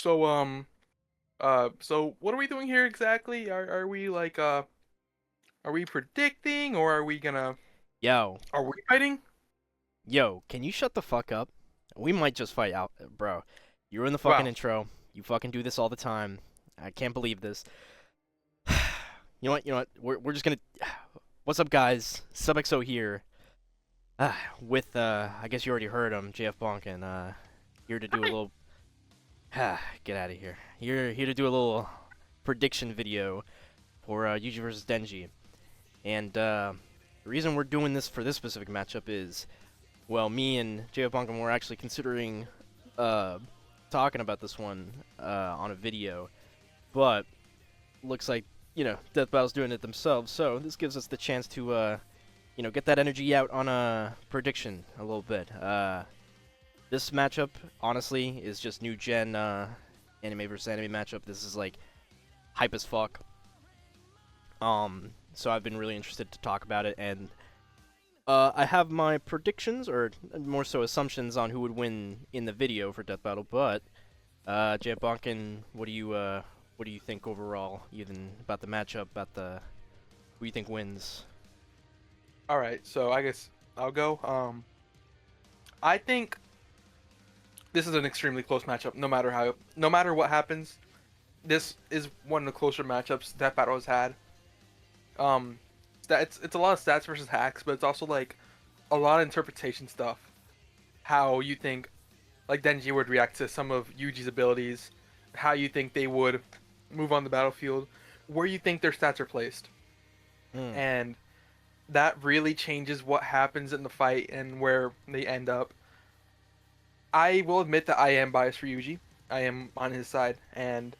So what are we doing here exactly? Are we like are we predicting or are we gonna Yo, are we fighting? yo, can you shut the fuck up? We might just fight out, bro. You're in the fucking Wow. intro. You fucking do this all the time. I can't believe this. You know what? You know what? We're just gonna. What's up, guys? SubXO here. With I guess you already heard him, JFBonken. Here to do a Hi. little. Get out of here. Here to do a little prediction video for Yuji versus Denji. And the reason we're doing this for this specific matchup is, well, me and JFBonken were actually considering uh, talking about this one on a video, but looks like, Death Battle's doing it themselves, so this gives us the chance to, get that energy out on a prediction a little bit. This matchup, honestly, is just new gen anime versus anime matchup. This is like hype as fuck. So I've been really interested to talk about it, and I have my predictions, or more so assumptions, on who would win in the video for Death Battle. But Jay Bonkin, what do you think overall, even about the matchup, about the who you think wins? All right. So I guess I'll go. I think this is an extremely close matchup. No matter what happens, this is one of the closer matchups that Battle has had. Um, it's a lot of stats versus hacks, but it's also like a lot of interpretation stuff. How you think like Denji would react to some of Yuji's abilities, how you think they would move on the battlefield, where you think their stats are placed. Hmm. And that really changes what happens in the fight and where they end up. I will admit that I am biased for Yuji. I am on his side, and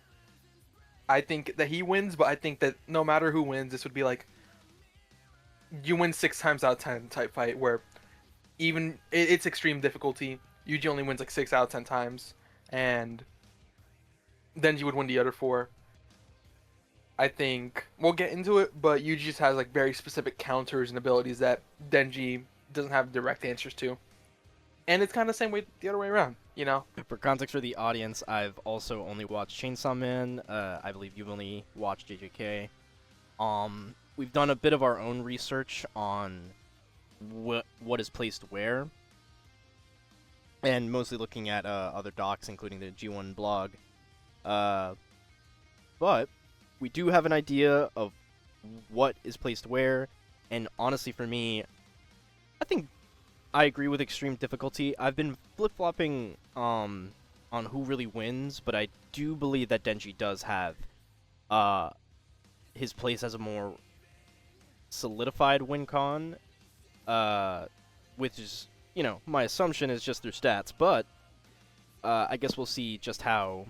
I think that he wins, but I think that no matter who wins, this would be like you win 6 times out of 10 type fight where even it's extreme difficulty. Yuji only wins like 6 out of 10 times, and Denji would win the other four. I think we'll get into it, but Yuji just has like very specific counters and abilities that Denji doesn't have direct answers to. And it's kind of the same way the other way around, you know? For context for the audience, I've also only watched Chainsaw Man. I believe you've only watched JJK. We've done a bit of our own research on what is placed where, and mostly looking at other docs, including the G1 blog. Uh, but we do have an idea of what is placed where, and honestly, for me, I think I agree with extreme difficulty. I've been flip-flopping on who really wins, but I do believe that Denji does have uh, his place as a more solidified win con, which is, my assumption is just through stats, but I guess we'll see just how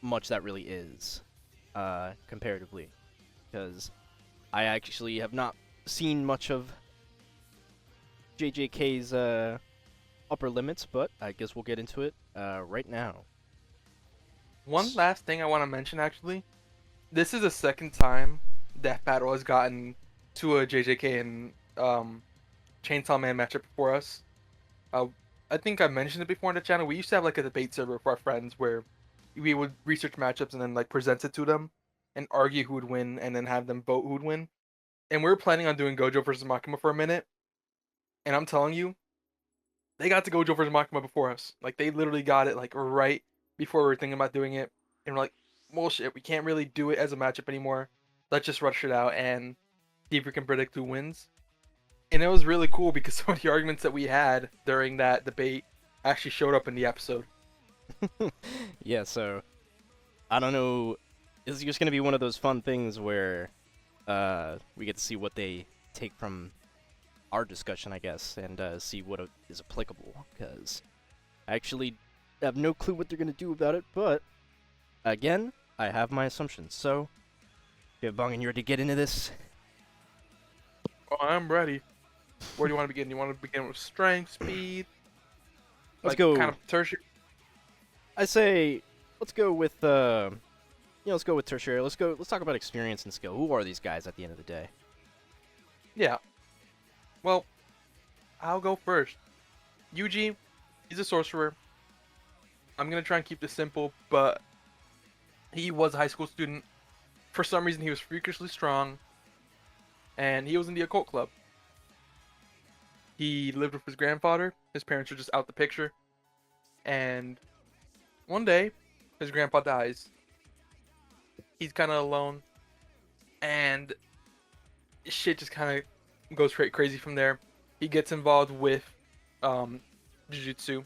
much that really is, comparatively, because I actually have not seen much of JJK's upper limits, but I guess we'll get into it right now. One last thing I want to mention actually. This is the second time Death Battle has gotten to a JJK and Chainsaw Man matchup for us. Uh, I think I mentioned it before on the channel. We used to have like a debate server for our friends where we would research matchups and then like present it to them and argue who would win and then have them vote who would win. And we were planning on doing Gojo versus Makima for a minute. And I'm telling you, they got to Gojo versus Makima before us. Like they literally got it like right before we were thinking about doing it. And we're like, well shit, we can't really do it as a matchup anymore. Let's just rush it out and see if we can predict who wins. And it was really cool because some of the arguments that we had during that debate actually showed up in the episode. Yeah, so I don't know. It's just gonna be one of those fun things where we get to see what they take from our discussion, I guess, and see what is applicable. Because I actually have no clue what they're gonna do about it. But again, I have my assumptions. So, yeah, Bong, and you ready to get into this? Oh, I'm ready. Where do you want to begin? You want to begin with strength, speed, Let's like kind go. of tertiary? I say, let's go with let's go with tertiary. Let's go. Let's talk about experience and skill. Who are these guys at the end of the day? Yeah. Well, I'll go first. Yuji, he's a sorcerer. I'm gonna try and keep this simple, but He was a high school student. For some reason, he was freakishly strong, and he was in the occult club. He lived with his grandfather. His parents were just out the picture. And one day, his grandpa dies. He's kind of alone, and shit just kind of goes crazy from there. He gets involved with um, Jujutsu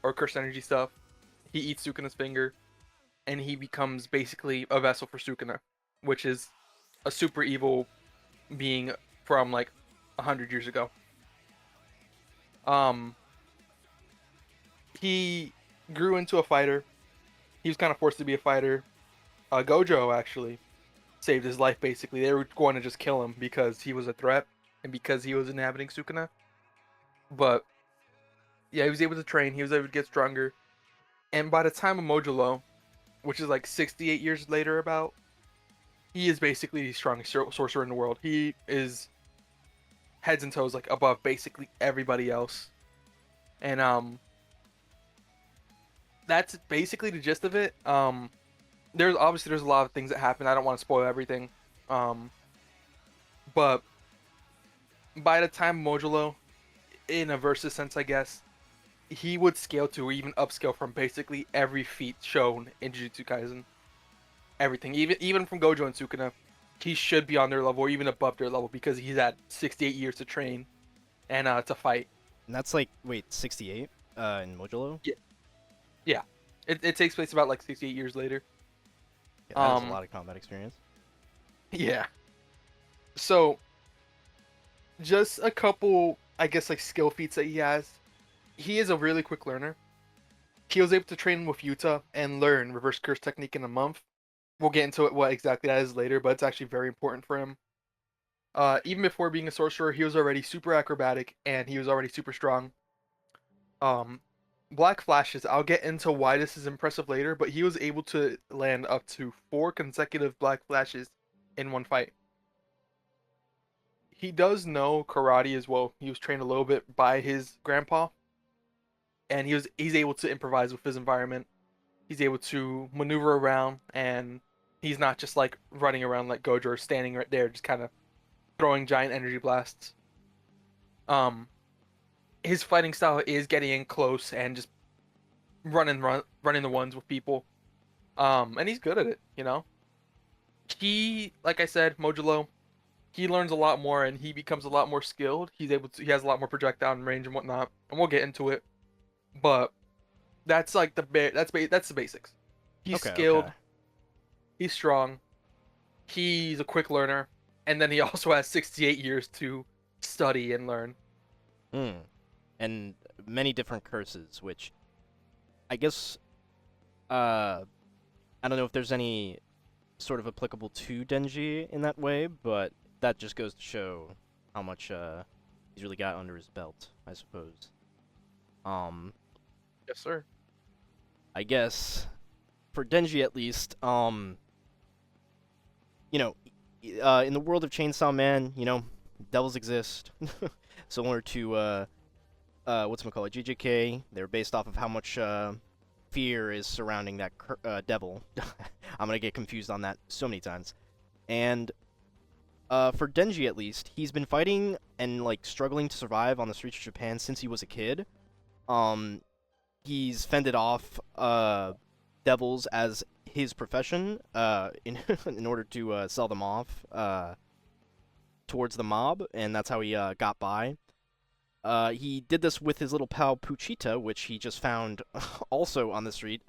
or cursed energy stuff. He eats Sukuna's finger, and he becomes basically a vessel for Sukuna, which is a super evil being from like 100 years ago. Um, he grew into a fighter. He was kind of forced to be a fighter. Gojo actually saved his life. Basically, they were going to just kill him because he was a threat and because he was inhabiting Sukuna. But yeah, he was able to train. He was able to get stronger. And by the time of Mojulo, which is like 68 years later, about, he is basically the strongest sorcerer in the world. He is heads and toes like above basically everybody else. And that's basically the gist of it. There's a lot of things that happen. I don't want to spoil everything. Um, but by the time Mojulo, in a versus sense, I guess, he would scale to or even upscale from basically every feat shown in Jujutsu Kaisen. Everything, even from Gojo and Sukuna, he should be on their level or even above their level because he's had 68 years to train and to fight. And that's like, wait, 68 in Mojulo? Yeah, yeah. It takes place about like 68 years later. Yeah, that is a lot of combat experience. Yeah. So just a couple, I guess, like skill feats that he has. He is a really quick learner. He was able to train with Yuta and learn reverse curse technique in a month. We'll get into it what exactly that is later, but it's actually very important for him. Even before being a sorcerer, he was already super acrobatic and he was already super strong. Um, Black Flashes, I'll get into why this is impressive later, but he was able to land up to 4 consecutive Black Flashes in one fight. He does know karate as well. He was trained a little bit by his grandpa, and he's able to improvise with his environment. He's able to maneuver around, and he's not just like running around like Gojo or standing right there, just kind of throwing giant energy blasts. Um, his fighting style is getting in close and just running the ones with people. And he's good at it. He, like I said, Mojulo, he learns a lot more and he becomes a lot more skilled. He has a lot more projectile range and whatnot, and we'll get into it. But that's like that's the basics. He's Okay, skilled, okay. he's strong, he's a quick learner, and then he also has 68 years to study and learn. Hmm. And many different curses, which I guess I don't know if there's any sort of applicable to Denji in that way, but that just goes to show how much he's really got under his belt, I suppose. Um, Yes, sir. I guess for Denji at least, you know, in the world of Chainsaw Man, devils exist, similar to whatchamacallit, JJK. They're based off of how much fear is surrounding that devil. I'm gonna get confused on that so many times. And for Denji at least, he's been fighting and like struggling to survive on the streets of Japan since he was a kid. He's fended off devils as his profession in in order to sell them off towards the mob, and that's how he got by. He did this with his little pal Puchita, which he just found also on the street,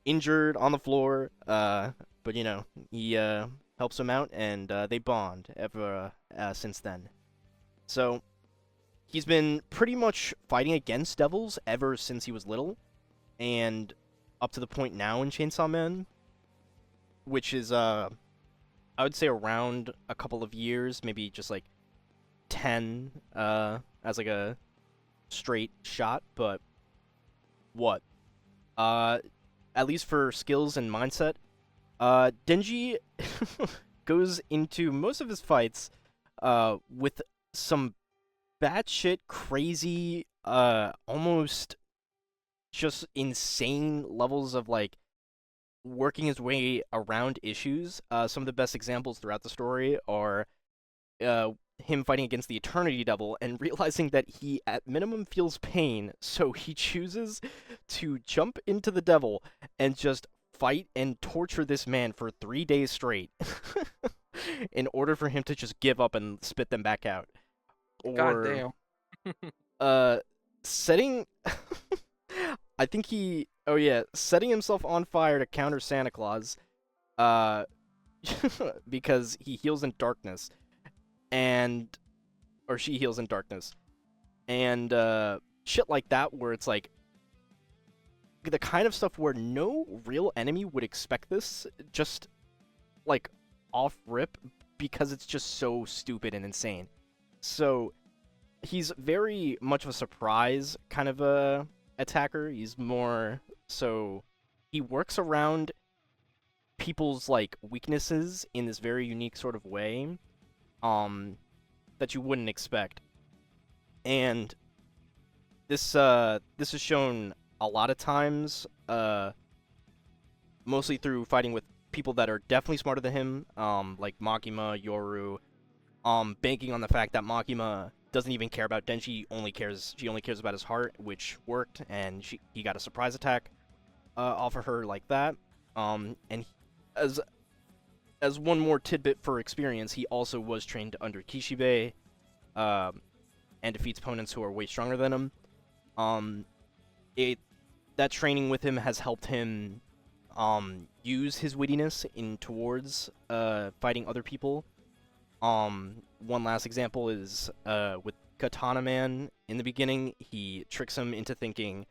injured on the floor. But he helps him out, and they bond ever since then. So he's been pretty much fighting against devils ever since he was little, and up to the point now in Chainsaw Man, which is I would say around a couple of years, maybe just like 10 as like a straight shot, but what? At least for skills and mindset, Denji goes into most of his fights with some batshit crazy, almost just insane levels of like working his way around issues. Some of the best examples throughout the story are uh, him fighting against the Eternity Devil and realizing that he at minimum feels pain, so he chooses to jump into the devil and just fight and torture this man for 3 days straight in order for him to just give up and spit them back out. God Or damn. uh setting I think he oh yeah, setting himself on fire to counter Santa Claus uh because he heals in darkness and or she heals in darkness. And shit like that where it's like the kind of stuff where no real enemy would expect this just like off rip because it's just so stupid and insane. So he's very much of a surprise kind of a attacker. He's more so he works around people's like weaknesses in this very unique sort of way that you wouldn't expect. And this is shown a lot of times mostly through fighting with people that are definitely smarter than him, like Makima, Yoru, banking on the fact that Makima doesn't even care about Denji. She only cares about his heart, which worked, and he got a surprise attack off of her like that. And as one more tidbit for experience, he also was trained under Kishibe, and defeats opponents who are way stronger than him. That training with him has helped him use his wittiness in towards fighting other people. One last example is with Katana Man. In the beginning, he tricks him into thinking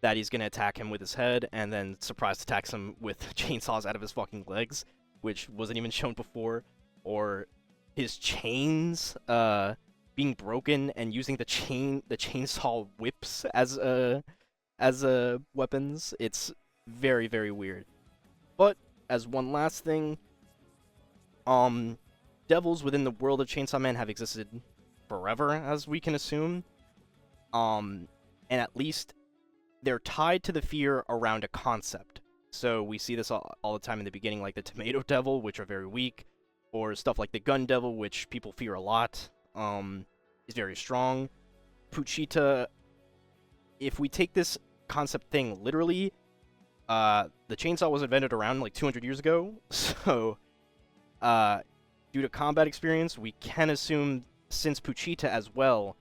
that he's gonna attack him with his head, and then surprise attacks him with chainsaws out of his fucking legs, which wasn't even shown before. Or his chains being broken and using the chainsaw whips as weapons. It's very, very weird. But as one last thing, devils within the world of Chainsaw Man have existed forever, as we can assume. And at least they're tied to the fear around a concept. So we see this all the time in the beginning, like the Tomato Devil, which are very weak, or stuff like the Gun Devil, which people fear a lot, is very strong. Puchita, if we take this concept thing literally, the chainsaw was invented around like 200 years ago, so due to combat experience, we can assume since Puchita as well,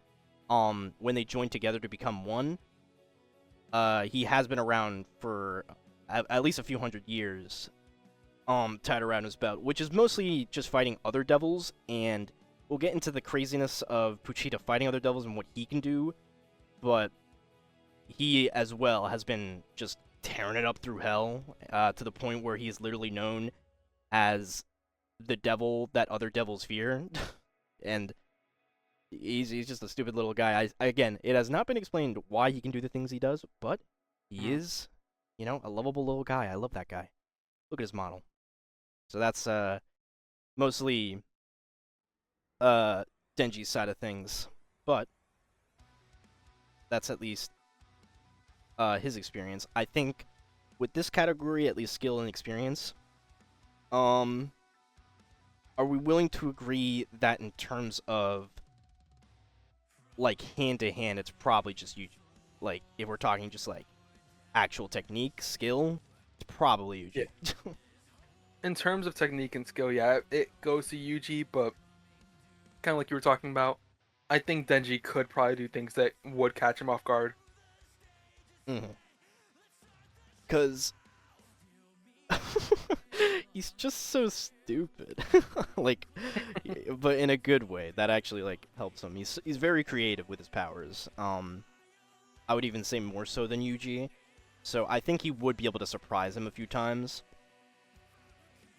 when they joined together to become one, he has been around for at least a few hundred years, tied around his belt, which is mostly just fighting other devils, and we'll get into the craziness of Puchita fighting other devils and what he can do, but he as well has been just tearing it up through hell, to the point where he is literally known as the devil that other devils fear. And he's just a stupid little guy. Again, it has not been explained why he can do the things he does, but he is, a lovable little guy. I love that guy. Look at his model. So that's mostly Denji's side of things, but that's at least his experience. I think with this category, at least skill and experience, are we willing to agree that in terms of like hand to hand, it's probably just Yuji? Like if we're talking just like actual technique, skill, it's probably Yuji. Yeah. In terms of technique and skill, yeah, it goes to Yuji, but kind of like you were talking about, I think Denji could probably do things that would catch him off guard. Because he's just so stupid. Like, but in a good way that actually like helps him. He's very creative with his powers. I would even say more so than Yuji. So I think he would be able to surprise him a few times.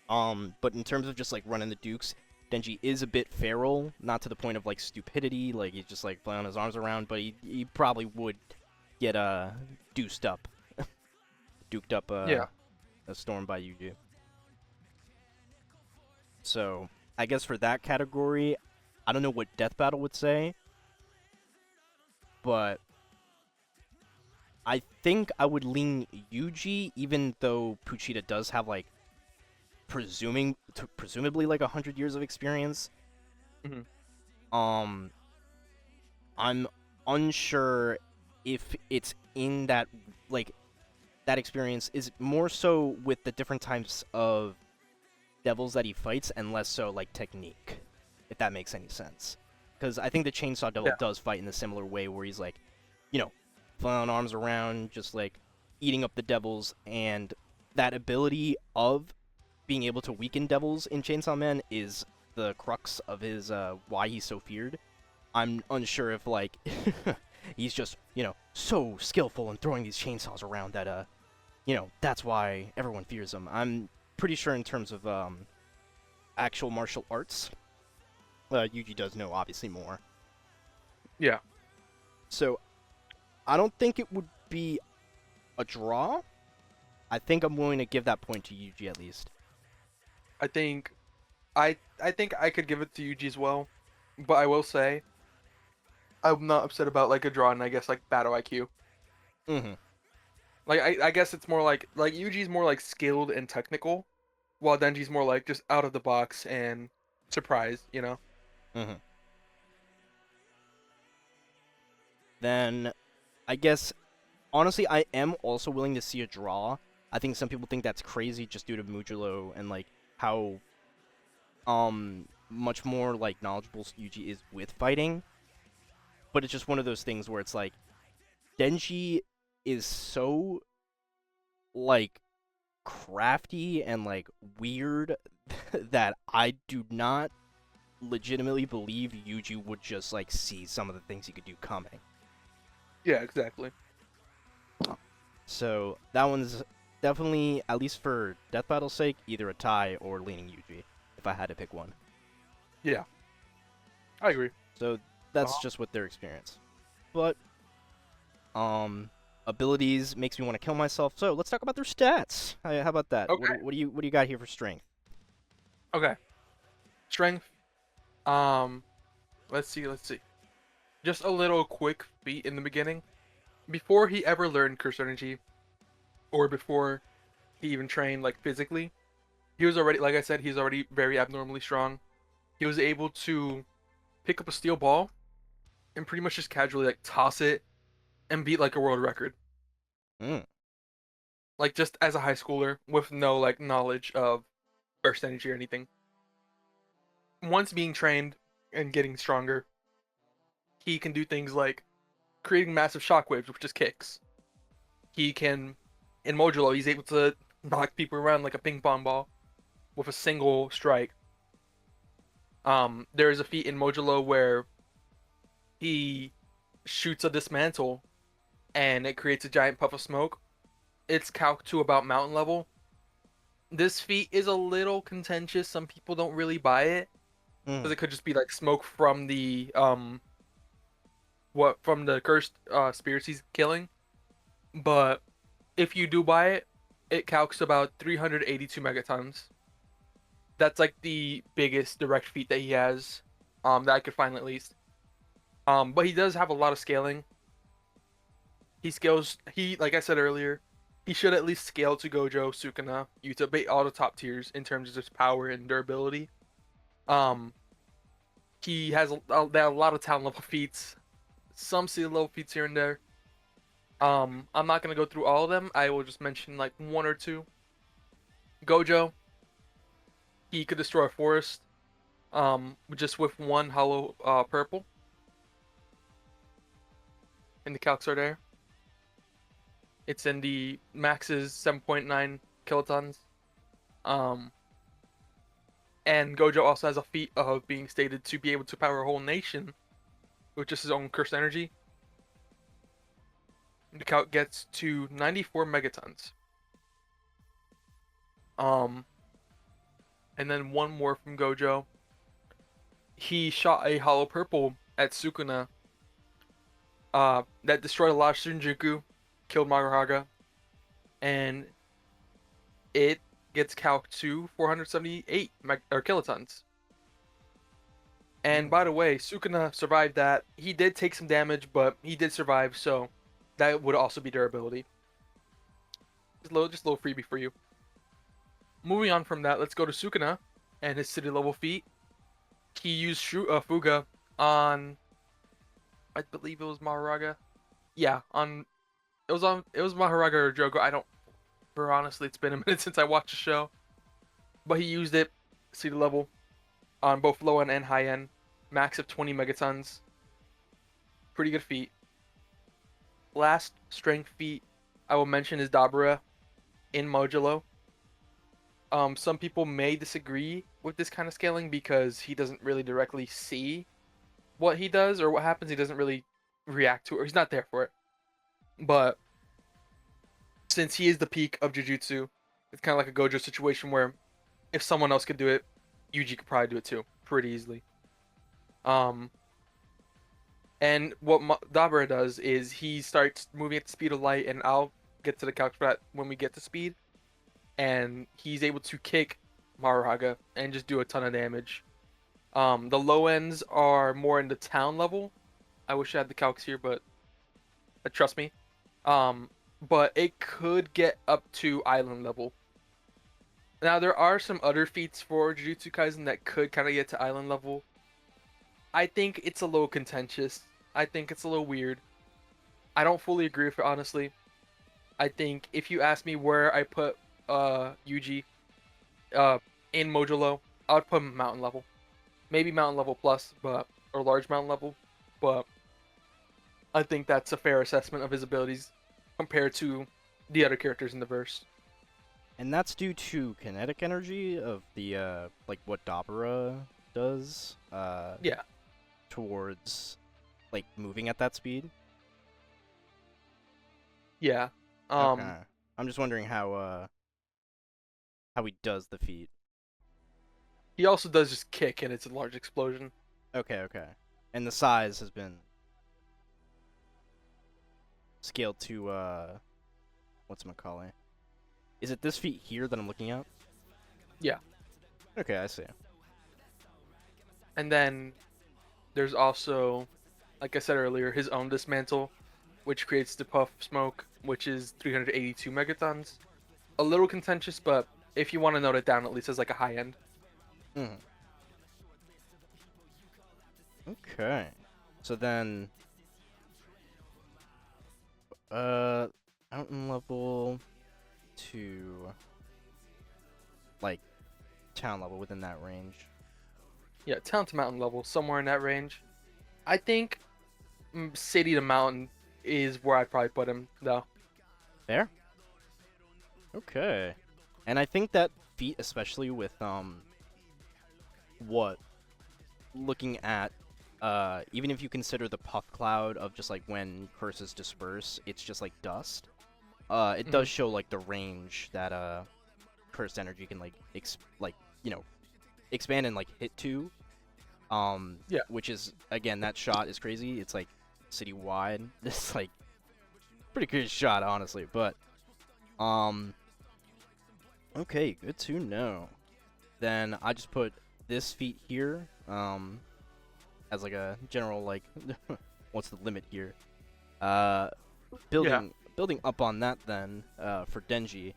But in terms of just like running the dukes, Denji is a bit feral, not to the point of like stupidity, like he's just like flailing his arms around, but he probably would get deuced up, duked up a storm by Yuji. So I guess for that category, I don't know what Death Battle would say, but I think I would lean Yuji, even though Puchita does have like presumably like 100 years of experience. Hmm. Um, I'm unsure if it's in that like that experience is more so with the different types of devils that he fights and less so like technique, if that makes any sense. Because I think the Chainsaw Devil Yeah. does fight in a similar way where he's like, you know, flailing arms around, just like eating up the devils, and that ability of being able to weaken devils in Chainsaw Man is the crux of his why he's so feared. I'm unsure if like he's just so skillful in throwing these chainsaws around that that's why everyone fears him. I'm pretty sure in terms of actual martial arts, Yuji does know obviously more. Yeah. So I don't think it would be a draw. I think I'm willing to give that point to Yuji at least. I think I think I could give it to Yuji as well, but I will say I'm not upset about like a draw and I guess like battle IQ. Mm-hmm. Like I guess it's more like Yuji's more like skilled and technical, while Denji's more like just out of the box and surprised. Mm-hmm. Then I guess honestly I am also willing to see a draw. I think some people think that's crazy just due to Mugello and like how much more like knowledgeable Yuji is with fighting. But it's just one of those things where it's like Denji is so like crafty and like weird that I do not legitimately believe Yuji would just like see some of the things he could do coming. Yeah, exactly. So that one's definitely, at least for Death Battle's sake, either a tie or leaning Yuji, if I had to pick one. Yeah, I agree. So that's Uh-huh. just with their experience. But abilities makes me want to kill myself. So let's talk about their stats. How about that? Okay. What do you got here for strength? Okay. Strength. Um, let's see. Just a little quick feat in the beginning. Before he ever learned curse energy, or before he even trained like physically, he was already, like I said, he's already very abnormally strong. He was able to pick up a steel ball and pretty much just casually like toss it and beat like a world record. Mm. Like just as a high schooler with no like knowledge of burst energy or anything. Once being trained and getting stronger, he can do things like creating massive shockwaves with just kicks. He can, in Modulo, he's able to knock people around like a ping pong ball with a single strike. There is a feat in Modulo where he shoots a dismantle and it creates a giant puff of smoke. It's calced to about mountain level. This feat is a little contentious. Some people don't really buy it because Mm. it could just be like smoke from the from the cursed spirits he's killing. But if you do buy it, it calcs about 382 megatons. That's like the biggest direct feat that he has, that I could find at least. But he does have a lot of scaling. He scales. He, like I said earlier, he should at least scale to Gojo, Sukuna, Yuta, bait all the top tiers in terms of just power and durability. Um, he has a lot of talent level feats, some sea level feats here and there. I'm not gonna go through all of them. I will just mention like one or two. Gojo, he could destroy a forest, just with one hollow purple, and the calcs are there. It's in the maxes 7.9 kilotons. Um, and Gojo also has a feat of being stated to be able to power a whole nation with just his own cursed energy. The calc gets to 94 megatons. Um, and then one more from Gojo. He shot a hollow purple at Sukuna. That destroyed a lot of Shinjuku, killed Maruhaga, and it gets calced to 478 or kilotons. And Mm. by the way, Sukuna survived that. He did take some damage, but he did survive, so That would also be durability. Just a little freebie for you. Moving on from that, let's go to Sukuna and his city level feat. He used Fuga on, I believe it was Maharaga. Yeah, it was Maharaga or Jogo. I don't. For honestly, it's been a minute since I watched the show, but he used it city level on both low end and high end, max of 20 megatons. Pretty good feat. Last strength feat I will mention is Dabura in Modulo. Some people may disagree with this kind of scaling because he doesn't really directly see what he does or what happens. He doesn't really react to it, or he's not there for it. But since he is the peak of Jujutsu, it's kind of like a Gojo situation where if someone else could do it, Yuji could probably do it too, pretty easily. Um, and what Dabura does is he starts moving at the speed of light, and I'll get to the calc for that when we get to speed. And he's able to kick Maruhaga and just do a ton of damage. The low ends are more in the town level. I wish I had the calcs here, but trust me. But it could get up to island level. Now there are some other feats for Jujutsu Kaisen that could kind of get to island level. I think it's a little contentious. I think it's a little weird. I don't fully agree with it, honestly. I think if you ask me where I put Yuji in Modulo, I would put him mountain level. Maybe mountain level plus, or large mountain level, but I think that's a fair assessment of his abilities compared to the other characters in the verse. And that's due to kinetic energy of the like what Dabura does. Yeah. Towards like moving at that speed. Yeah. Okay. I'm just wondering how he does the feat. He also does just kick, and it's a large explosion. Okay. And the size has been scaled to whatchamacallit? Is it this feat here that I'm looking at? Yeah. Okay, I see. And then there's also, like I said earlier, his own dismantle, which creates the puff smoke, which is 382 megatons. A little contentious, but if you want to note it down, at least as like a high end. Okay. So then mountain level to like town level within that range. Yeah, town to mountain level, somewhere in that range. I think city to mountain is where I'd probably put him, though. There? Okay. And I think that feat, especially with looking at even if you consider the puff cloud of just like when curses disperse, it's just like dust. It does show like the range that cursed energy can like expand and like hit to. Yeah. Which is again, that shot is crazy. It's like city wide. It's like pretty good shot, honestly. But okay, good to know. Then I just put this feat here as like a general like what's the limit here? Building up on that then for Denji.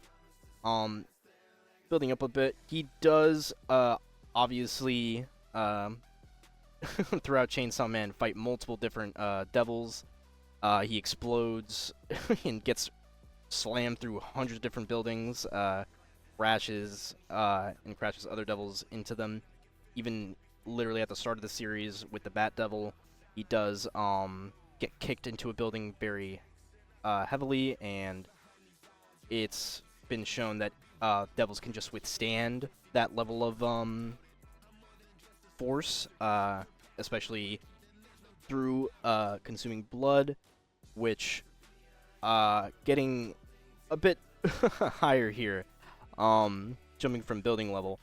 Building up a bit, he does obviously throughout Chainsaw Man fight multiple different devils. He explodes and gets slammed through hundreds of different buildings, crashes and crashes other devils into them. Even literally at the start of the series with the Bat Devil, he does get kicked into a building very heavily, and it's been shown that devils can just withstand that level of force, especially through consuming blood, which getting a bit higher here, jumping from building level.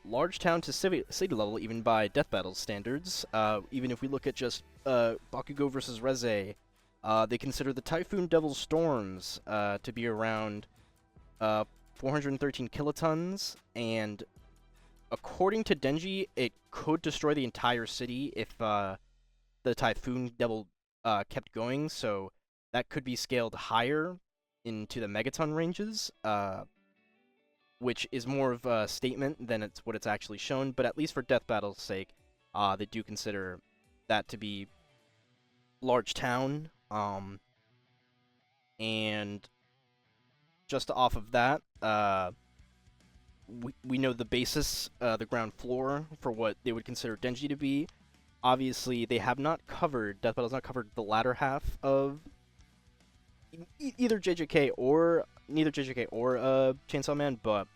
Large town to city level, even by Death Battle's standards. Even if we look at just Bakugo versus Reze, they consider the Typhoon Devil Storms to be around 413 kilotons, and according to Denji, it could destroy the entire city if the Typhoon Devil kept going, so that could be scaled higher into the megaton ranges, which is more of a statement than it's what it's actually shown. But at least for Death Battle's sake, they do consider that to be large town. And just off of that, we know the basis, the ground floor for what they would consider Denji to be. Obviously, they have not covered, Death Battle's not covered the latter half of either JJK or neither JJK or Chainsaw Man, but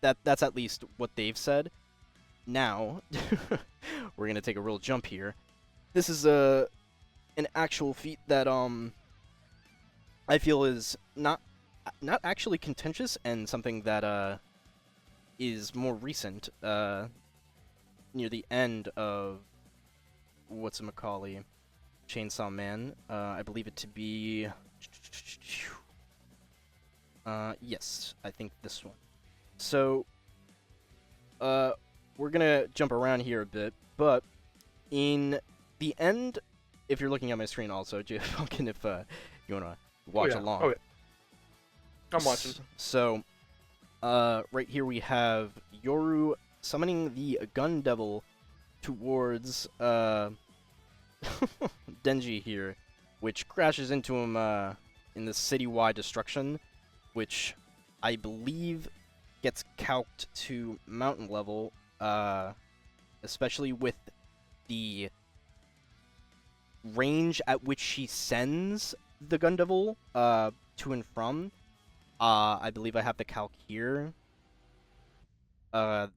that's at least what they've said. Now, we're gonna take a real jump here. This is an actual feat that I feel is not actually contentious and something that is more recent, near the end of whatchamacallit, Chainsaw Man. I believe it to be yes, I think this one. So we're gonna jump around here a bit, but in the end, if you're looking at my screen also, JFBonken, if you wanna watch along. Oh, yeah. I'm watching. So, right here we have Yoru summoning the Gun Devil towards Denji here, which crashes into him in the citywide destruction, which I believe gets calced to mountain level, especially with the range at which she sends the Gun Devil to and from. I believe I have the calc here. I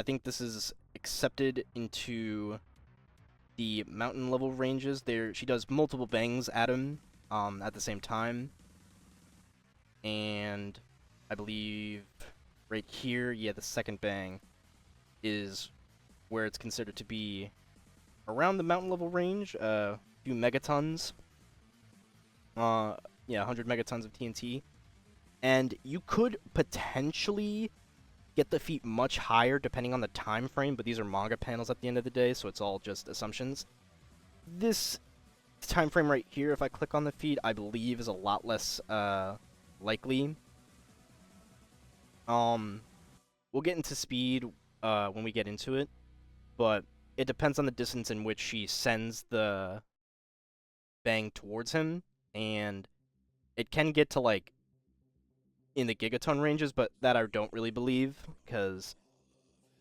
think this is accepted into the mountain level ranges. There, she does multiple bangs at him at the same time, and I believe right here, yeah, the second bang is where it's considered to be around the mountain level range, a few megatons. Yeah, 100 megatons of TNT. And you could potentially get the feat much higher depending on the time frame, but these are manga panels at the end of the day, so it's all just assumptions. This time frame right here, if I click on the feat, I believe is a lot less likely. We'll get into speed when we get into it, but it depends on the distance in which she sends the bang towards him, and it can get to like in the gigaton ranges, but that I don't really believe, because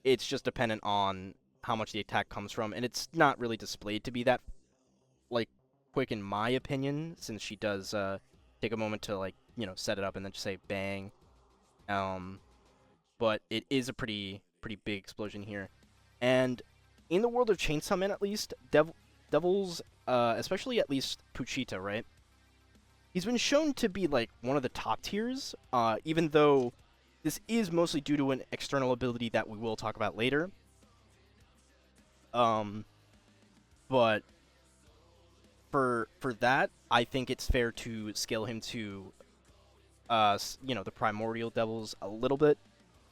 it's just dependent on how much the attack comes from, and it's not really displayed to be that like quick in my opinion, since she does take a moment to like, you know, set it up and then just say bang. But it is a pretty big explosion here. And in the world of Chainsaw Man, at least, Devils, especially at least Puchita, right? He's been shown to be like one of the top tiers, even though this is mostly due to an external ability that we will talk about later. But for that, I think it's fair to scale him to, you know, the primordial devils a little bit,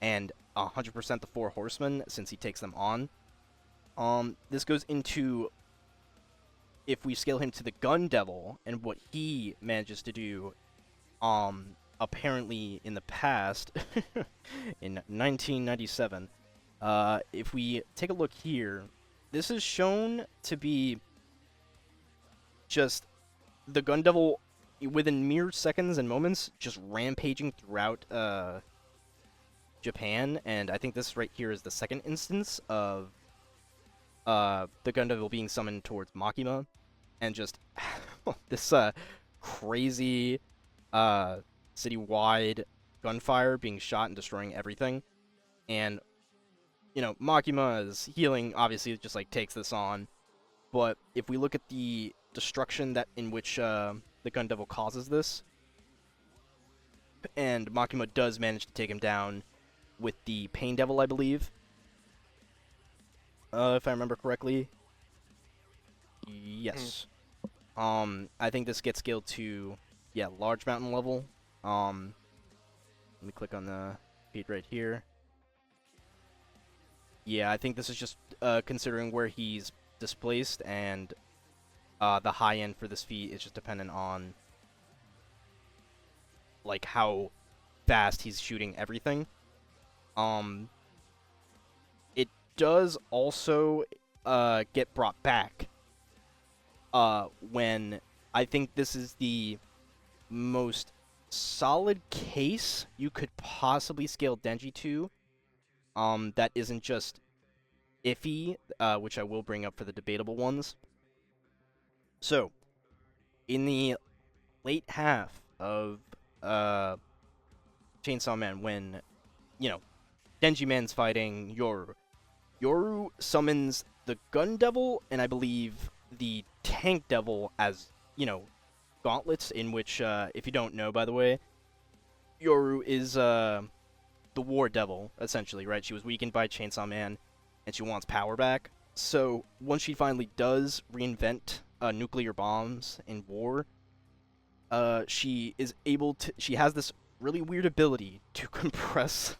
and 100% the Four Horsemen, since he takes them on. This goes into if we scale him to the Gun Devil and what he manages to do, apparently in the past, in 1997. If we take a look here, this is shown to be just the Gun Devil within mere seconds and moments, just rampaging throughout Japan, and I think this right here is the second instance of the Gun Devil being summoned towards Makima, and just this crazy citywide gunfire being shot and destroying everything. And, you know, Makima is healing, obviously, just like takes this on. But if we look at the destruction that in which the Gun Devil causes this, and Makima does manage to take him down with the Pain Devil, I believe, if I remember correctly. Yes. I think this gets scaled to, yeah, large mountain level. Let me click on the feed right here. Yeah, I think this is just considering where he's displaced, and The high end for this feat is just dependent on like how fast he's shooting everything. It does also get brought back when I think this is the most solid case you could possibly scale Denji to. That isn't just iffy, which I will bring up for the debatable ones. So, in the late half of Chainsaw Man, when Denji Man's fighting Yoru, Yoru summons the Gun Devil and I believe the Tank Devil as gauntlets. In which, if you don't know, by the way, Yoru is the War Devil essentially, right? She was weakened by Chainsaw Man, and she wants power back. So once she finally does reinvent nuclear bombs in war, she is able to. She has this really weird ability to compress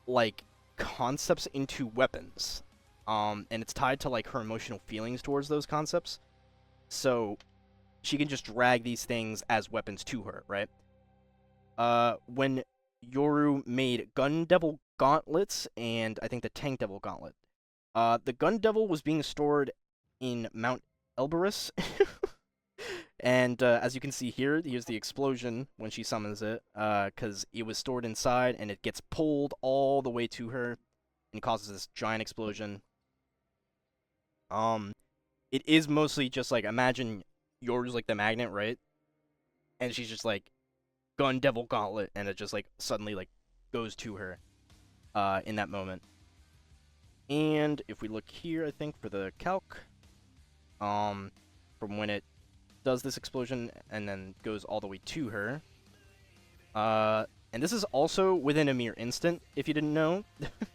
like concepts into weapons, and it's tied to like her emotional feelings towards those concepts. So she can just drag these things as weapons to her, right? When Yoru made Gun Devil gauntlets and I think the Tank Devil gauntlet, the Gun Devil was being stored in Mount Elberus. And as you can see here, here's the explosion when she summons it, because it was stored inside, and it gets pulled all the way to her, and causes this giant explosion. It is mostly just like, imagine yours like the magnet, right? And she's just like, Gun Devil Gauntlet, and it just like suddenly like goes to her, in that moment. And if we look here, I think for the calc, from when it does this explosion and then goes all the way to her. And this is also within a mere instant, if you didn't know.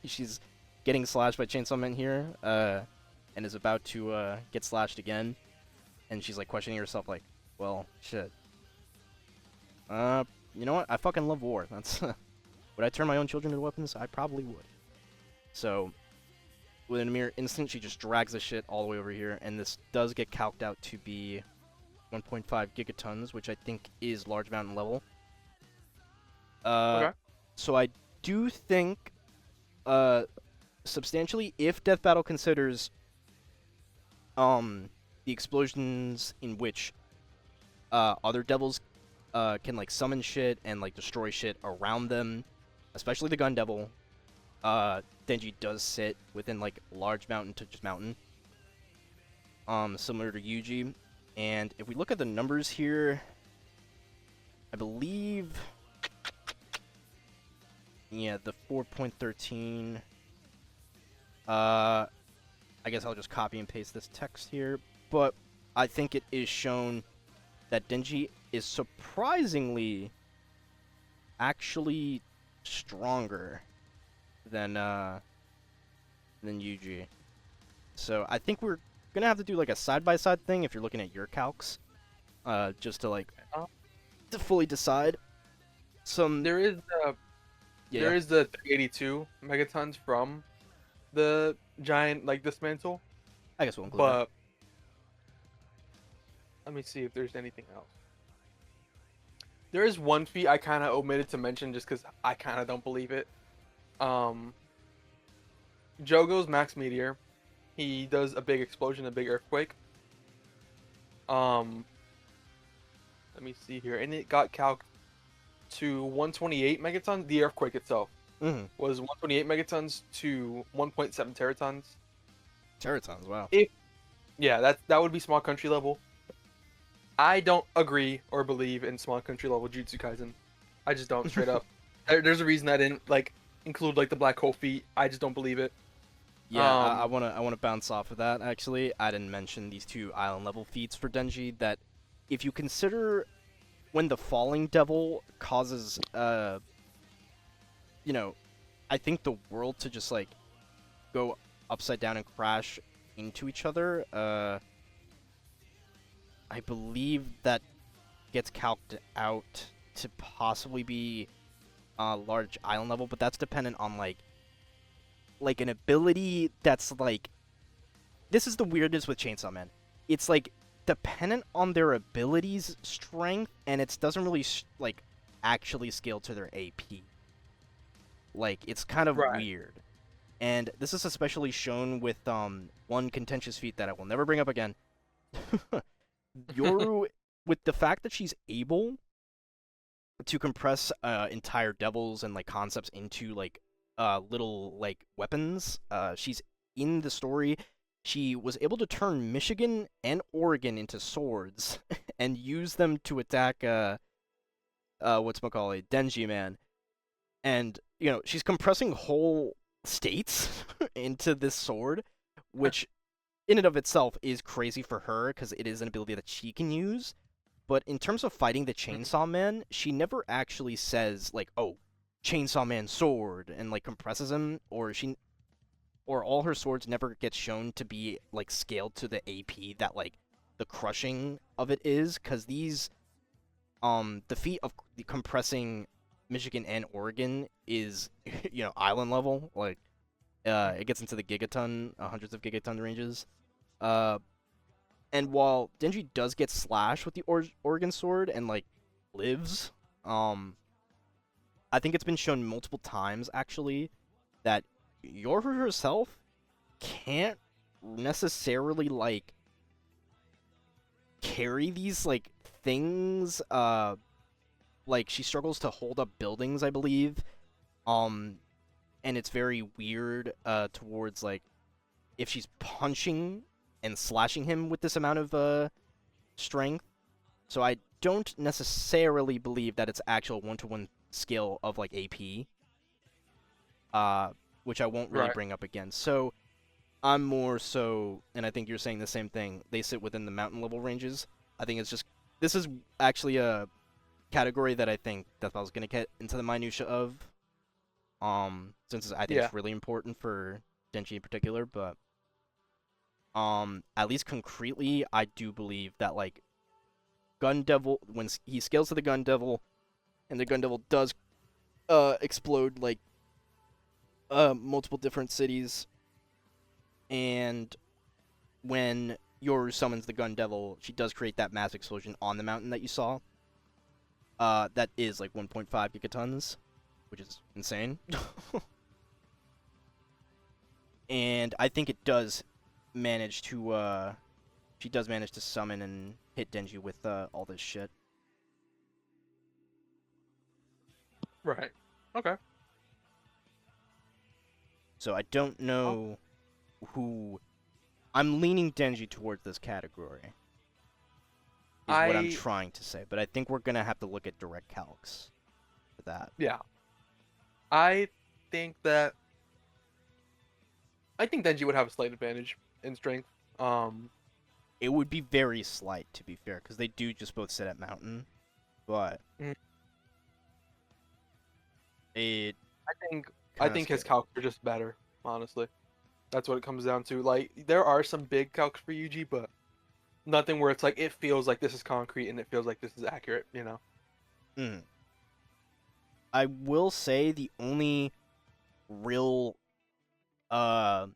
She's getting slashed by Chainsaw Man here, and is about to get slashed again. And she's like questioning herself like, well, shit. You know what? I fucking love war. That's would I turn my own children into weapons? I probably would. So, within a mere instant, she just drags the shit all the way over here, and this does get calced out to be 1.5 gigatons, which I think is large mountain level. Okay. So I do think, substantially, if Death Battle considers, the explosions in which, other devils, can, like, summon shit and, like, destroy shit around them, especially the Gun Devil, Denji does sit within, like, large mountain to just mountain, similar to Yuji. And if we look at the numbers here, I believe, yeah, the 4.13, I guess I'll just copy and paste this text here, but I think it is shown that Denji is surprisingly actually stronger than Yuji. So I think we're gonna have to do like a side-by-side thing if you're looking at your calcs, just to like to fully decide. There is the 382 megatons from the giant like dismantle, I guess we'll include but let me see if there's anything else. There is one feat I kind of omitted to mention just because I kind of don't believe it. Jogo's Max Meteor. He does a big explosion, a big earthquake. Let me see here, and it got calced to 128 megatons. The earthquake itself was 128 megatons to 1.7 teratons. Teratons, wow. Yeah, that would be small country level. I don't agree or believe in small country level Jujutsu Kaisen. I just don't, straight up. There's a reason I didn't like include like the black hole feat. I just don't believe it. Yeah, I wanna bounce off of that. Actually, I didn't mention these two island level feats for Denji. That, if you consider when the Falling Devil causes, I think the world to just like go upside down and crash into each other. I believe that gets calced out to possibly be large island level, but that's dependent on like an ability that's like, this is the weirdness with Chainsaw Man. it's like dependent on their abilities strength, and it doesn't really like actually scale to their AP. Like it's kind of Right. weird. And this is especially shown with one contentious feat that I will never bring up again. Yoru, with the fact that she's able to compress entire devils and like concepts into like little like weapons. She's in the story. She was able to turn Michigan and Oregon into swords and use them to attack whatchamacallit, Denji man. And you know, she's compressing whole states into this sword, which in and of itself is crazy for her because it is an ability that she can use. But in terms of fighting the Chainsaw Man, she never actually says like, "Oh, Chainsaw Man sword," and like compresses him, or all her swords never get shown to be like scaled to the AP that like the crushing of it is, because these the feat of the compressing Michigan and Oregon is island level, like it gets into the gigaton, hundreds of gigaton ranges. Uh, and while Denji does get slashed with the Oregon sword and like lives, I think it's been shown multiple times actually that Yoru herself can't necessarily like carry these like things. Like she struggles to hold up buildings, I believe. Um, and it's very weird. Towards like if she's punching and slashing him with this amount of strength. So I don't necessarily believe that it's actual one-to-one scale of like AP. Which I won't really Right. bring up again. So I'm more so, and I think you're saying the same thing. They sit within the mountain level ranges. I think it's just this is actually a category that I think that I was gonna get into the minutia of. Since I think Yeah. it's really important for Denji in particular, but at least concretely, I do believe that like Gun Devil, when he scales to the Gun Devil, and the Gun Devil does explode like multiple different cities, and when Yoru summons the Gun Devil, she does create that mass explosion on the mountain that you saw. That is like 1.5 gigatons, which is insane. And I think it does manage to she does manage to summon and hit Denji with all this shit. Right. Okay. So I don't Oh, know who I'm leaning Denji towards this category. Is what I'm I trying to say, but I think we're gonna have to look at direct calcs for that. yeah. I think that I think Denji would have a slight advantage in strength. Um, It would be very slight, to be fair, because they do just both sit at mountain, but mm, it I think I kind of think his scale. calcs are just better. Honestly, that's what it comes down to. Like there are some big calcs for Yuji, but nothing where it's like it feels like this is concrete and it feels like this is accurate. You know. Mm. I will say the only real uh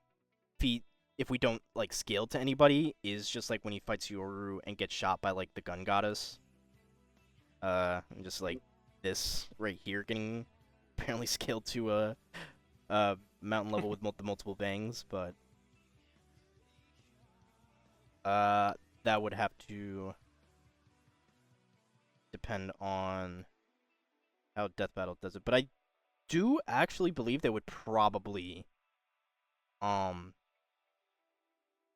feat, if we don't like scale to anybody, is just like when he fights Yoru and gets shot by like the gun goddess. And just like this right here getting apparently scaled to a mountain level with multiple bangs, but that would have to depend on how Death Battle does it. But I do actually believe they would probably um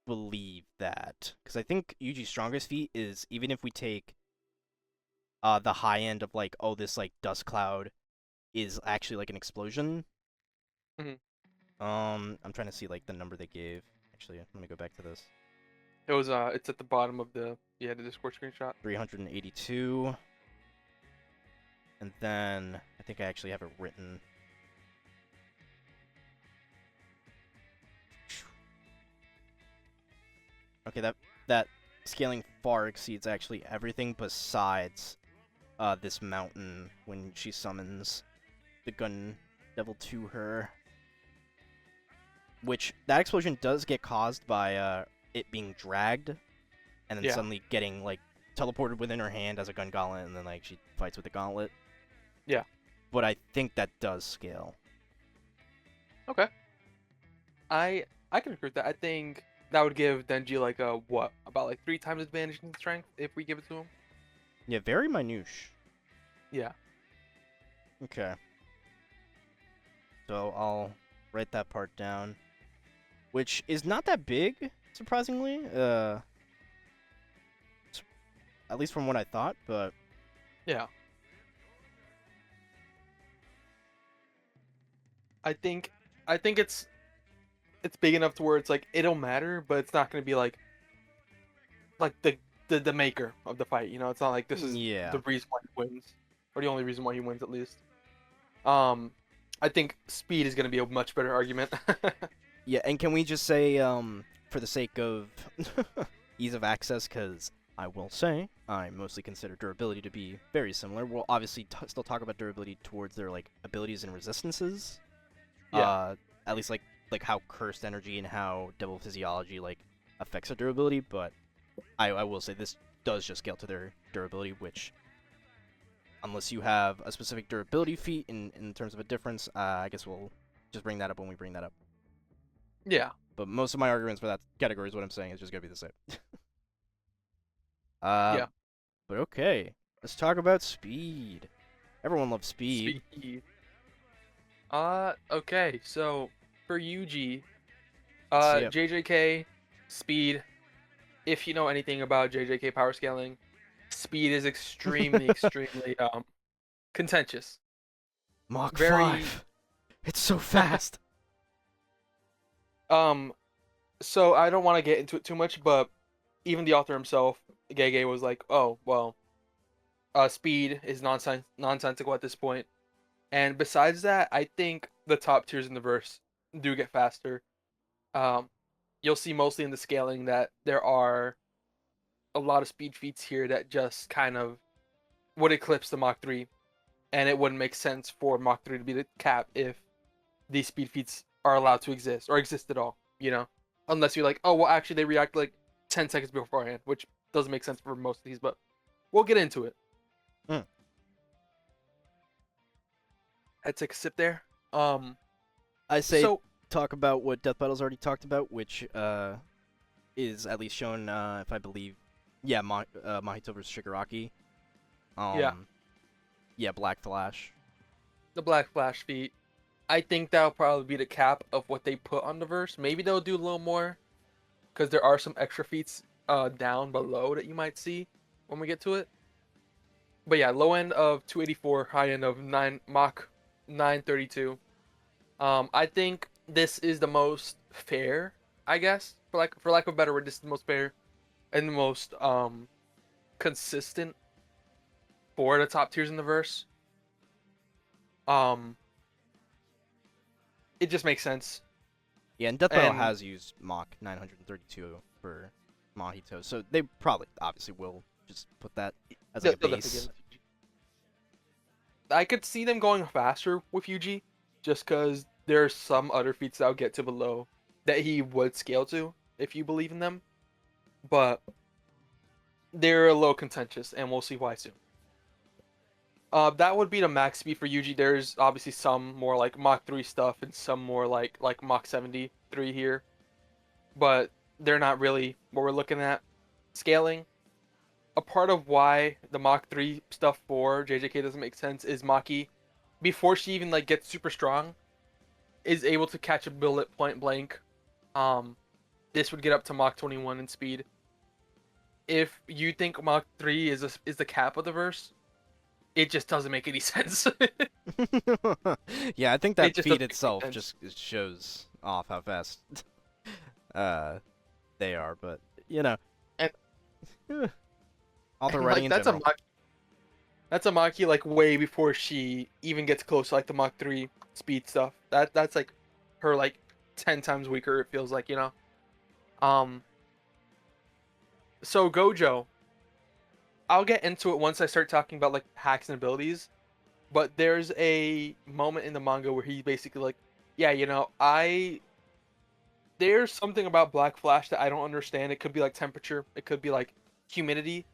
believe that, because I think Yuji's strongest feat is, even if we take the high end of like, oh, this like dust cloud is actually like an explosion. Mhm. I'm trying to see like the number they gave. Actually, let me go back to this. It was it's at the bottom of the Discord screenshot. 382. And then I think I actually have it written. Okay, that scaling far exceeds actually everything besides this mountain when she summons the gun devil to her. Which that explosion does get caused by it being dragged. and then Yeah. suddenly getting like teleported within her hand as a gun gauntlet, and then like she fights with the gauntlet. Yeah. But I think that does scale. Okay. I can agree with that. I think that would give Denji like a what about like 3 times advantage in strength if we give it to him. Yeah, very minutiae. Yeah. Okay. So I'll write that part down, which is not that big, surprisingly. At least from what I thought, but Yeah. I think it's big enough to where it's like it'll matter, but it's not gonna be like the maker of the fight. You know, it's not like this is yeah. the reason why he wins, or the only reason why he wins at least. I think speed is gonna be a much better argument. Yeah, and can we just say, for the sake of ease of access, because I will say I mostly consider durability to be very similar. We'll obviously still talk about durability towards their like abilities and resistances. Yeah. At least like how cursed energy and how devil physiology like affects their durability, but I will say this does just scale to their durability, which unless you have a specific durability feat in terms of a difference, I guess we'll just bring that up when we bring that up. Yeah. But most of my arguments for that category is what I'm saying is just gonna be the same. Yeah. But okay, let's talk about speed. Everyone loves speed. Speed. Okay. So for Yuji, See ya. JJK, speed. If you know anything about JJK power scaling, speed is extremely, extremely contentious. Mach Very 5. It's so fast. So I don't want to get into it too much, but even the author himself, Gege, was like, "Oh, well, speed is nonsensical at this point." And besides that, I think the top tiers in the verse do get faster. Um, you'll see mostly in the scaling that there are a lot of speed feats here that just kind of would eclipse the Mach 3, and it wouldn't make sense for Mach 3 to be the cap if these speed feats are allowed to exist or exist at all, you know? Unless you're like, oh, well, actually, they react like 10 seconds beforehand, which doesn't make sense for most of these, but we'll get into it. Mm. I'd take a sip there. I say So, talk about what Death Battle's already talked about, which is at least shown, if I believe, yeah, Mahito versus Shigaraki. Yeah. Yeah, Black Flash. the Black Flash feat, I think that'll probably be the cap of what they put on the verse. Maybe they'll do a little more, because there are some extra feats down below that you might see when we get to it. But yeah, low end of 284, high end of Mach 932. I think this is the most fair, I guess, for lack of a better word. This is the most fair and the most consistent for the top tiers in the verse. It just makes sense. Yeah, and Death Battle And has used Mach 932 for Mahito, so they probably, obviously, will just put that as like a they'll definitely base. give it to Yuji. I could see them going faster with Yuji, just because there's some other feats that I'll get to below that he would scale to if you believe in them, but they're a little contentious, and we'll see why soon. That would be the max speed for Yuji. There's obviously some more like Mach 3 stuff and some more like Mach 73 here, but they're not really what we're looking at. Scaling. A part of why the Mach 3 stuff for JJK doesn't make sense is Maki, before she even like gets super strong, is able to catch a bullet point blank. This would get up to Mach 21 in speed. If you think Mach 3 is the cap of the verse, it just doesn't make any sense. Yeah, I think It that just feat doesn't make itself sense. just shows off how fast they are, but you know, And, author and writing like in that's general. that's a Maki like way before she even gets close to like the Mach 3 speed stuff. That's like her like 10 times weaker, it feels like, you know. Um so Gojo, I'll get into it once I start talking about like hacks and abilities, but there's a moment in the manga where he basically like, yeah, you know, I there's something about Black Flash that I don't understand. It could be like temperature, it could be like humidity.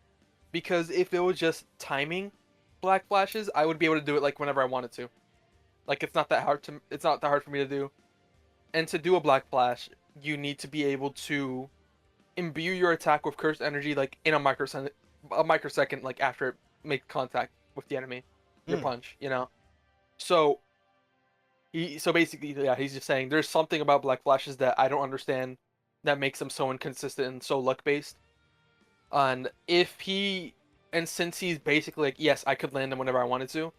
Because if it was just timing Black Flashes, I would be able to do it like whenever I wanted to. Like it's not that hard for me to do. And to do a Black Flash, you need to be able to imbue your attack with cursed energy like in a microsecond like after it makes contact with the enemy, your Mm. punch, So so basically, yeah, he's just saying there's something about Black Flashes that I don't understand that makes them so inconsistent and so luck based. And since he's basically like, yes, I could land them whenever I wanted to,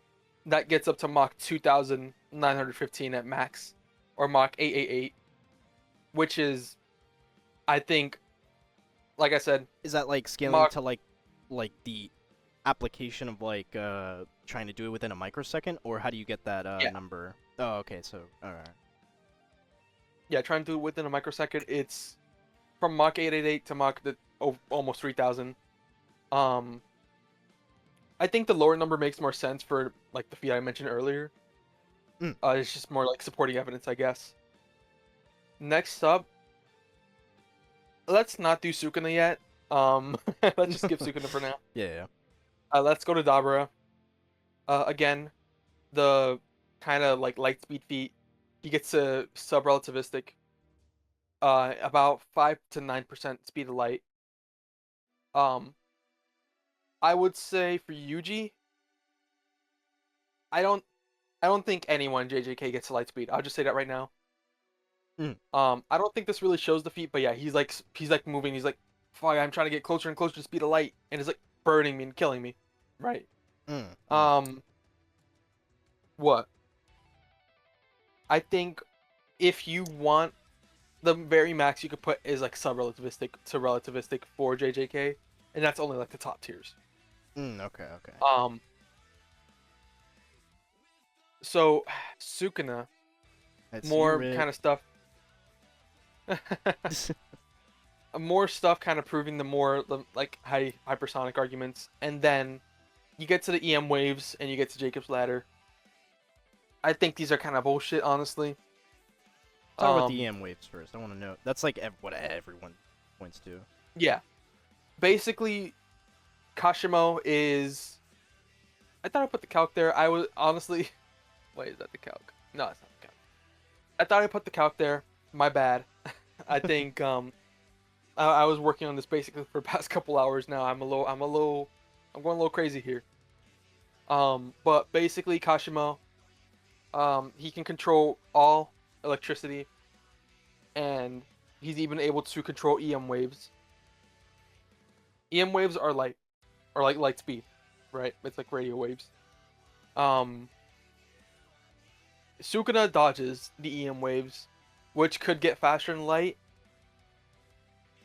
that gets up to Mach 2,915 at max, or Mach 888, which is, I think, like I said, Is that like scaling Mach, to like the application of like trying to do it within a microsecond, or how do you get that yeah, number? Oh, okay, so all right. yeah, trying to do it within a microsecond, it's from Mach 888 to almost 3,000. Um, I think the lower number makes more sense for like the feat I mentioned earlier. Mm. It's just more like supporting evidence, I guess. Next up, let's not do Sukuna yet. Let's just skip Sukuna for now. Yeah, yeah. Let's go to Dabura. Again, the kind of like light speed feat. He gets a sub relativistic. About 5 to 9% speed of light. Um, I would say for Yuji, I don't, I don't think anyone JJK gets to light speed. I'll just say that right now. Mm. I don't think this really shows the feat, but yeah, he's like moving. He's like, fuck, I'm trying to get closer and closer to speed of light, and it's like burning me and killing me, right? Mm. Mm. Um, what? I think if you want the very max you could put is like sub relativistic to relativistic for JJK, and that's only like the top tiers. Okay, okay. Um, so Sukuna, Let's hear more it. kind of stuff, more stuff kind of proving the like hypersonic arguments, and then you get to the EM waves and you get to Jacob's ladder. I think these are kind of bullshit, honestly. Talk about the Um, EM waves first. I want to know. That's like what everyone points to. yeah, basically, Kashimo is. I thought I put the calc there. I was honestly. Wait, is that the calc? No, it's not the calc. I thought I put the calc there. My bad. I think I was working on this basically for the past couple hours now. I'm going a little crazy here. But basically Kashimo, he can control all electricity, and he's even able to control EM waves. EM waves are light, or like light speed, right? It's like radio waves. Um, Sukuna dodges the EM waves, which could get faster than light,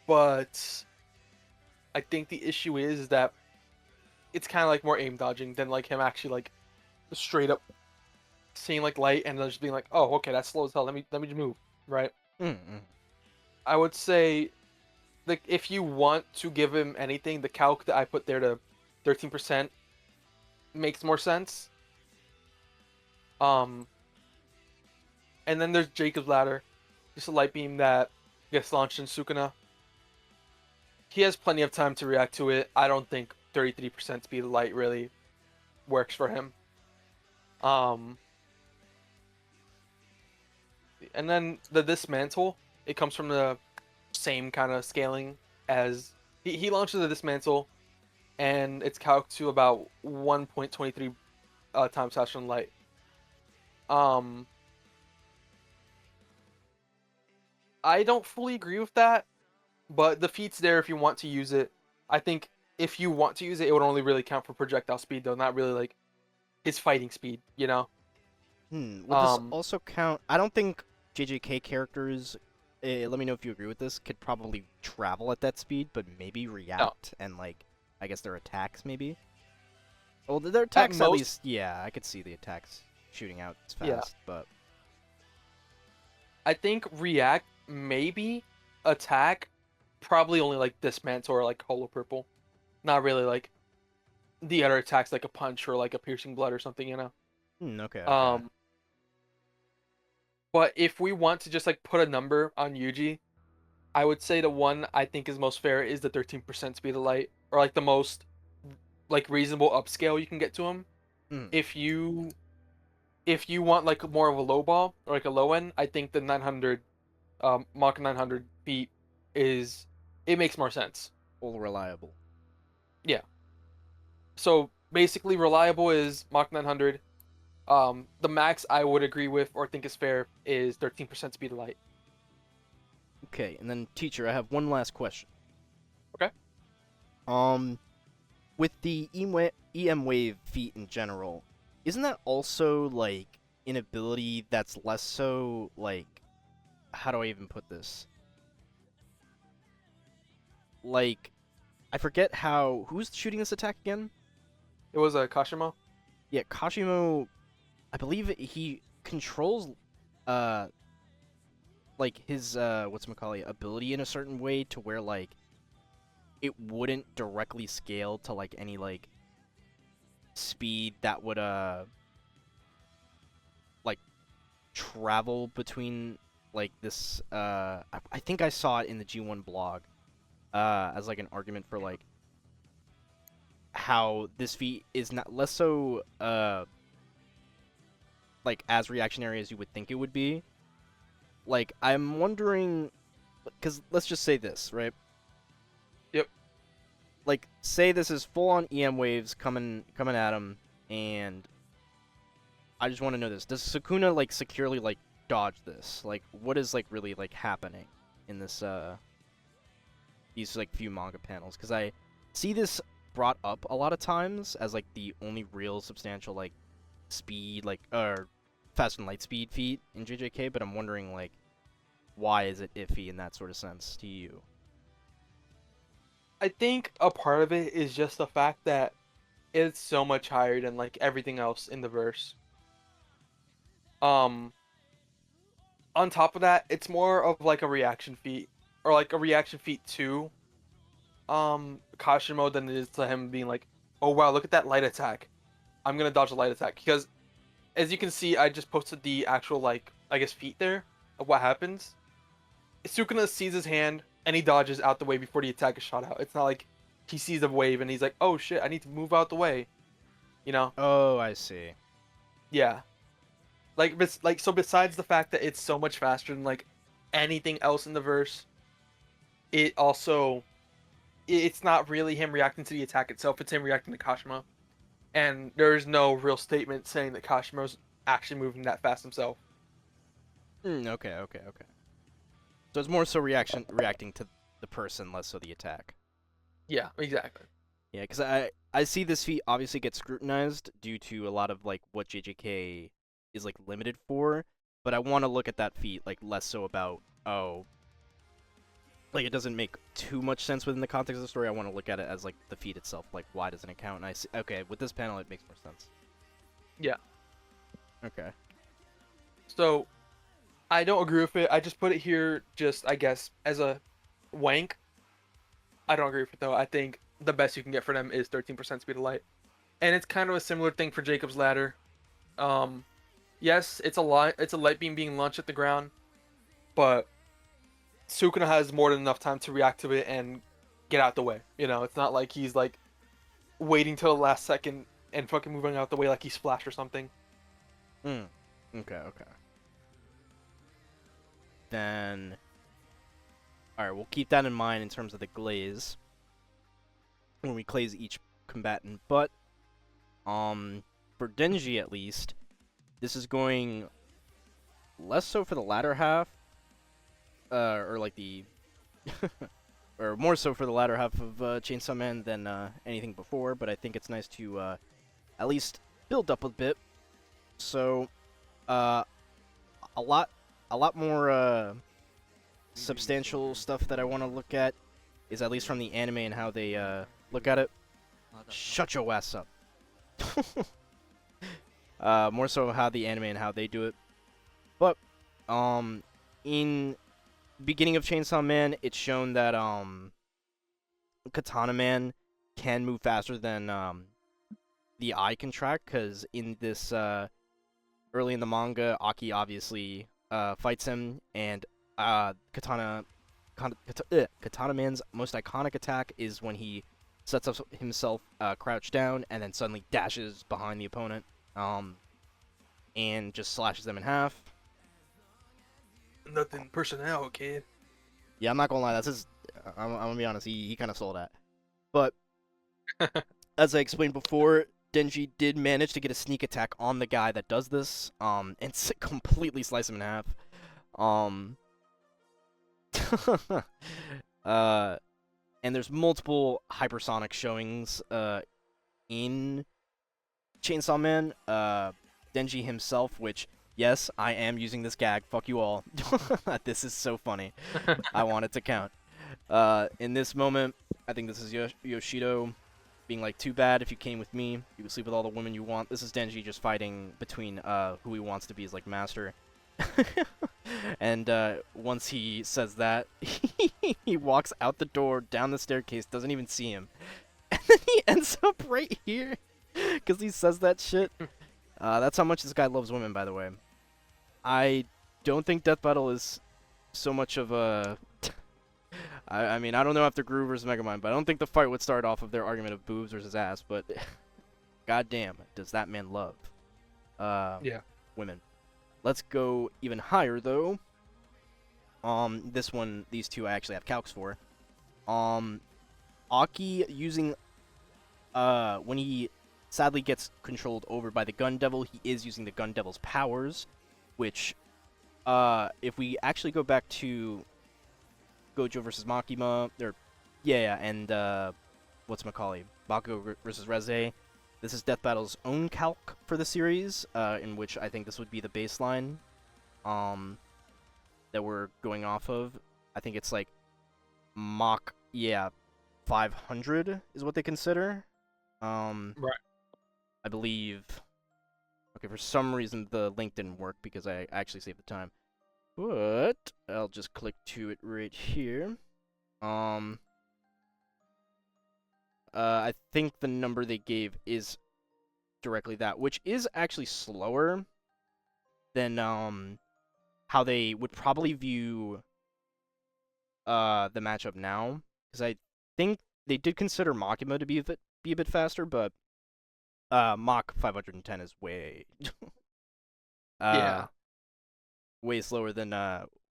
but I think the issue is that it's kind of like more aim dodging than like him actually like straight up seeing like light and then just being like, oh, okay, that's slow as hell. Let me just move, right? Mm. I would say, like, if you want to give him anything, the calc that I put there to 13% makes more sense. Um, and then there's Jacob's ladder, just a light beam that gets launched in Sukuna. He has plenty of time to react to it. I don't think 33% speed of light really works for him. Um, and then the dismantle, it comes from the same kind of scaling as he launches the dismantle, and it's calc to about 1.23 times faster than light. Um, I don't fully agree with that, but the feat's there if you want to use it. I think if you want to use it, it would only really count for projectile speed, though, not really like his fighting speed, you know? Would this Um, also count? I don't think JJK characters. Let me know if you agree with this. Could probably travel at that speed, but maybe no. react and like, I guess their attacks maybe. Well, their At attacks at most, least. Yeah, I could see the attacks shooting out as yeah. fast, but I think react, maybe attack, probably only like dismantle or like holo purple. Not really like the other attacks like a punch or like a piercing blood or something, you know? okay, okay. Um, But if we want to just like put a number on Yuji, I would say the one I think is most fair is the 13% speed of light, or like the most like reasonable upscale you can get to him. Mm. If you want like more of a low ball or like a low end, I think the 900 Mach 900 feet is it makes more sense. All reliable. Yeah. So basically, reliable is Mach 900. The max I would agree with or think is fair is 13% speed of light. Okay, and then teacher, I have one last question. Okay. Um, with the EM wave feat in general, isn't that also like an ability that's less so like how do I even put this? Like I forget how who's shooting this attack again? It was a Kashimo. Yeah, Kashimo. I believe he controls uh like his what's ability in a certain way to where like it wouldn't directly scale to like any like speed that would like travel between like this I think I saw it in the G1 blog as like an argument for like how this feat is not less so like as reactionary as you would think it would be. Like I'm wondering cuz let's just say this, right? Yep. Like say this is full on EM waves coming at him and I just want to know this. Does Sukuna like securely like dodge this? Like what is like really like happening in this these like few manga panels cuz I see this brought up a lot of times as like the only real substantial like speed like or fast and light speed feat in JJK, but I'm wondering like why is it iffy in that sort of sense to you? I think a part of it is just the fact that it's so much higher than like everything else in the verse. Um, on top of that, it's more of like a reaction feat or like a reaction feat to Kashimo than it is to him being like, oh wow, look at that light attack. I'm gonna dodge a light attack because as you can see, I just posted the actual like I guess feat there of what happens. Sukuna sees his hand and he dodges out the way before the attack is shot out. It's not like he sees a wave and he's like, oh shit, I need to move out the way. You know? Oh, I see. Yeah. Like so besides the fact that it's so much faster than like anything else in the verse, it also it's not really him reacting to the attack itself, it's him reacting to Kashima. And there's no real statement saying that Kashima's actually moving that fast himself. Okay, okay, okay. So it's more so reacting to the person, less so the attack. Yeah, exactly. Yeah, because I see this feat obviously get scrutinized due to a lot of like what JJK is like limited for, but I want to look at that feat like less so about oh, like it doesn't make too much sense within the context of the story. I want to look at it as like the feat itself, like why doesn't it count? And I see okay with this panel it makes more sense. Yeah. Okay. So I don't agree with it. I just put it here just I guess as a wank. I don't agree with it though. I think the best you can get for them is 13% speed of light. And it's kind of a similar thing for Jacob's ladder. Um yes, it's a light beam being launched at the ground, but Sukuna has more than enough time to react to it and get out the way. You know, it's not like he's like waiting till the last second and fucking moving out the way like he splashed or something. Hmm. Okay, okay. Then alright, we'll keep that in mind in terms of the glaze when we glaze each combatant, but for Denji at least, this is going less so for the latter half, or like the, or more so for the latter half of Chainsaw Man than anything before. But I think it's nice to at least build up a bit. So, a lot more substantial stuff that I want to look at is at least from the anime and how they look at it. Shut your ass up. More so how the anime and how they do it. But in beginning of Chainsaw Man, it's shown that Katana Man can move faster than the eye can track, because in this early in the manga, Aki obviously fights him, and Katana Man's most iconic attack is when he sets up himself crouched down and then suddenly dashes behind the opponent, and just slashes them in half. Nothing personnel, kid. Yeah, I'm not gonna lie, that's his. I'm gonna be honest, he kind of stole that. But as I explained before, Denji did manage to get a sneak attack on the guy that does this, and completely slice him in half. Um, and there's multiple hypersonic showings, in Chainsaw Man. Denji himself, which, yes, I am using this gag. Fuck you all. This is so funny. I want it to count. In this moment, I think this is Yoshido being like, too bad if you came with me, you would sleep with all the women you want. This is Denji just fighting between who he wants to be as like master. And once he says that, he walks out the door, down the staircase, doesn't even see him. And then he ends up right here because he says that shit. That's how much this guy loves women, by the way. I don't think Death Battle is so much of a... I mean, I don't know after Groove versus Megamind, but I don't think the fight would start off of their argument of boobs versus ass, but goddamn, does that man love Yeah. women. Let's go even higher, though. These two I actually have calcs for. Aki using, when he sadly gets controlled over by the Gun Devil, he is using the Gun Devil's powers, which, if we actually go back to Gojo versus Makima, and, whatchamacallit, Bakugo versus Reze, this is Death Battle's own calc for the series, in which I think this would be the baseline, that we're going off of. I think it's like Mach, 500 is what they consider. Right. I believe. Okay, for some reason the link didn't work because I actually saved the time. But I'll just click to it right here. I think the number they gave is directly that, which is actually slower than how they would probably view the matchup now, because I think they did consider Makima to be a bit faster, but Mach 510 is way Yeah. way slower than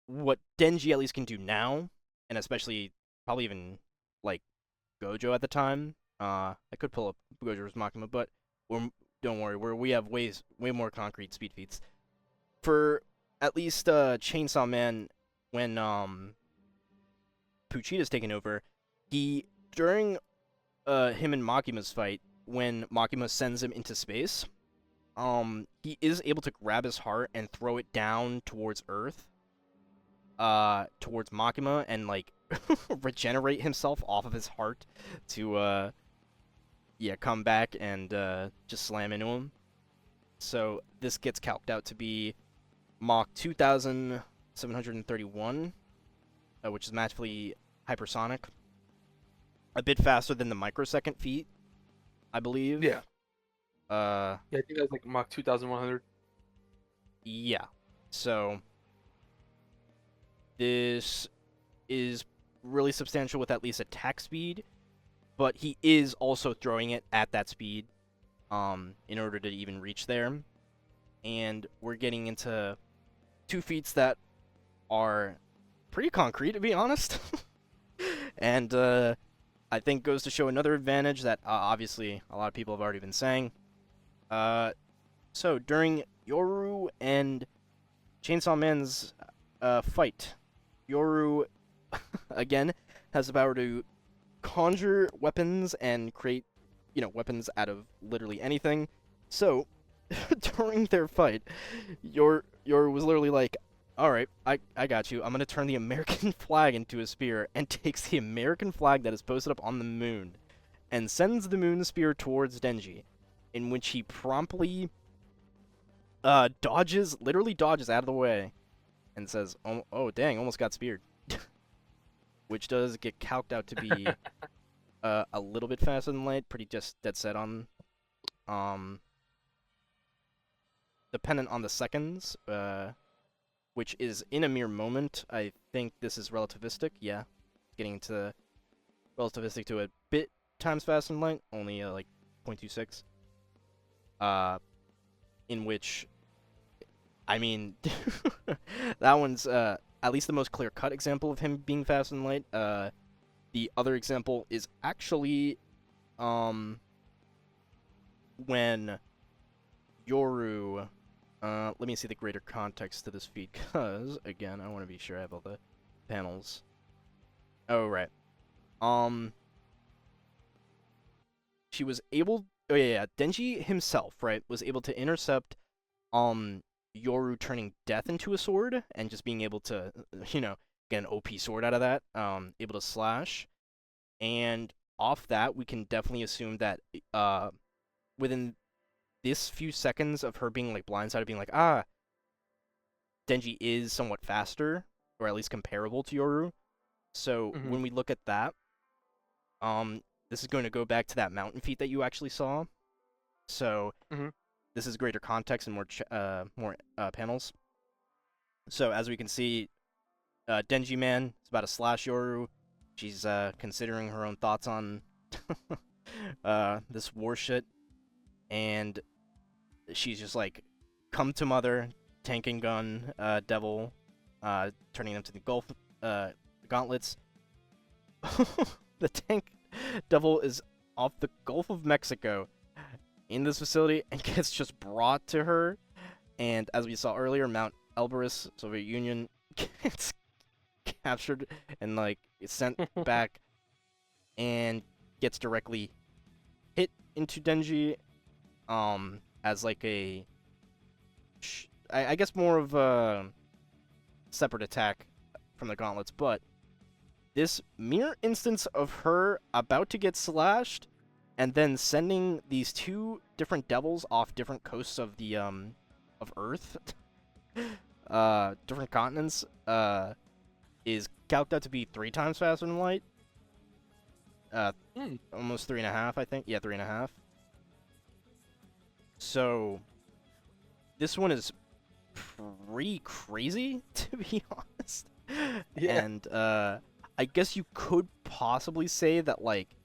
what Denji at least can do now, and especially probably even like Gojo at the time. I could pull up Gojo versus Makima, but don't worry, we have way more concrete speed feats. For at least Chainsaw Man, when Puchita's taken over, during him and Makima's fight, when Makima sends him into space, he is able to grab his heart and throw it down towards Earth, towards Makima, and like regenerate himself off of his heart to come back and just slam into him. So this gets calced out to be Mach 2,731, which is massively hypersonic. A bit faster than the microsecond feat, I believe. Yeah. Yeah, I think that's like Mach 2,100. Yeah. So this is really substantial with at least attack speed, but he is also throwing it at that speed in order to even reach there. And we're getting into two feats that are pretty concrete, to be honest. And I think goes to show another advantage that obviously a lot of people have already been saying. So during Yoru and Chainsaw Man's fight, Yoru again has the power to conjure weapons and create, weapons out of literally anything. So during their fight, Yoru was literally like, alright, I got you. I'm going to turn the American flag into a spear, and takes the American flag that is posted up on the moon and sends the moon spear towards Denji, in which he promptly literally dodges out of the way and says, oh dang, almost got speared. Which does get calced out to be a little bit faster than light, pretty just dead set on dependent on the seconds, which is in a mere moment. I think this is relativistic. Yeah, getting into relativistic to a bit times faster than light, only like 0.26. In which, I mean, that one's at least the most clear-cut example of him being faster than light. The other example is actually when Yoru. Let me see the greater context to this feed, because again, I want to be sure I have all the panels. Oh right. She was able. Oh yeah. Denji himself, right, was able to intercept Yoru turning death into a sword and just being able to, get an OP sword out of that. Able to slash, and off that we can definitely assume that within this few seconds of her being like blindsided, being like, Denji is somewhat faster, or at least comparable to Yoru. So when we look at that, this is going to go back to that mountain feat that you actually saw. So this is greater context and more panels. So as we can see, Denji Man is about to slash Yoru. She's considering her own thoughts on this war shit, and she's just like, come to mother, tanking gun, devil, turning them to the gauntlets. The tank devil is off the Gulf of Mexico in this facility and gets just brought to her. And as we saw earlier, Mount Elbrus, Soviet Union, gets captured and like it's sent back and gets directly hit into Denji as like a I guess more of a separate attack from the gauntlets, but this mere instance of her about to get slashed and then sending these two different devils off different coasts of the of Earth, different continents, is calculated out to be 3 times faster than light. Almost 3.5, I think. Yeah, 3.5. So this one is pretty crazy, to be honest. Yeah. And I guess you could possibly say that, like,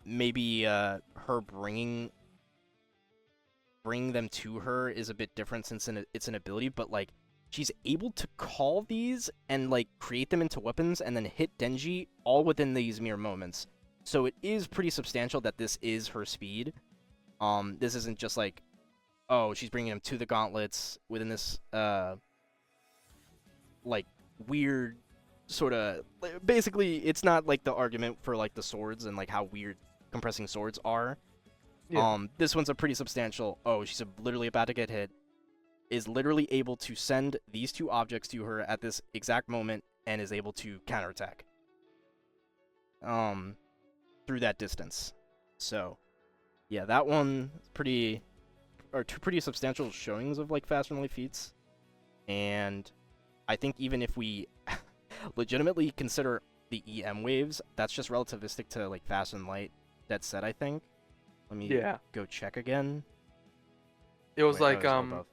maybe her bringing them to her is a bit different since it's an ability, but like she's able to call these and like create them into weapons and then hit Denji all within these mere moments. So it is pretty substantial that this is her speed. This isn't just like, oh, she's bringing him to the gauntlets within this like weird sort of, basically it's not like the argument for like the swords and like how weird compressing swords are. Yeah. This one's a pretty substantial, oh, she's literally about to get hit, is literally able to send these two objects to her at this exact moment and is able to counterattack through that distance. So yeah, that one two pretty substantial showings of like faster than light feats. And I think even if we legitimately consider the EM waves, that's just relativistic to like faster than light. That said, I think. Let me go check again. It was Wait, like no,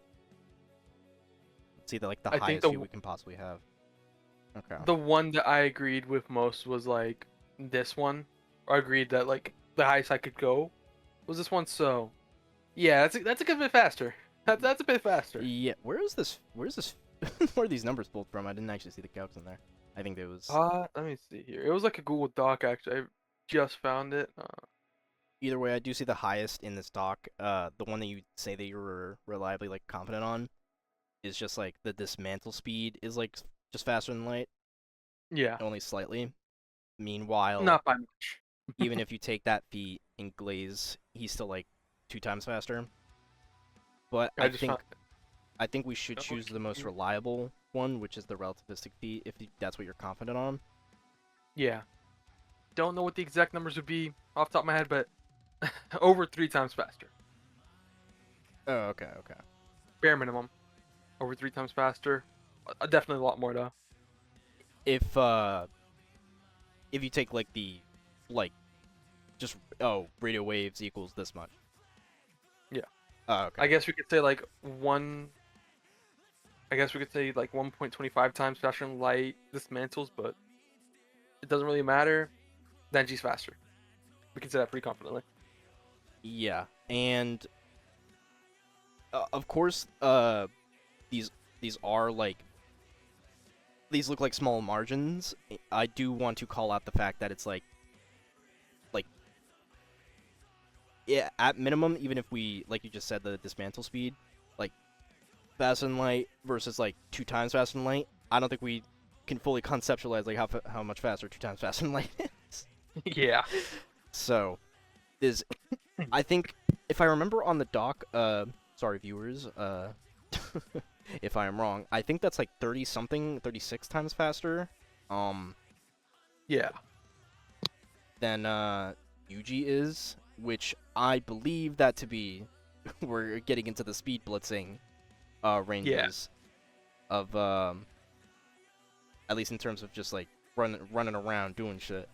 let's see the I think highest view we can possibly have. Okay. the one that I agreed with most was like this one. I agreed that like the highest I could go was this one. So yeah, that's a good bit faster. That's a bit faster. Yeah. Where's this? Where are these numbers pulled from? I didn't actually see the calcs in there. I think it was. Let me see here. It was like a Google Doc actually. I just found it. Either way, I do see the highest in this doc. The one that you say that you were reliably like confident on is just like the dismantle speed is like just faster than light, Yeah. only slightly. Meanwhile, Not by much. even if you take that feat in glaze, he's still like 2 times faster. But I think we should choose the most reliable one, which is the relativistic feat, if that's what you're confident on. Yeah. Don't know what the exact numbers would be off the top of my head, but over 3 times faster. Oh, okay. Bare minimum. Over 3 times faster. Definitely a lot more though. If you take like the just radio waves equals this much. Yeah. Oh, okay. I guess we could say like 1 I guess we could say like 1.25 times faster than light dismantles, but it doesn't really matter. Denji's faster. We can say that pretty confidently. Yeah, and of course, these these are like these look like small margins. I do want to call out the fact that it's like yeah, at minimum, even if we like you just said the dismantle speed, like fast and light versus like 2 times fast and light, I don't think we can fully conceptualize like how much faster 2 times fast and light is. Yeah. So is I think if I remember on the doc, sorry viewers, if I am wrong, I think that's like 30 something, 36 times faster, Yeah. than Yuji is, which I believe that to be, we're getting into the speed blitzing, Yeah. ranges of at least in terms of just like running around doing shit.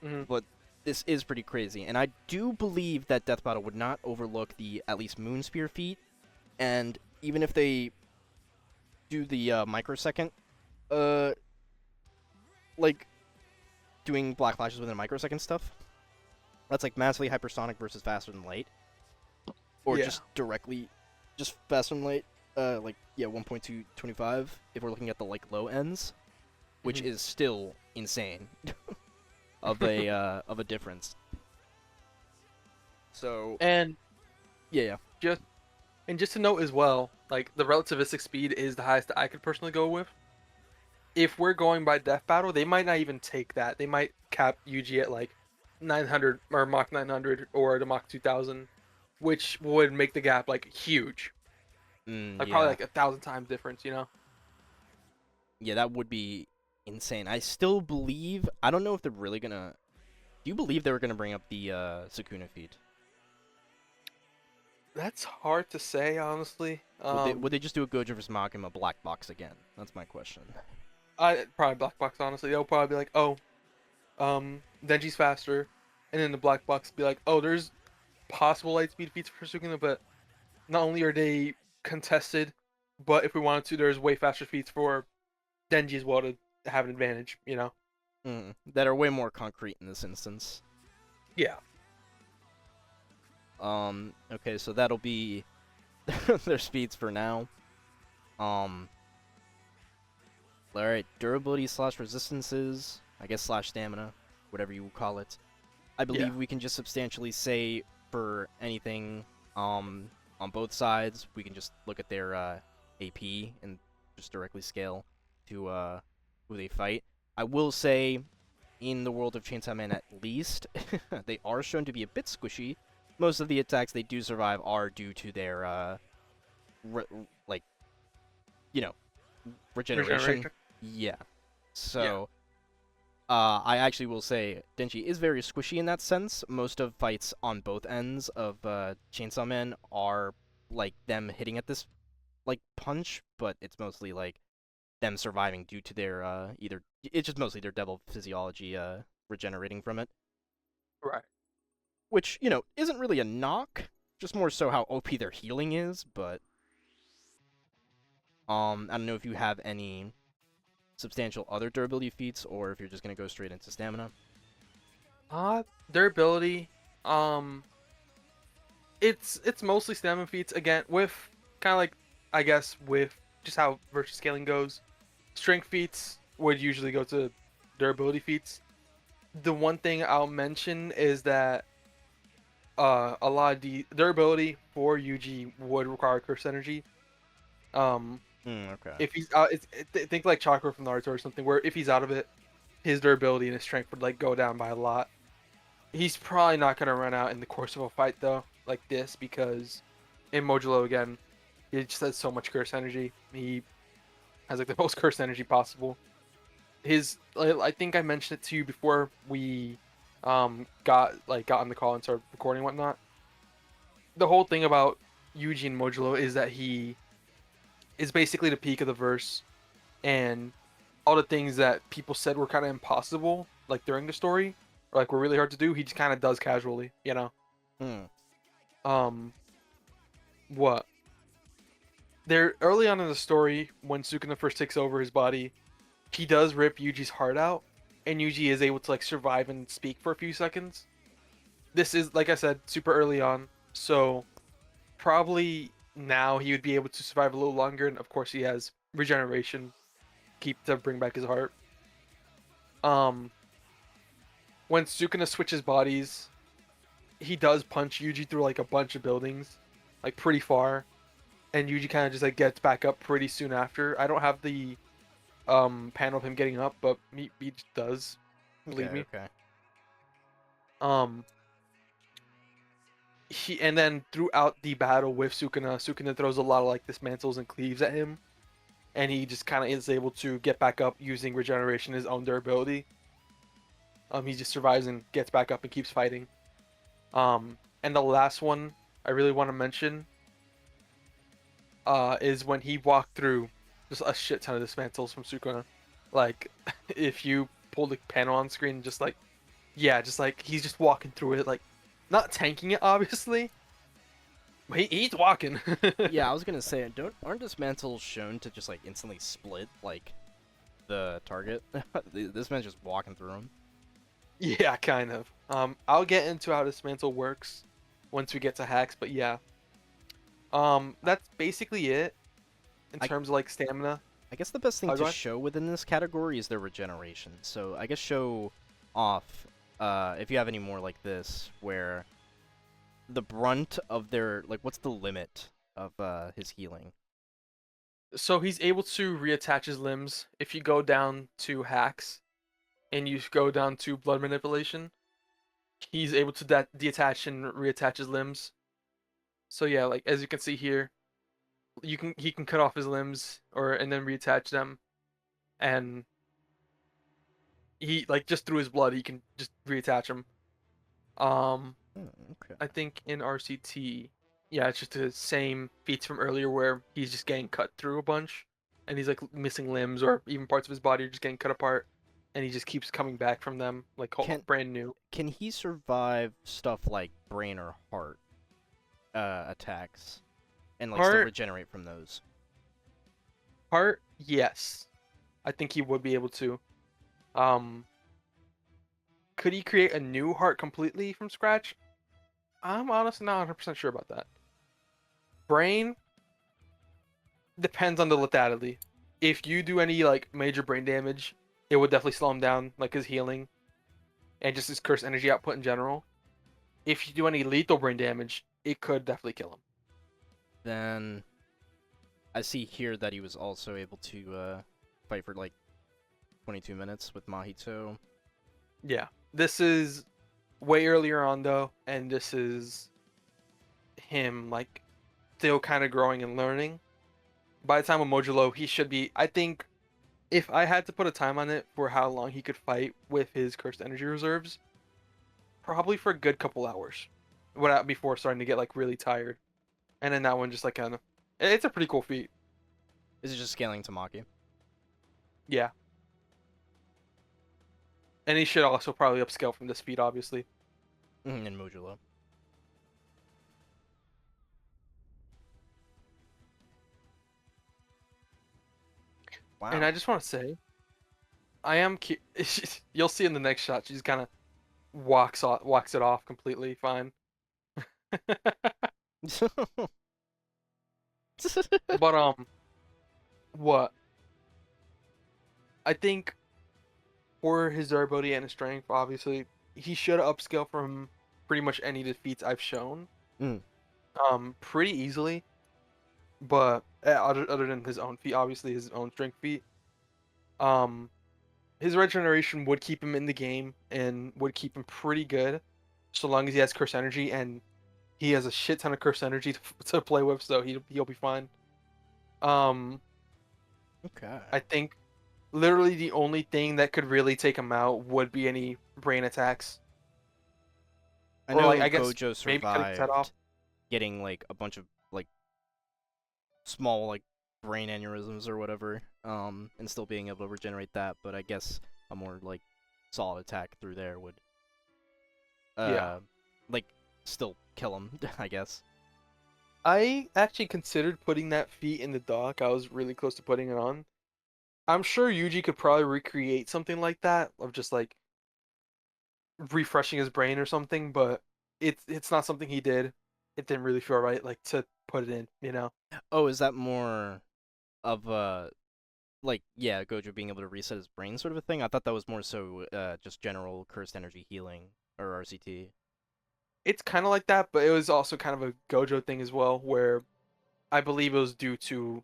Hmm. But this is pretty crazy, and I do believe that Death Battle would not overlook the at least Moon Spear feat, and even if they do the microsecond, uh, like doing black flashes within a microsecond stuff, that's like massively hypersonic versus faster than light, or Yeah. just directly, just faster than light, like yeah, 1.225 if we're looking at the like low ends, which Mhm. is still insane of a difference. So And yeah, just just to note as well, like the relativistic speed is the highest that I could personally go with. If we're going by Death Battle, they might not even take that. They might cap Yuji at like 900 or Mach 900 or the Mach 2000, which would make the gap like huge, like probably yeah, like 1,000 times difference. You know? yeah, that would be insane. I still believe. I don't know if they're really gonna. Do you believe they were gonna bring up the Sukuna feat? That's hard to say, honestly. Would they just do a Gojo vs Makima black box again? That's my question. I probably black box. Honestly, they'll probably be like, oh, Denji's faster, and then the black box be like, oh, there's possible light speed feats for Sukuna, but not only are they contested, but if we wanted to, there's way faster feats for Denji as well to have an advantage. You know? That are way more concrete in this instance. Yeah. Okay, so that'll be their speeds for now. Um, Alright, durability slash resistances, I guess slash stamina, whatever you call it. I Yeah. believe we can just substantially say for anything, on both sides, we can just look at their AP and just directly scale to who they fight. I will say, in the world of Chainsaw Man at least, they are shown to be a bit squishy. Most of the attacks they do survive are due to their like, you know, regeneration. Regeneration. Yeah. Yeah. So, I actually will say Denji is very squishy in that sense. Most of fights on both ends of Chainsaw Man are like them hitting at this like punch, but it's mostly like them surviving due to their either it's just mostly their devil physiology regenerating from it, Right. which isn't really a knock, just more so how OP their healing is. But I don't know if you have any substantial other durability feats, or if you're just gonna go straight into stamina. Durability. Um, it's mostly stamina feats again with kind of like I guess with just how versus scaling goes. Strength feats would usually go to durability feats. The one thing I'll mention is that a lot of the durability for Yuji would require curse energy. Um, Okay. if he's think like chakra from Naruto or something, where if he's out of it, his durability and his strength would like go down by a lot. He's probably not gonna run out in the course of a fight though, like this, because in Modulo again, he just has so much curse energy. He has like the most curse energy possible. I think I mentioned it to you before we got on the call and started recording and whatnot. The whole thing about Yuji and Modulo is that he is basically the peak of the verse, and all the things that people said were kind of impossible, like during the story, or like were really hard to do, he just kind of does casually, you know. Hmm. Um, what? There early on in the story, when Sukuna first takes over his body, he does rip Yuji's heart out, and Yuji is able to like survive and speak for a few seconds. This is, like I said, super early on, so probably now he would be able to survive a little longer, and of course he has regeneration, keep to bring back his heart. Um, when Sukuna switches bodies, he does punch Yuji through like a bunch of buildings, like pretty far, and Yuji kind of just like gets back up pretty soon after. I don't have the panel of him getting up, but he does, believe me. Okay. Um, he and then throughout the battle with Sukuna throws a lot of like dismantles and cleaves at him, and he just kind of is able to get back up using regeneration, his own durability. He just survives and gets back up and keeps fighting. And the last one I really want to mention is when he walked through just a shit ton of dismantles from Sukuna. Like, if you pull the panel on screen, just like, yeah, just like he's just walking through it, like, not tanking it, obviously. But he's walking. Yeah, I was gonna say, aren't dismantles shown to just like instantly split like the target? This man's just walking through them. Yeah, kind of. I'll get into how dismantle works once we get to hacks, but yeah. That's basically it in terms of like stamina. I guess the best thing Oh, go to ahead. show within this category is their regeneration. So I guess show off if you have any more like this, where the brunt of their like, what's the limit of his healing? So he's able to reattach his limbs if you go down to hacks and you go down to blood manipulation. He's able to detach and reattach his limbs. So yeah, like as you can see here, he can cut off his limbs or and then reattach them, and he like just through his blood he can just reattach them. Um, Okay. I think in RCT, yeah, it's just the same feats from earlier where he's just getting cut through a bunch, and he's like missing limbs or even parts of his body are just getting cut apart, and he just keeps coming back from them like Can brand new. can he survive stuff like brain or heart attacks and like still Heart, regenerate from those? heart, yes, I think he would be able to. Um, could he create a new heart completely from scratch? I'm honestly not 100% sure about that. Brain depends on the lethality. If you do any like major brain damage, it would definitely slow him down, like his healing and just his curse energy output in general. If you do any lethal brain damage, it could definitely kill him. Then I see here that he was also able to fight for like 22 minutes with Mahito. Yeah, this is way earlier on though, and this is him like still kind of growing and learning. By the time of Modulo, he should be. I think if I had to put a time on it for how long he could fight with his cursed energy reserves, probably for a good couple hours, without before starting to get like really tired. And then that one just like kind of, it's a pretty cool feat. Is it just scaling to Maki? Yeah, and he should also probably upscale from this feat, obviously. In Modulo. And Wow. I just want to say, I am. You'll see in the next shot, she just kind of walks it off completely fine. But what I think for his durability and his strength, obviously, he should upscale from pretty much any defeats I've shown. Mm. Pretty easily. But other than his own feat, obviously his own strength feat, um, his regeneration would keep him in the game and would keep him pretty good, so long as he has curse energy and he has a shit ton of curse energy to play with, so he'll be fine. Um, Okay. I think literally the only thing that could really take him out would be any brain attacks, I or like know I guess Gojo maybe cutting his head off. survived getting like a bunch of like small like brain aneurysms or whatever, and still being able to regenerate that, but I guess a more like solid attack through there would Yeah, like still kill him, I guess. I actually considered putting that feat in the dock. I was really close to putting it on. I'm sure Yuji could probably recreate something like that of just like refreshing his brain or something, but it's not something he did. It didn't really feel right like to put it in, you know. Oh, is that more of a like yeah, Gojo being able to reset his brain sort of a thing? I thought that was more so just general cursed energy healing or RCT. It's kind of like that, but it was also kind of a Gojo thing as well, where I believe it was due to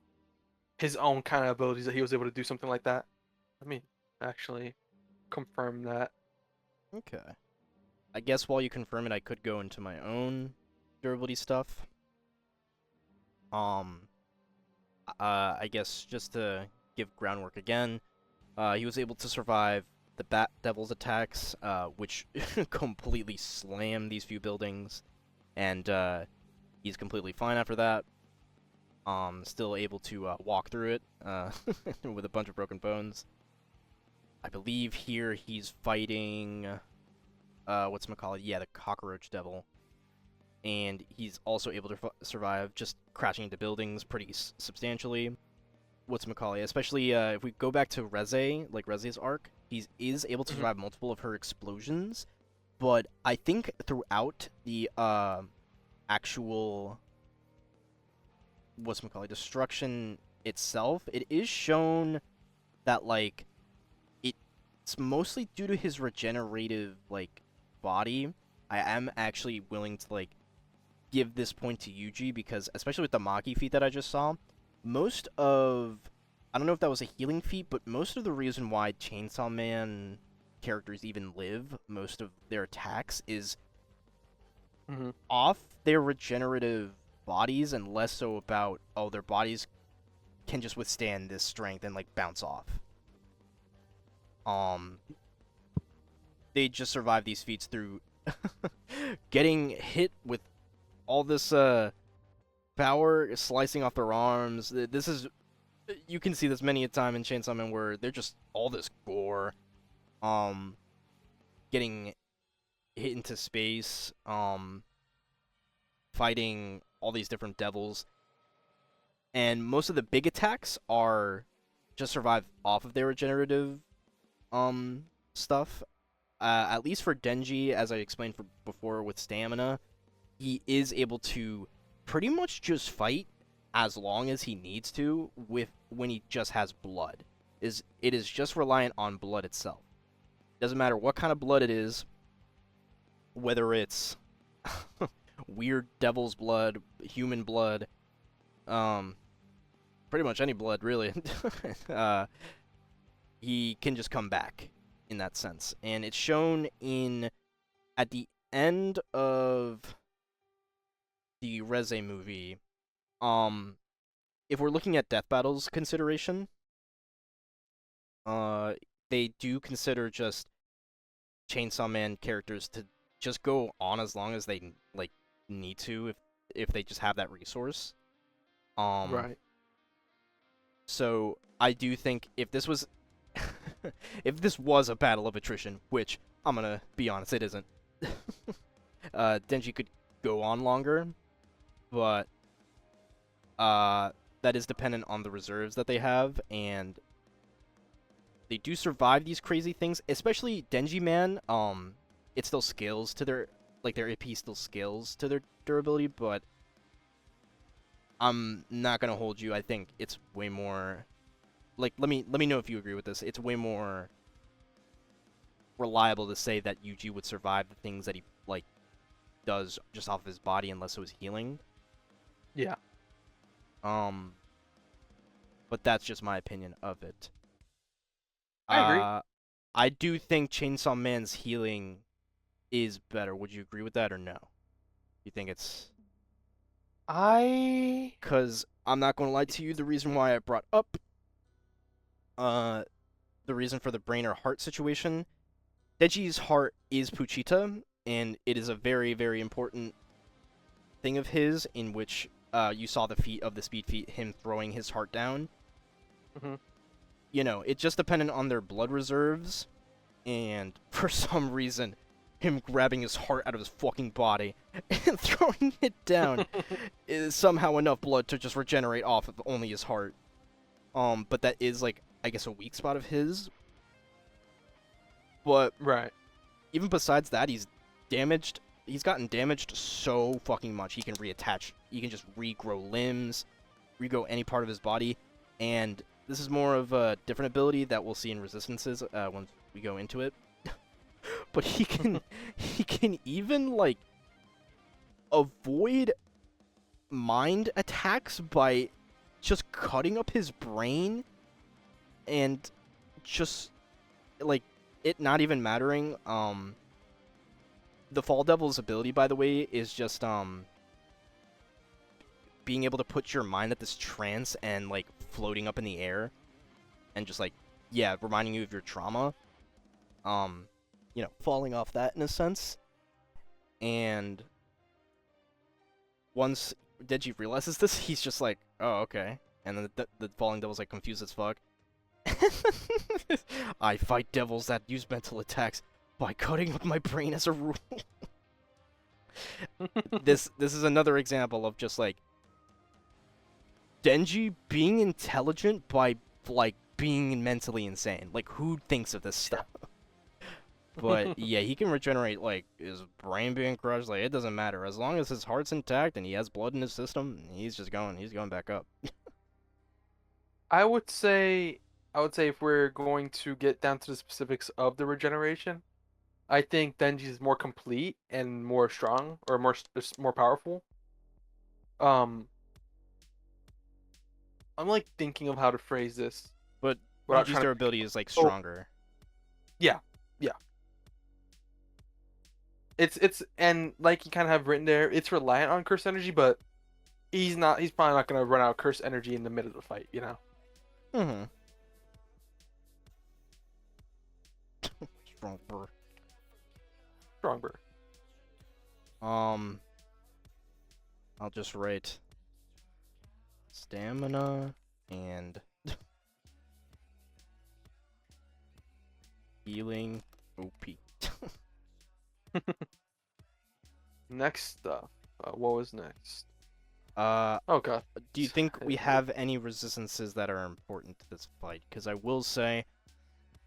his own kind of abilities that he was able to do something like that. Let me actually confirm that. Okay. I guess while you confirm it, I could go into my own durability stuff. Um, I guess just to give groundwork again, he was able to survive the Bat Devil's attacks, which completely slammed these few buildings, and he's completely fine after that. Still able to walk through it with a bunch of broken bones. I believe here he's fighting, whatchamacallit, yeah, the Cockroach Devil. And he's also able to survive just crashing into buildings pretty substantially. Whatchamacallit, especially if we go back to Reze, like Reze's arc, he is able to Hmm. survive multiple of her explosions, but I think throughout the actual destruction itself, it is shown that like it's mostly due to his regenerative like body. I am actually willing to like give this point to Yuji because especially with the Maki feat that I just saw, most of I don't know if that was a healing feat, but most of the reason why Chainsaw Man characters even live, most of their attacks is Hmm. off their regenerative bodies and less so about their bodies can just withstand this strength and like bounce off. Um they just survive these feats through getting hit with all this power slicing off their arms. This is you can see this many a time in Chainsaw Man where they're just all this gore, um, getting hit into space, fighting all these different devils, and most of the big attacks are just survive off of their regenerative stuff. At least for Denji, as I explained before with stamina, he is able to pretty much just fight as long as he needs to with when he just has blood. It is just reliant on blood itself. Doesn't matter what kind of blood it is, whether it's weird devil's blood, human blood, um, pretty much any blood really. uh, he can just come back in that sense, and it's shown in at the end of the Reze movie. Um, if we're looking at death battles consideration, uh, they do consider just Chainsaw Man characters to just go on as long as they like need to if they just have that resource. Um, Right. so I do think if this was if this was a battle of attrition, which I'm gonna be honest, it isn't. Denji could go on longer, but that is dependent on the reserves that they have, and they do survive these crazy things, especially Denji Man. It still scales to their their AP still scales to their durability, but I'm not gonna hold you. I think it's way more like let me know if you agree with this. It's way more reliable to say that Yuji would survive the things that he like does just off of his body unless it was healing. Yeah. Um, but that's just my opinion of it. I agree. Uh, I do think Chainsaw Man's healing is better. Would you agree with that or no? You think it's I because I'm not going to lie to you. The reason why I brought up uh the reason for the brain or heart situation, Deji's heart is Puchita, and it is a very very important thing of his in which you saw the feat of the speed feat, him throwing his heart down. Mhm. You know, it's just dependent on their blood reserves, and for some reason, him grabbing his heart out of his fucking body and throwing it down is somehow enough blood to just regenerate off of only his heart. But that is, like, I guess a weak spot of his. But Right. even besides that, he's damaged. He's gotten damaged so fucking much. He can reattach. He can just regrow limbs, regrow any part of his body. And this is more of a different ability that we'll see in Resistances once we go into it. But he can even, like, avoid mind attacks by just cutting up his brain and just, like, it not even mattering. The Fall Devil's ability, by the way, is just being able to put your mind at this trance and, like, floating up in the air and just, like, yeah, reminding you of your trauma. You know, falling off that in a sense. And once Denji realizes this, he's just like, oh, okay. And then the Falling Devil's, like, confused as fuck. I fight devils that use mental attacks by cutting up my brain as a rule. This is another example of just, like, Denji being intelligent by, like, being mentally insane. Like, who thinks of this stuff? But yeah, he can regenerate, like, his brain being crushed. Like, it doesn't matter as long as his heart's intact and he has blood in his system. He's going back up. I would say if we're going to get down to the specifics of the regeneration, I think Denji is more complete and more strong, or more powerful. I'm like thinking of how to phrase this. But without Yuji's trying to- durability is, like, stronger. Yeah. It's and like you kind of have written there, it's reliant on curse energy, but he's probably not gonna run out of curse energy in the middle of the fight, you know. Mm-hmm. Stronger. Stronger. I'll just write stamina and healing OP. Next stuff. What was next? Oh God. Do you think we have any resistances that are important to this fight? Because I will say,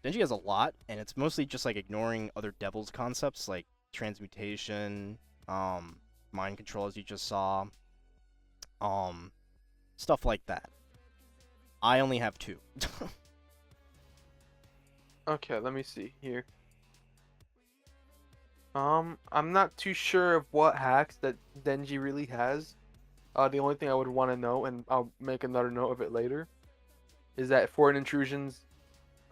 Denji has a lot, and it's mostly just, like, ignoring other Devil's concepts, like transmutation, mind control, as you just saw, stuff like that. I only have 2. Okay, let me see here. I'm not too sure of what hacks that Denji really has. The only thing I would want to know, and I'll make another note of it later, is that foreign intrusions,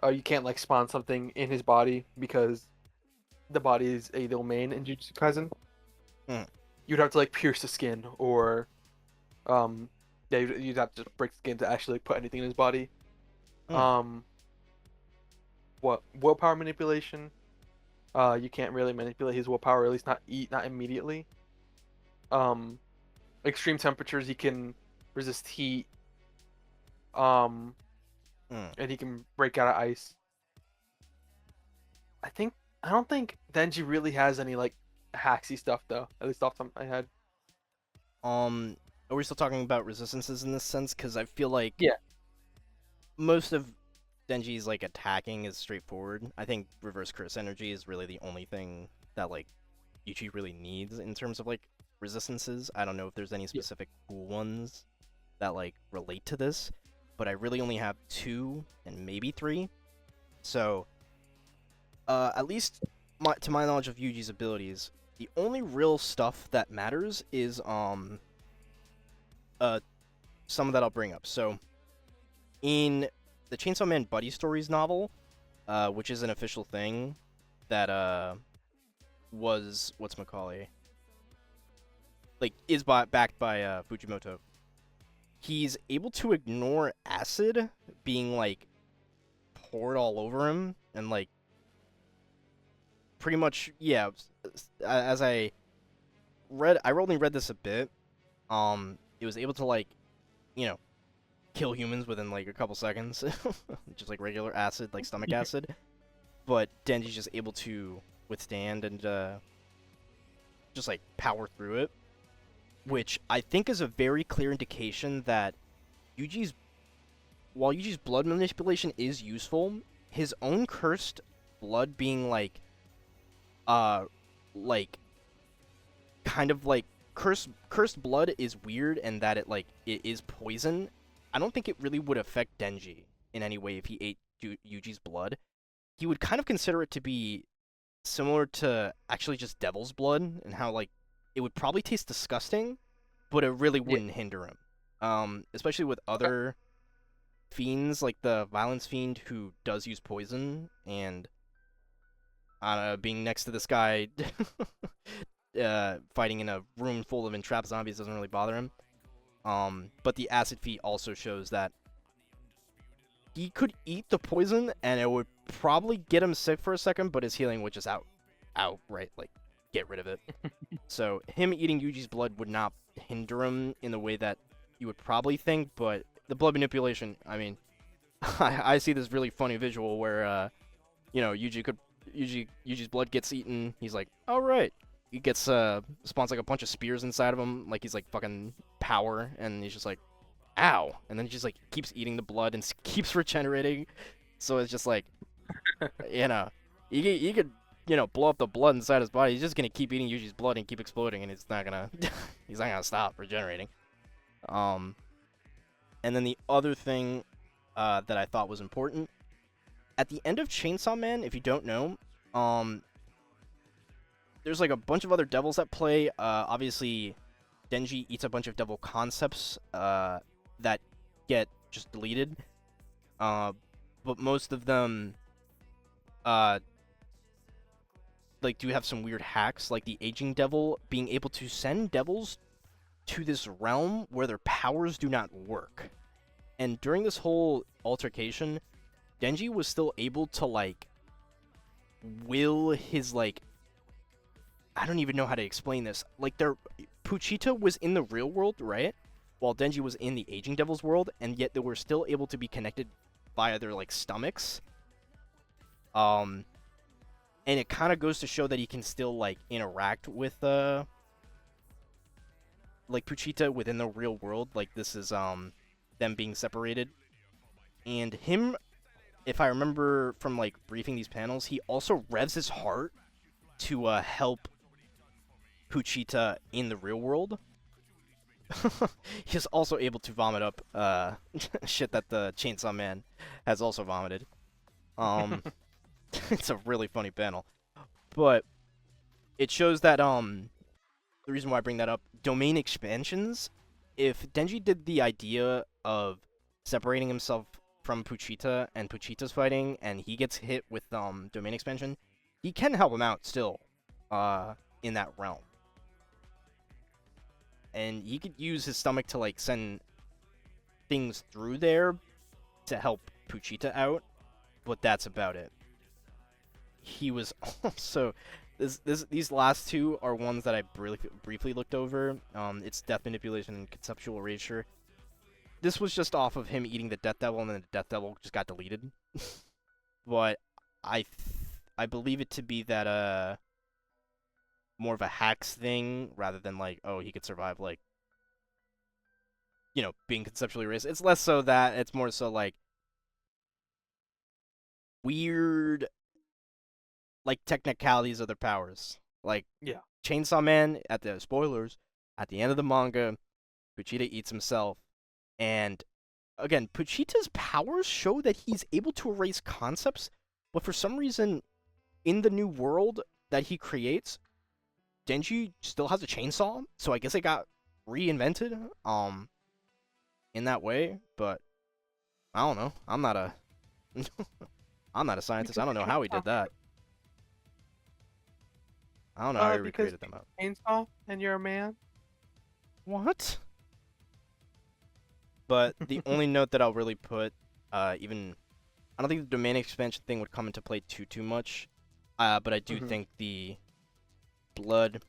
you can't, like, spawn something in his body because the body is a domain in Jujutsu Kaisen. You'd have to, like, pierce the skin, or yeah, you'd have to just break the skin to actually, like, put anything in his body. What willpower manipulation? You can't really manipulate his willpower, at least not immediately. Extreme temperatures, he can resist heat. And he can break out of ice. I don't think Denji really has any, like, hacksy stuff, though. At least off the top of my head. Are we still talking about resistances in this sense? Because I feel like Yeah. most of Denji's, like, attacking is straightforward. I think reverse curse energy is really the only thing that, like, Yuji really needs in terms of, like, resistances. I don't know if there's any specific cool ones that, like, relate to this, but I really only have 2 and maybe 3. So, at least to my knowledge of Yuji's abilities, the only real stuff that matters is some that I'll bring up. So, in the Chainsaw Man Buddy Stories novel, which is an official thing that was whatchamacallit, like, is backed by Fujimoto. He's able to ignore acid being, like, poured all over him, and, like, pretty much, yeah, as I only read this a bit, it was able to, like, you know, kill humans within, like, a couple seconds, just like regular acid, like stomach acid, but Denji's just able to withstand and just like power through it, which I think is a very clear indication that Yuji's while Yuji's blood manipulation is useful, his own cursed blood being like kind of like cursed blood is weird and that it is poison. I don't think it really would affect Denji in any way if he ate Yuji's blood. He would kind of consider it to be similar to actually just devil's blood and how like it would probably taste disgusting, but it really wouldn't hinder him. Especially with other fiends like the violence fiend who does use poison and being next to this guy fighting in a room full of entrapped zombies doesn't really bother him. But the acid feat also shows that he could eat the poison and it would probably get him sick for a second, but his healing would just outright like get rid of it. So him eating Yuji's blood would not hinder him in the way that you would probably think, but the blood manipulation, I mean, I see this really funny visual where Yuji's blood gets eaten. He's like, all right. He gets spawns like a bunch of spears inside of him, like he's like fucking power, and he's just like, ow, and then he just like keeps eating the blood and keeps regenerating. So it's just like, he could blow up the blood inside his body. He's just gonna keep eating Yuji's blood and keep exploding, and it's not gonna he's not gonna stop regenerating. And then the other thing that I thought was important at the end of Chainsaw Man, if you don't know, there's like a bunch of other devils that play. Obviously, Denji eats a bunch of devil concepts that get just deleted. But most of them do have some weird hacks, like the aging devil being able to send devils to this realm where their powers do not work. And during this whole altercation, Denji was still able to like will his like I don't even know how to explain this. Like Puchita was in the real world, right? While Denji was in the aging devil's world, and yet they were still able to be connected via their like stomachs. And it kind of goes to show that he can still like interact with like Puchita within the real world. Like this is them being separated. And him, if I remember from like briefing these panels, he also revs his heart to help Puchita in the real world. He's also able to vomit up shit that the Chainsaw Man has also vomited. It's a really funny panel. But it shows that the reason why I bring that up, domain expansions, if Denji did the idea of separating himself from Puchita and Puchita's fighting and he gets hit with domain expansion, he can help him out still in that realm. And he could use his stomach to like send things through there to help Puchita out, but that's about it. He was also these last two are ones that I briefly looked over. It's death manipulation and conceptual erasure. This was just off of him eating the Death Devil, and then the Death Devil just got deleted. But I believe it to be that more of a hacks thing rather than like, oh, he could survive like being conceptually erased. It's less so that, it's more so like weird like technicalities of their powers. Like Chainsaw Man at the end of the manga, Puchita eats himself, and again, Puchita's powers show that he's able to erase concepts, but for some reason in the new world that he creates, Denji still has a chainsaw, so I guess it got reinvented in that way, but I don't know. I'm not a scientist. I don't know how he did that. I don't know how he recreated them out. Chainsaw and you're a man? What? But the only note that I'll really put, I don't think the domain expansion thing would come into play too much, but I do think the blood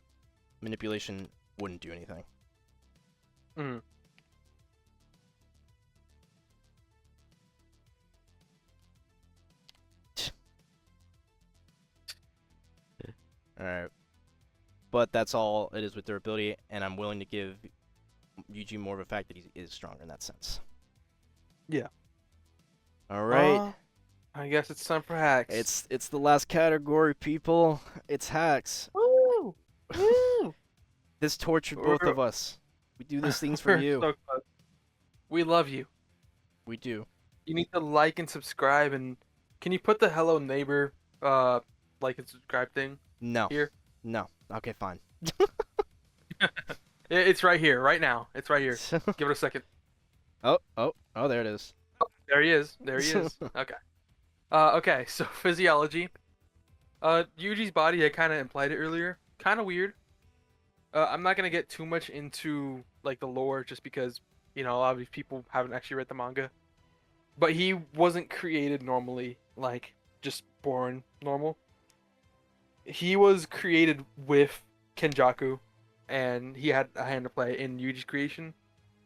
manipulation wouldn't do anything. All right. But that's all it is with durability, and I'm willing to give Yuji more of a fact that he is stronger in that sense. Yeah. All right. I guess it's time for hacks. It's the last category, people. It's hacks. Woo! Woo! This tortured both We're, of us. We do these things for we're you. so close. We love you. We do. You need to like and subscribe, and can you put the hello neighbor like and subscribe thing No. here? No. Okay, fine. It's right here, right now. It's right here. Give it a second. Oh, there it is. There he is. There he is. Okay. Okay. So physiology. Yuji's body. I kind of implied it earlier. Kind of weird. I'm not gonna get too much into like the lore, just because a lot of these people haven't actually read the manga. But he wasn't created normally, like just born normal. He was created with Kenjaku, and he had a hand to play in Yuji's creation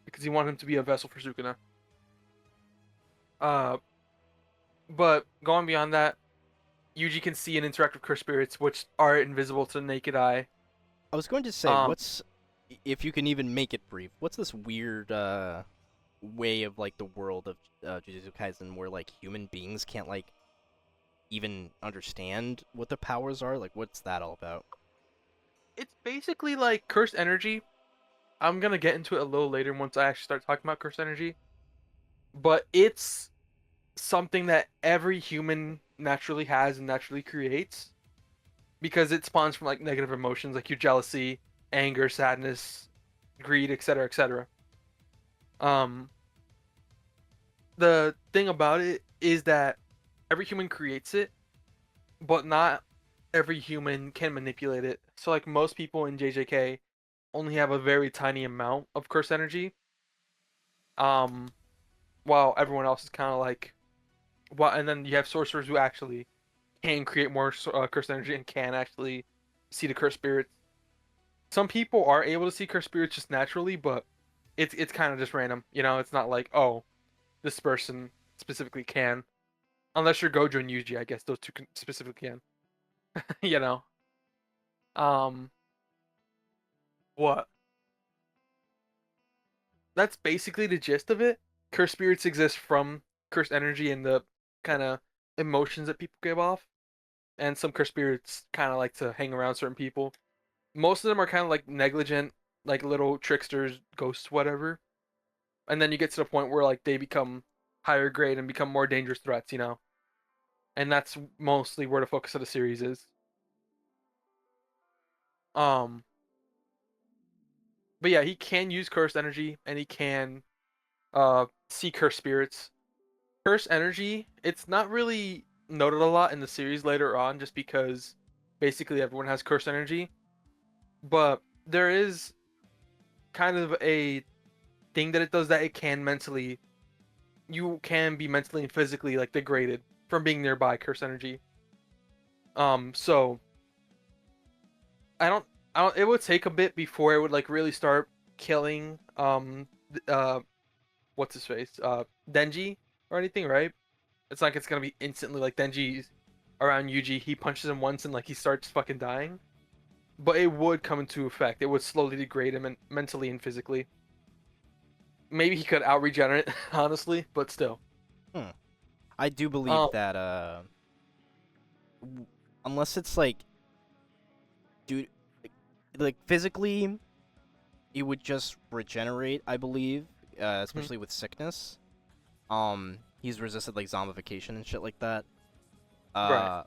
because he wanted him to be a vessel for Sukuna. Uh, but going beyond that, Yuji can see and interact with cursed spirits, which are invisible to the naked eye. I was going to say, if you can even make it brief, what's this weird way of like the world of Jujutsu Kaisen where like human beings can't like even understand what the powers are? Like, what's that all about? It's basically like cursed energy. I'm gonna get into it a little later once I actually start talking about cursed energy. But it's something that every human naturally has and naturally creates because it spawns from like negative emotions like your jealousy, anger, sadness, greed, etc., etc. Um, the thing about it is that every human creates it, but not every human can manipulate it. So like most people in JJK only have a very tiny amount of curse energy. Um, while everyone else is kind of like, well, and then you have sorcerers who actually can create more cursed energy and can actually see the cursed spirits. Some people are able to see cursed spirits just naturally, but it's kind of just random. It's not like, oh, this person specifically can, unless you're Gojo and Yuji. I guess those two specifically can. you know. Um, what? That's basically the gist of it. Cursed spirits exist from cursed energy and the kind of emotions that people give off, and some cursed spirits kind of like to hang around certain people. Most of them are kind of like negligent, like little tricksters, ghosts, whatever. And then you get to the point where like they become higher grade and become more dangerous threats. And that's mostly where the focus of the series is. Um, but yeah, he can use cursed energy and he can see cursed spirits. Cursed energy, it's not really noted a lot in the series later on, just because basically everyone has cursed energy. But there is kind of a thing that it does that it can mentally, you can be mentally and physically like degraded from being nearby cursed energy. So I don't. It would take a bit before it would like really start killing what's his face Denji or anything, right? It's like it's gonna be instantly like Denji's around Yuji. He punches him once and like he starts fucking dying. But it would come into effect. It would slowly degrade him mentally and physically. Maybe he could out regenerate, honestly, but still. I do believe that unless it's like, dude, like physically, it would just regenerate. I believe, especially with sickness. He's resisted like zombification and shit like that. Right.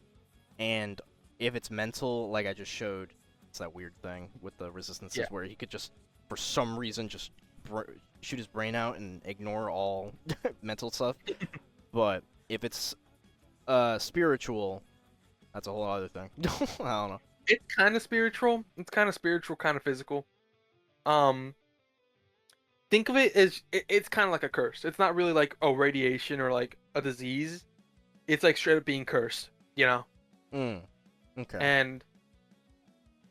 And if it's mental, like I just showed, it's that weird thing with the resistances Yeah. where he could just, for some reason, just shoot his brain out and ignore all mental stuff. But if it's spiritual, that's a whole other thing. I don't know. It's kind of spiritual. It's kind of spiritual, kind of physical. Um, think of it as it's kind of like a curse. It's not really like radiation or like a disease. It's like straight up being cursed. Okay. And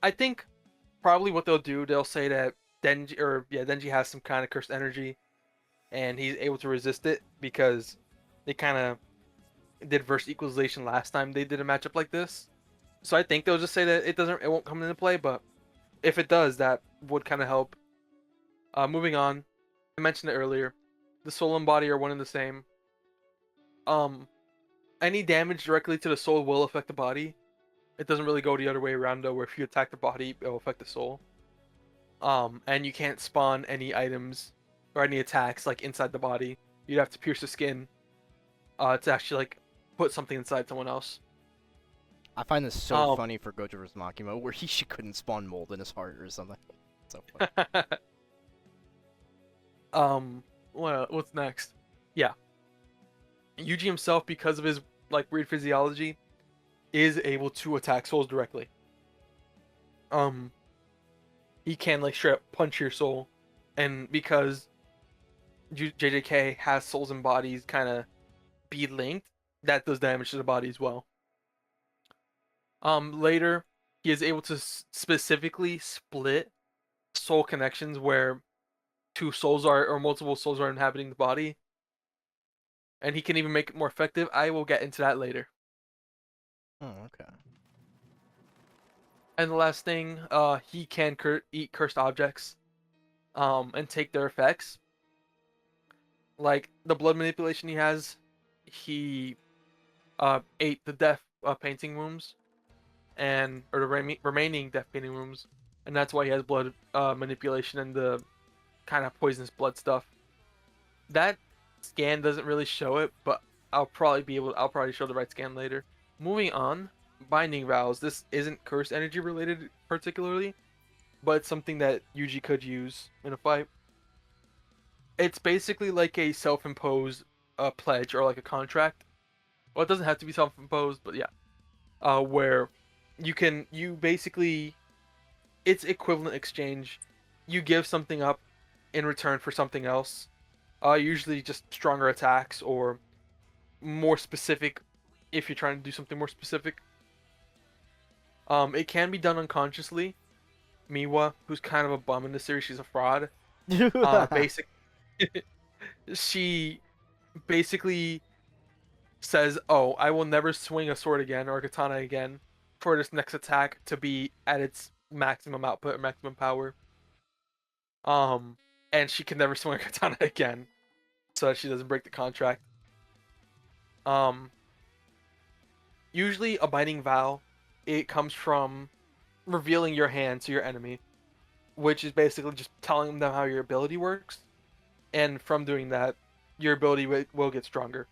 I think probably what they'll do, they'll say that Denji has some kind of cursed energy, and he's able to resist it because they kind of did verse equalization last time they did a matchup like this. So I think they'll just say that it won't come into play, but if it does, that would kind of help. Moving on, I mentioned it earlier. The soul and body are one and the same. Um, any damage directly to the soul will affect the body. It doesn't really go the other way around though, where if you attack the body, it'll affect the soul. And you can't spawn any items or any attacks like inside the body. You'd have to pierce the skin, to actually like put something inside someone else. I find this so Um, funny for Gojo vs Makima, where he couldn't spawn mold in his heart or something. So funny. what's next? Yeah, Yuji himself, because of his like weird physiology, is able to attack souls directly. Um, he can like straight up punch your soul, and because JJK has souls and bodies kind of be linked, that does damage to the body as well. Later, he is able to specifically split soul connections where two souls are or multiple souls are inhabiting the body, and he can even make it more effective. I will get into that later. Oh, okay. And the last thing, he can eat cursed objects, and take their effects. Like the blood manipulation he has, he ate the death painting rooms, and or the remaining death painting rooms, and that's why he has blood manipulation and the kind of poisonous blood stuff. That scan doesn't really show it, but I'll probably show the right scan later. Moving on, binding vows. This isn't curse energy related particularly, but it's something that Yuji could use in a fight. It's basically like a self-imposed pledge or like a contract. Well, it doesn't have to be self-imposed, but yeah, where you basically it's equivalent exchange. You give something up in return for something else. Usually just stronger attacks or more specific if you're trying to do something more specific. It can be done unconsciously. Miwa, who's kind of a bum in the series, she's a fraud. Basic, she basically says, "Oh, I will never swing a sword again or a katana again for this next attack to be at its maximum output or maximum power." Um, and she can never swing a katana again, so that she doesn't break the contract. Um, Usually a binding vow, it comes from revealing your hand to your enemy, which is basically just telling them how your ability works, and from doing that, your ability will get stronger.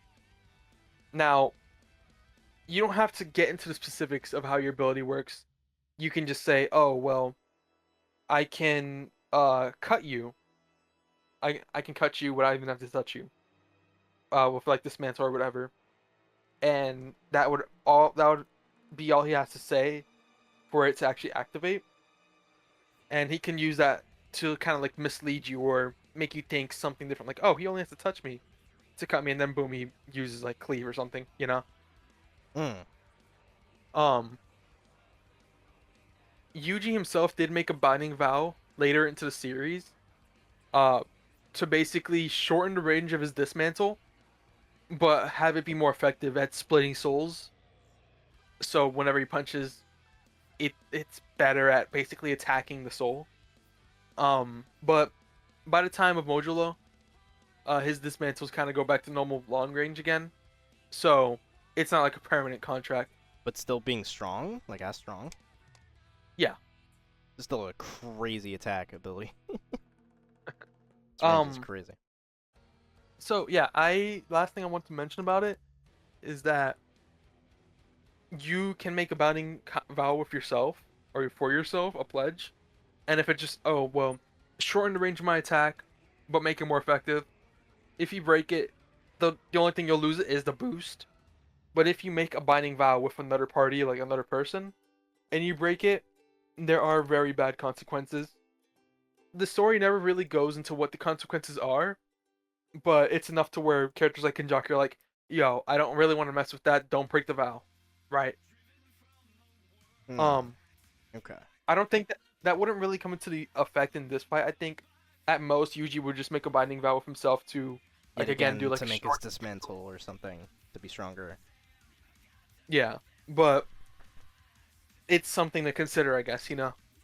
Now, you don't have to get into the specifics of how your ability works. You can just say, "Oh, well, I can cut you. I can cut you without even have to touch you, with like this mantle or whatever." And that would be all he has to say for it to actually activate. And he can use that to kind of like mislead you or make you think something different. Like, oh, he only has to touch me to cut me, and then boom, he uses like cleave or something. Mm. Um, Yuji himself did make a binding vow later into the series, uh, to basically shorten the range of his dismantle, but have it be more effective at splitting souls. So whenever he punches, it's better at basically attacking the soul. But by the time of Modulo, his dismantles kind of go back to normal long range again. So it's not like a permanent contract. But still being strong, like as strong. Yeah. It's still a crazy attack ability. This range is Um. crazy. So yeah, I last thing I want to mention about it is that you can make a binding vow with yourself or for yourself, a pledge, and if it just shorten the range of my attack, but make it more effective. If you break it, the only thing you'll lose is the boost. But if you make a binding vow with another party, like another person, and you break it, there are very bad consequences. The story never really goes into what the consequences are, but it's enough to where characters like Kenjaku are like, "Yo, I don't really want to mess with that. Don't break the vow." Right? Mm. Um, Okay. I don't think that wouldn't really come into the effect in this fight. I think at most Yuji would just make a binding vow with himself to, Yet like, again do again, like to a make his short. dismantle or something to be stronger. Yeah, but it's something to consider, I guess.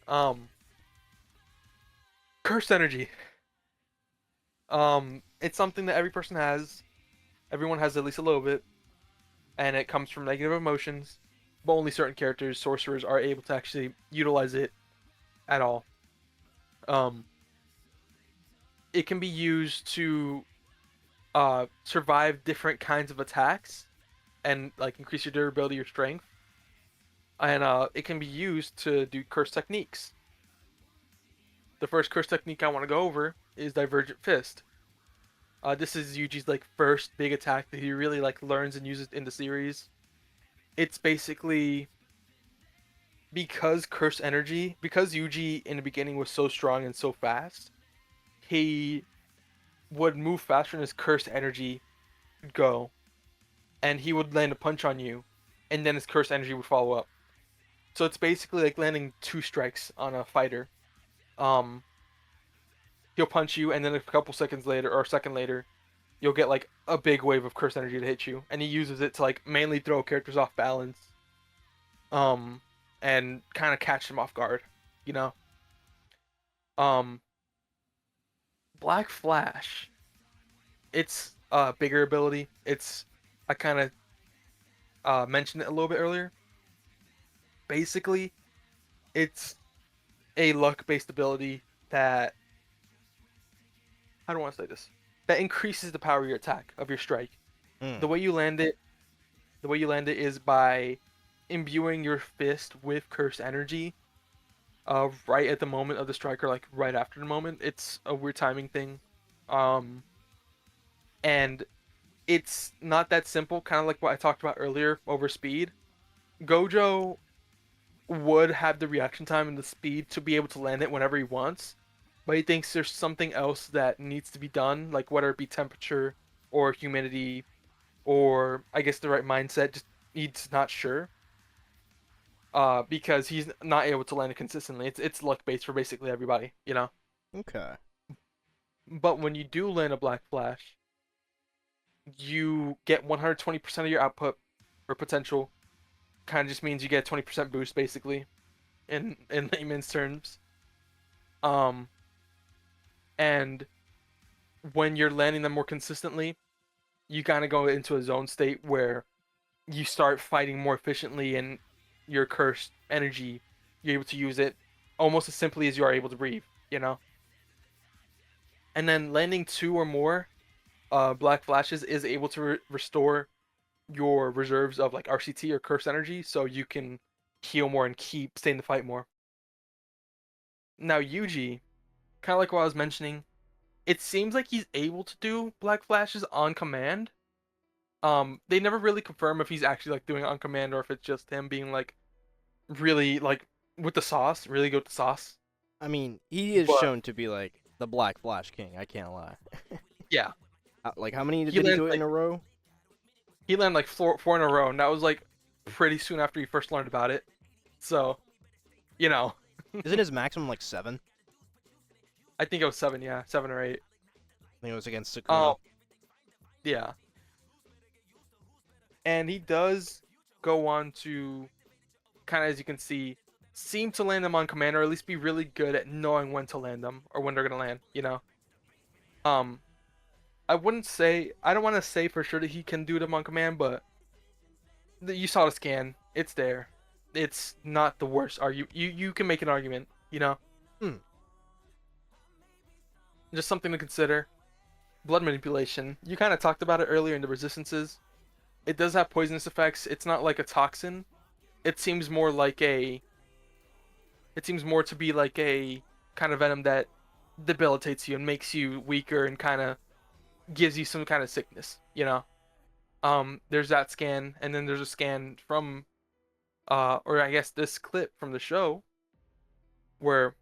Um, cursed energy. It's something that every person has. Everyone has at least a little bit, and it comes from negative emotions. But only certain characters, sorcerers, are able to actually utilize it at all. Um, it can be used to survive different kinds of attacks and like increase your durability or strength. And it can be used to do curse techniques. The first curse technique I want to go over is Divergent Fist. This is Yuji's like first big attack that he really like learns and uses in the series. It's basically because Yuji in the beginning was so strong and so fast, he would move faster than his cursed energy would go, and he would land a punch on you, and then his cursed energy would follow up. So it's basically like landing two strikes on a fighter. Um, he'll punch you, and then a couple seconds later or a second later, you'll get like a big wave of cursed energy to hit you, and he uses it to like mainly throw characters off balance, um, and kind of catch them off guard, you know. Um, Black Flash, it's a bigger ability. I kind of mentioned it a little bit earlier. Basically, it's a luck-based ability that I don't want to say this that increases the power of your attack of your strike. Mm. The way you land it, is by imbuing your fist with cursed energy. Right at the moment of the strike, or like right after the moment. It's a weird timing thing. Um, and it's not that simple. Kind of like what I talked about earlier over speed. Gojo would have the reaction time and the speed to be able to land it whenever he wants, but he thinks there's something else that needs to be done, like whether it be temperature or humidity or I guess the right mindset. Just he's not sure. Because he's not able to land it consistently. It's luck based for basically everybody, you know. Okay. But when you do land a Black Flash, you get 120% of your output or potential. Kind of just means you get a 20% boost basically, in layman's terms. Um, and when you're landing them more consistently, you kind of go into a zone state where you start fighting more efficiently, and your cursed energy, you're able to use it almost as simply as you are able to breathe, you know. And then landing two or more Black Flashes is able to restore your reserves of like RCT or curse energy, so you can heal more and stay in the fight more. Now Yuji, kind of like what I was mentioning, it seems like he's able to do Black Flashes on command. They never really confirm if he's actually like doing it on command or if it's just him being like really like with the sauce, really good with the sauce. I mean, he is But shown to be like the Black Flash King. I can't lie. yeah, Like, how many he did he landed do it in like a row? four in a row, and that was like pretty soon after he first learned about it. So, you know, Isn't his maximum like 7? I think it was seven, yeah, 7 or 8. I think it was against Sukuna. Oh, yeah. And he does go on to kind of, as you can see, seem to land them on command, or at least be really good at knowing when to land them or when they're gonna land. You know, um, I don't want to say for sure that he can do them on command, but you saw the scan. It's there. It's not the worst. You can make an argument. You know, Hmm. just something to consider. Blood manipulation. You kind of talked about it earlier in the resistances. It does have poisonous effects. It's not like a toxin. It seems more like a. It seems more to be like a kind of venom that debilitates you and makes you weaker and kind of gives you some kind of sickness. You know. There's that scan, and then there's a scan from, or I guess this clip from the show, where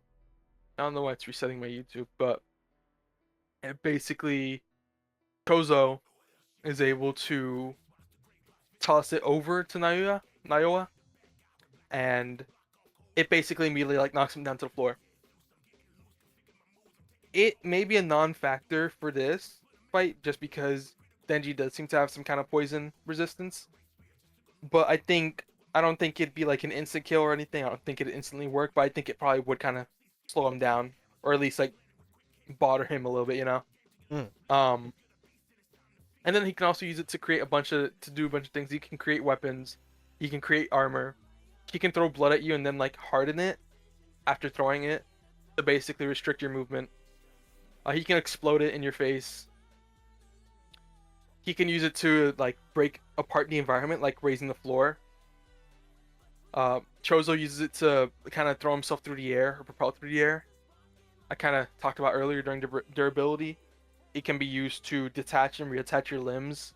I don't know why it's resetting my YouTube, but it basically Kozo is able to toss it over to Naoya, and it basically immediately like knocks him down to the floor. It may be a non-factor for this fight just because Denji does seem to have some kind of poison resistance, but I don't think it'd be like an instant kill or anything. I don't think it'd instantly work, but I think it probably would kind of slow him down, or at least like bother him a little bit, you know. Mm. Um, and then he can also use it to create to do a bunch of things. He can create weapons, he can create armor, he can throw blood at you and then like harden it after throwing it to basically restrict your movement. He can explode it in your face. He can use it to like break apart the environment, like raising the floor. Chozo uses it to kind of throw himself through the air or propel through the air. I kind of talked about earlier during durability. It can be used to detach and reattach your limbs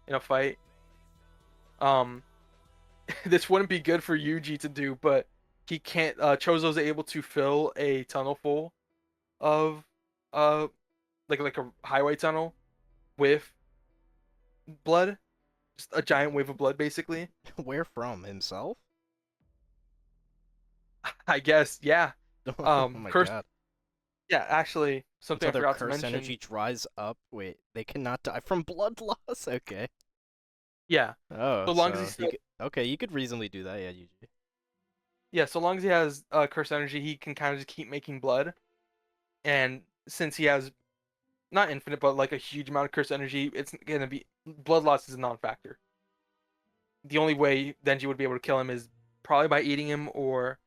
in a fight. Um, this wouldn't be good for Yuji to do, but he can't. Chozo's able to fill a tunnel full of uh like a highway tunnel with blood, just a giant wave of blood, basically. Where from? Himself? I guess, yeah. Oh my Curse. god. Yeah, actually, something Until I their forgot to curse mention. energy dries up. Wait, they cannot die from blood loss? Okay. Yeah, Oh, so long as so he's he still, could... Okay, you could reasonably do that, yeah, Yuji. yeah, so long as he has curse energy, he can kind of just keep making blood. And since he has not infinite, but like a huge amount of curse energy, it's gonna be blood loss is a non-factor. The only way Denji would be able to kill him is probably by eating him or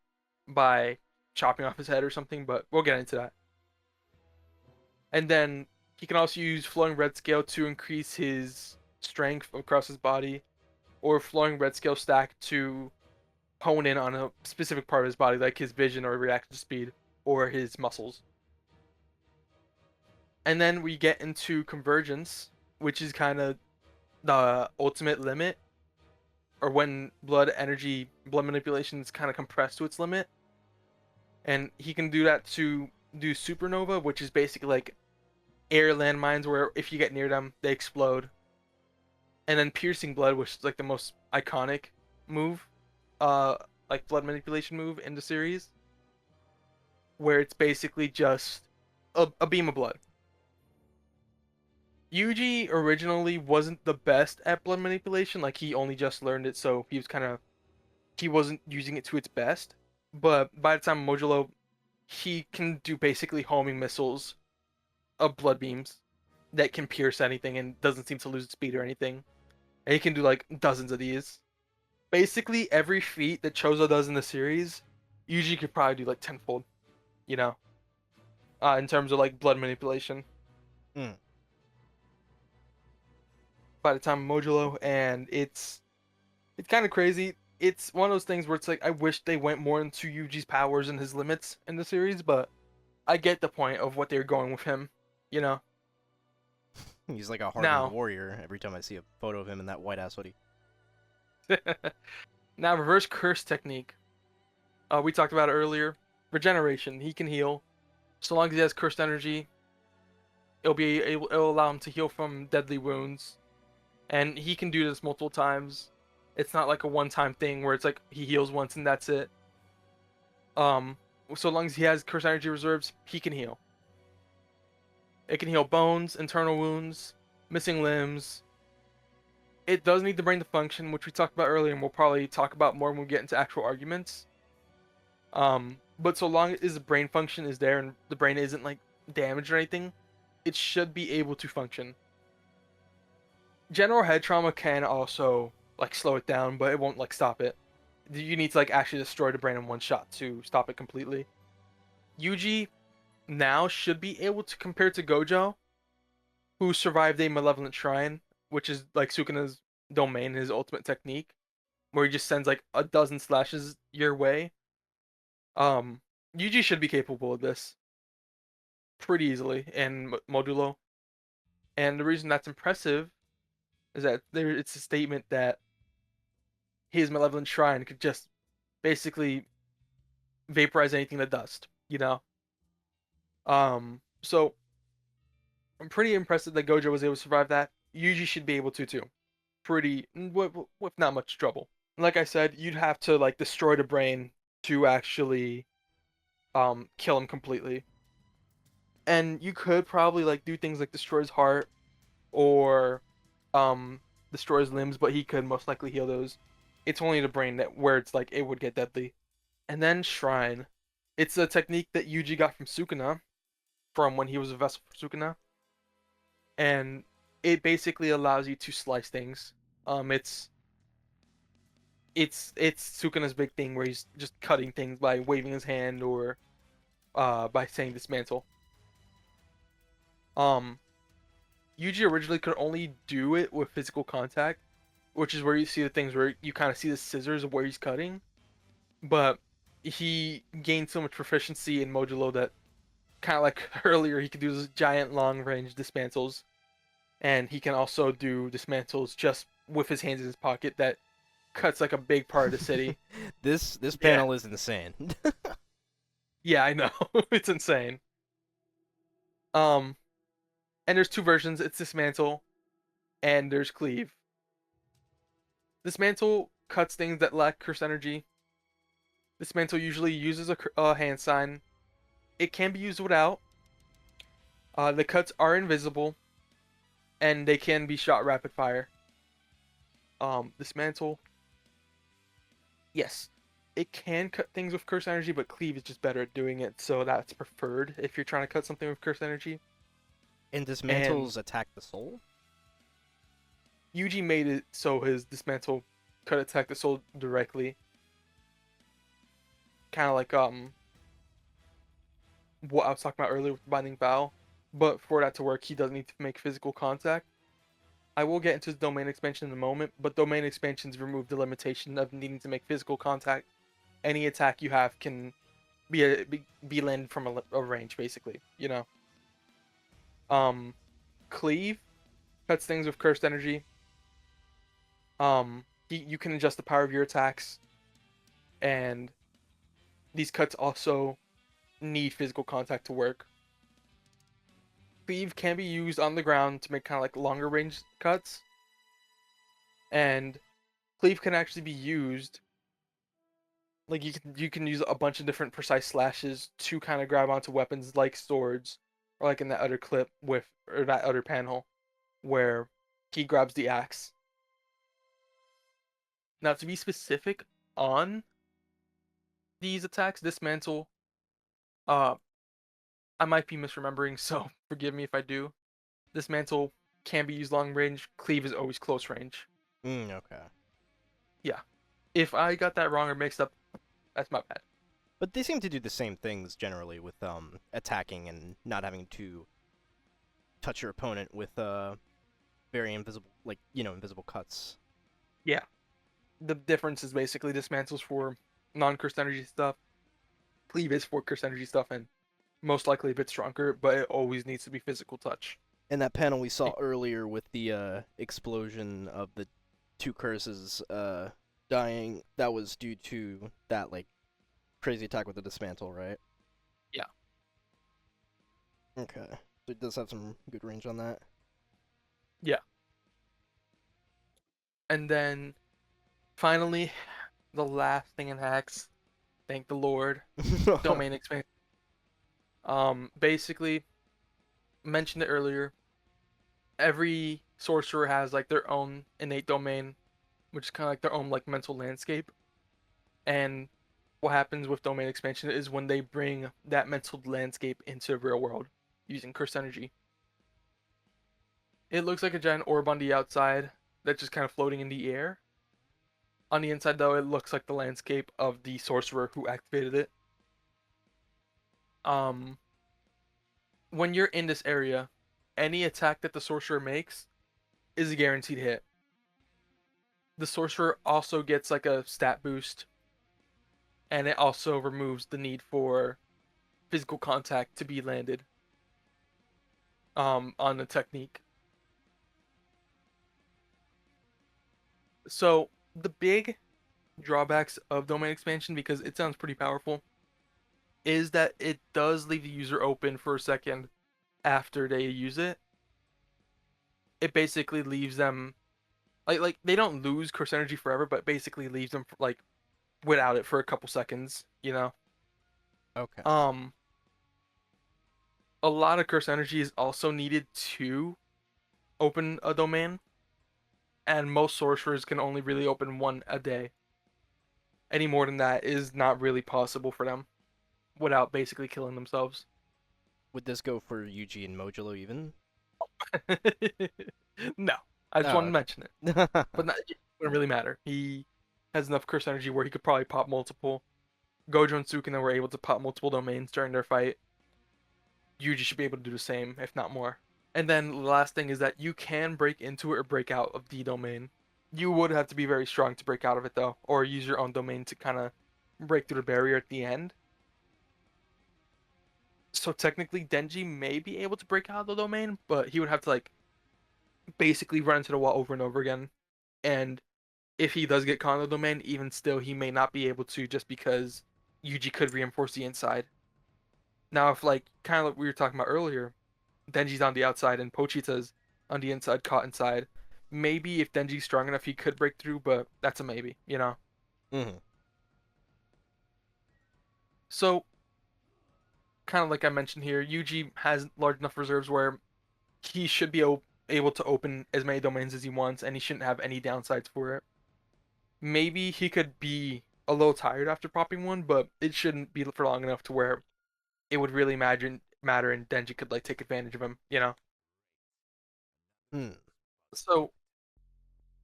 by chopping off his head or something. But we'll get into that. And then he can also use flowing red scale to increase his strength across his body, or flowing red scale stack to hone in on a specific part of his body, like his vision or reaction speed or his muscles. And then we get into convergence, which is kind of the ultimate limit, or when blood manipulation is kind of compressed to its limit. And he can do that to do supernova, which is basically like air landmines where if you get near them, they explode. And then piercing blood, which is like the most iconic move, uh, like blood manipulation move in the series, where it's basically just a beam of blood. Yuji originally wasn't the best at blood manipulation, like he only just learned it, so he wasn't using it to its best. But by the time Modulo, he can do basically homing missiles of blood beams that can pierce anything and doesn't seem to lose its speed or anything. And he can do like dozens of these. Basically, every feat that Chozo does in the series, Yuji could probably do like tenfold, you know, in terms of like blood manipulation. Mm. By the time of Modulo, and it's kind of crazy. It's one of those things where it's like I wish they went more into Yuji's powers and his limits in the series, but I get the point of what they're going with him, you know. He's like a hardened Now, warrior every time I see a photo of him in that white ass hoodie. now reverse curse technique. We talked about it earlier. Regeneration. He can heal so long as he has cursed energy. It'll allow him to heal from deadly wounds, and he can do this multiple times. It's not like a one-time thing where it's like he heals once and that's it. Um, so long as he has cursed energy reserves, he can heal. It can heal bones, internal wounds, missing limbs. It does need the brain to function, which we talked about earlier, and we'll probably talk about more when we get into actual arguments. But so long as the brain function is there and the brain isn't like damaged or anything, it should be able to function. General head trauma can also like slow it down, but it won't like stop it. You need to like actually destroy the brain in one shot to stop it completely. Yuji now should be able to compare to Gojo, who survived a malevolent shrine, which is like Sukuna's domain, his ultimate technique, where he just sends like a dozen slashes your way. Um, Yuji should be capable of this pretty easily in Modulo, and the reason that's impressive is that it's a statement that his malevolent shrine could just basically vaporize anything to dust, you know. So I'm pretty impressed that Gojo was able to survive that. Yuji should be able to too, pretty with not much trouble. Like I said, you'd have to like destroy the brain to actually kill him completely. And you could probably like do things like destroy his heart or um destroy his limbs, but he could most likely heal those. It's only the brain that where it's like it would get deadly. And then Shrine. It's a technique that Yuji got from Sukuna from when he was a vessel for Sukuna, and it basically allows you to slice things. It's Sukuna's big thing where he's just cutting things by waving his hand or by saying dismantle. Um, Yuji originally could only do it with physical contact, which is where you see the things where you kind of see the scissors of where he's cutting. But he gained so much proficiency in modulo that kind of like earlier he could do those giant long range dismantles, and he can also do dismantles just with his hands in his pocket that cuts like a big part of the city. This Yeah, panel is insane. yeah, I know. It's insane. Um, and there's two versions. It's dismantle and there's cleave. Dismantle cuts things that lack curse energy. Dismantle usually uses a hand sign. It can be used without. The cuts are invisible and they can be shot rapid fire. Dismantle, yes, it can cut things with curse energy, but cleave is just better at doing it, so that's preferred if you're trying to cut something with curse energy. And And dismantles attack the soul? Yuji made it so his dismantle could attack the soul directly, kind of like what I was talking about earlier with binding vow. But for that to work, he does need to make physical contact. I will get into the domain expansion in a moment, but domain expansions remove the limitation of needing to make physical contact. Any attack you have can be landed from a range, basically. You know. Um, Cleave cuts things with cursed energy. You can adjust the power of your attacks, and these cuts also need physical contact to work. Cleave can be used on the ground to make kind of like longer range cuts, and cleave can actually be used like you can use a bunch of different precise slashes to kind of grab onto weapons like swords, or like in that other clip with or that other panel where he grabs the axe. Now to be specific on these attacks, dismantle, uh, I might be misremembering, so forgive me if I do. Dismantle can be used long range. Cleave is always close range. Okay. Yeah. If I got that wrong or mixed up, that's my bad. But they seem to do the same things generally with attacking and not having to touch your opponent with very invisible, like, invisible cuts. Yeah. The difference is basically dismantles for non-cursed energy stuff. Cleave is for cursed energy stuff and most likely a bit stronger, but it always needs to be physical touch. And that panel we saw earlier with the explosion of the two curses dying, that was due to that like crazy attack with the dismantle, right? Yeah. Okay. So it does have some good range on that. Yeah. And then finally, the last thing in hacks, thank the Lord, domain expansion. Basically, mentioned it earlier. Every sorcerer has like their own innate domain, which is kind of like their own like mental landscape. And what happens with domain expansion is when they bring that mental landscape into the real world using curse energy. It looks like a giant orb on the outside that's just kind of floating in the air. On the inside, though, it looks like the landscape of the sorcerer who activated it. Um, when you're in this area, any attack that the sorcerer makes is a guaranteed hit. The sorcerer also gets like a stat boost, and it also removes the need for physical contact to be landed on the technique. So the big drawbacks of domain expansion, because it sounds pretty powerful, is that it does leave the user open for a second after they use it. It basically leaves them like they don't lose curse energy forever, but basically leaves them like without it for a couple seconds, you know. Okay. Um a lot of curse energy is also needed to open a domain, and most sorcerers can only really open one a day. Any more than that is not really possible for them without basically killing themselves. Would this go for Yuji and Modulo even? No, I just Oh, wanted to mention it, okay. but it wouldn't really matter. He has enough curse energy where he could probably pop multiple. Gojo and Sukuna were able to pop multiple domains during their fight. Yuji should be able to do the same, if not more. And then the last thing is that you can break into it or break out of the domain. You would have to be very strong to break out of it though, or use your own domain to kind of break through the barrier at the end. So technically, Denji may be able to break out of the domain, but he would have to like basically run into the wall over and over again. And if he does get caught in the domain, even still, he may not be able to just because Yuji could reinforce the inside. Now, if like kind of like we were talking about earlier, Denji's on the outside and Pochita's on the inside, caught inside. Maybe if Denji's strong enough, he could break through, but that's a maybe, you know? Hmm. So, kind of like I mentioned here, Yuji has large enough reserves where he should be able to open as many domains as he wants, and he shouldn't have any downsides for it. Maybe he could be a little tired after popping one, but it shouldn't be for long enough to where it would really matter and Denji could like take advantage of him, you know? Hmm. So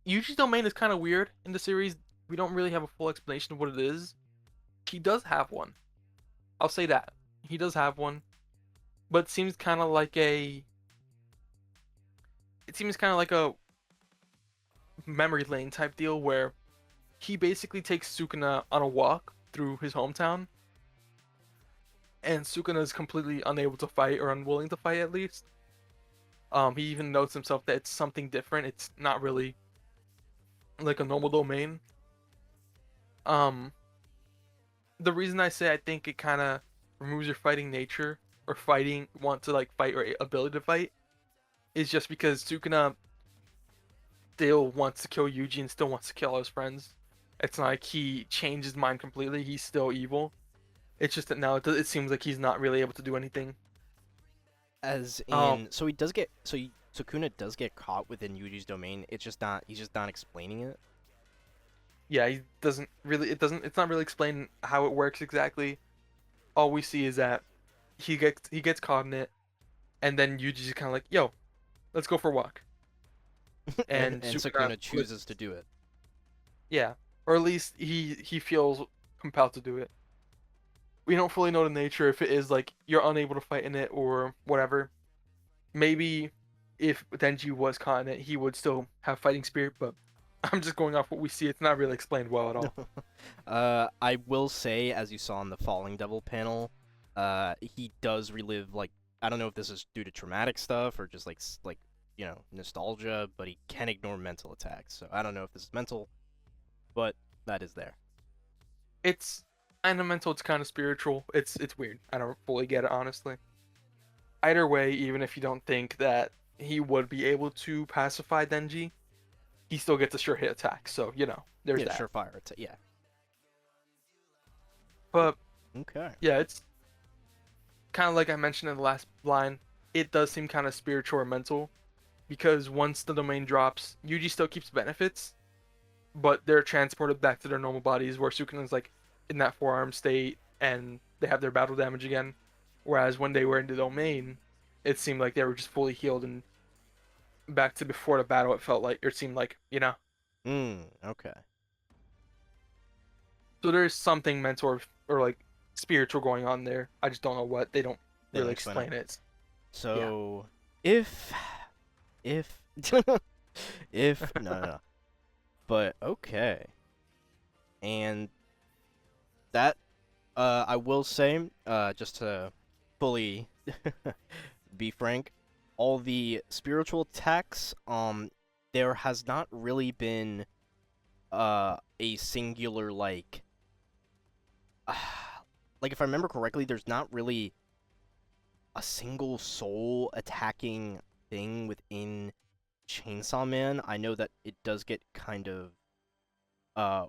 Yuji's domain is kind of weird in the series. We don't really have a full explanation of what it is. He does have one. I'll say that. He does have one, but it seems kind of like a memory lane type deal where he basically takes Sukuna on a walk through his hometown, and Sukuna is completely unable to fight or unwilling to fight at least. He even notes himself that it's something different. It's not really like a normal domain. Um, the reason I say I think it kind of removes your fighting nature or fighting want to like fight or ability to fight is just because Sukuna still wants to kill Yuji and still wants to kill all his friends. It's not like he changed his mind completely. He's still evil. It's just that now it seems like he's not really able to do anything. As Um, in, so he does get, Sukuna does get caught within Yuji's domain. It's just not, he's just not explaining it. yeah, he doesn't really. It's not really explained how it works exactly. All we see is that he gets caught in it, and then Yuji's kind of like, "Yo, let's go for a walk." and And and Sukuna Sukuna chooses to do it. yeah, or at least he feels compelled to do it. We don't fully know the nature if it is like you're unable to fight in it or whatever. Maybe if Denji was caught in it, he would still have fighting spirit, but I'm just going off what we see. It's not really explained well at all. I will say, as you saw in the Falling Devil panel, he does relive, like, I don't know if this is due to traumatic stuff or just like nostalgia, but he can ignore mental attacks. So I don't know if this is mental, but that is there. It's kind of mental. It's kind of spiritual. It's weird. I don't fully get it honestly. Either way, even if you don't think that he would be able to pacify Denji, he still gets a sure hit attack. So there's Yeah, that. surefire. Yeah. But Okay. yeah, it's kind of like I mentioned in the last line. It does seem kind of spiritual or mental because once the domain drops, Yuji still keeps benefits, but they're transported back to their normal bodies where Sukuna's like in that forearm state and they have their battle damage again. Whereas when they were in the domain, it seemed like they were just fully healed and back to before the battle. It felt like, or it seemed like. Okay. So there's something mental or like spiritual going on there. I just don't know what. They don't They don't really explain it. explain it. Yeah. So if if no, but okay, and that I will say just to fully be frank, all the spiritual attacks there has not really been a singular like if I remember correctly, there's not really a single soul attacking thing within Chainsaw Man. I know that it does get kind of uh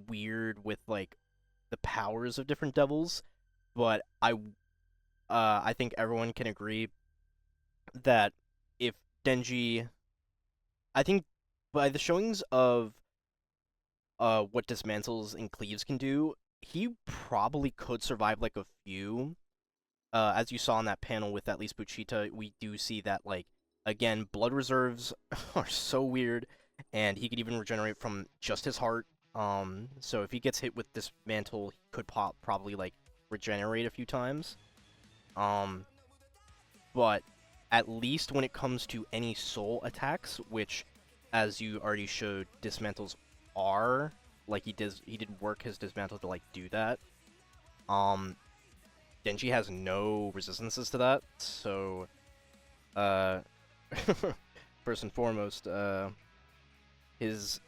weird with like the powers of different devils, but I think everyone can agree that if Denji, I think by the showings of what dismantles and cleaves can do, he probably could survive like a few. As you saw in that panel with at least Buchita, we do see that like again, blood reserves are so weird, and he could even regenerate from just his heart. So if he gets hit with dismantle, he could probably like regenerate a few times. Um, but at least when it comes to any soul attacks, which, as you already showed, dismantles are like he did work his dismantle to like do that. Denji has no resistances to that, so uh, first and foremost, his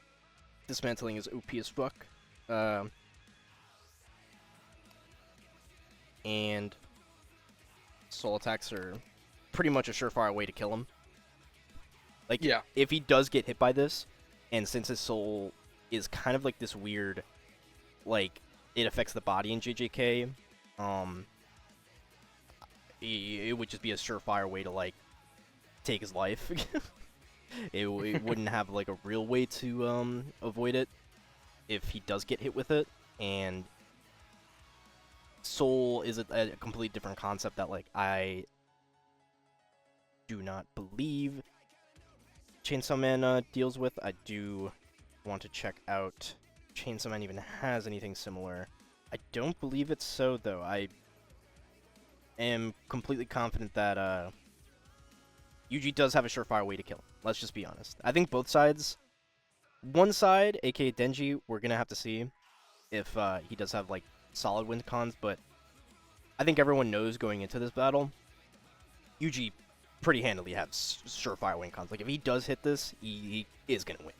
dismantling is OP as fuck, and soul attacks are pretty much a surefire way to kill him. Like, Yeah. if he does get hit by this, and since his soul is kind of like this weird, like, it affects the body in JJK, it would just be a surefire way to, like, take his life. it wouldn't have, like, a real way to, avoid it if he does get hit with it, and soul is a completely different concept that, like, I do not believe Chainsaw Man deals with. I do want to check out Chainsaw Man even has anything similar. I don't believe it's so, though. I am completely confident that Yuji does have a surefire way to kill him. Let's just be honest. I think both sides, one side, aka Denji, we're gonna have to see if he does have like solid win cons, but I think everyone knows going into this battle, Yuji pretty handily has surefire win cons. Like, if he does hit this, he is gonna win.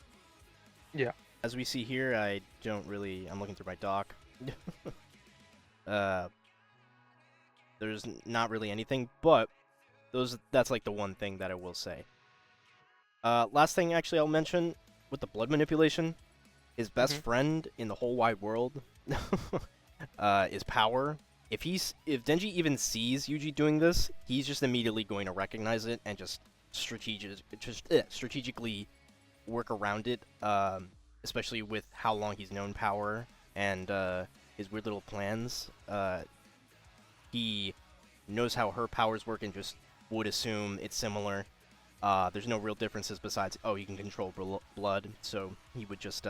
Yeah. As we see here, I don't really... I'm looking through my doc. There's not really anything, but that's like the one thing that I will say. Last thing, actually, I'll mention with the blood manipulation, his best friend in the whole wide world is Power. If Denji even sees Yuji doing this, he's just immediately going to recognize it and just strategically work around it. Especially with how long he's known Power and his weird little plans. He knows how her powers work and just would assume it's similar. There's no real differences besides, oh, you can control blood, so he would just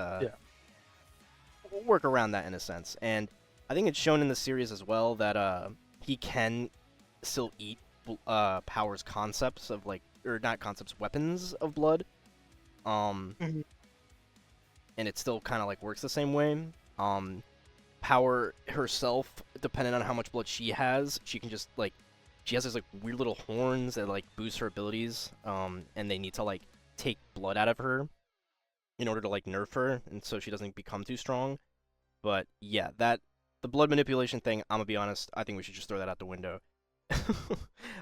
work around that in a sense. And I think it's shown in the series as well that he can still eat Power's concepts of, like, or not concepts, weapons of blood. And it still kind of like works the same way. Power herself, depending on how much blood she has, she can just like, she has these like weird little horns that like boost her abilities. And they need to like take blood out of her in order to like nerf her, and so she doesn't become too strong. But yeah, the blood manipulation thing, I'm gonna be honest, I think we should just throw that out the window.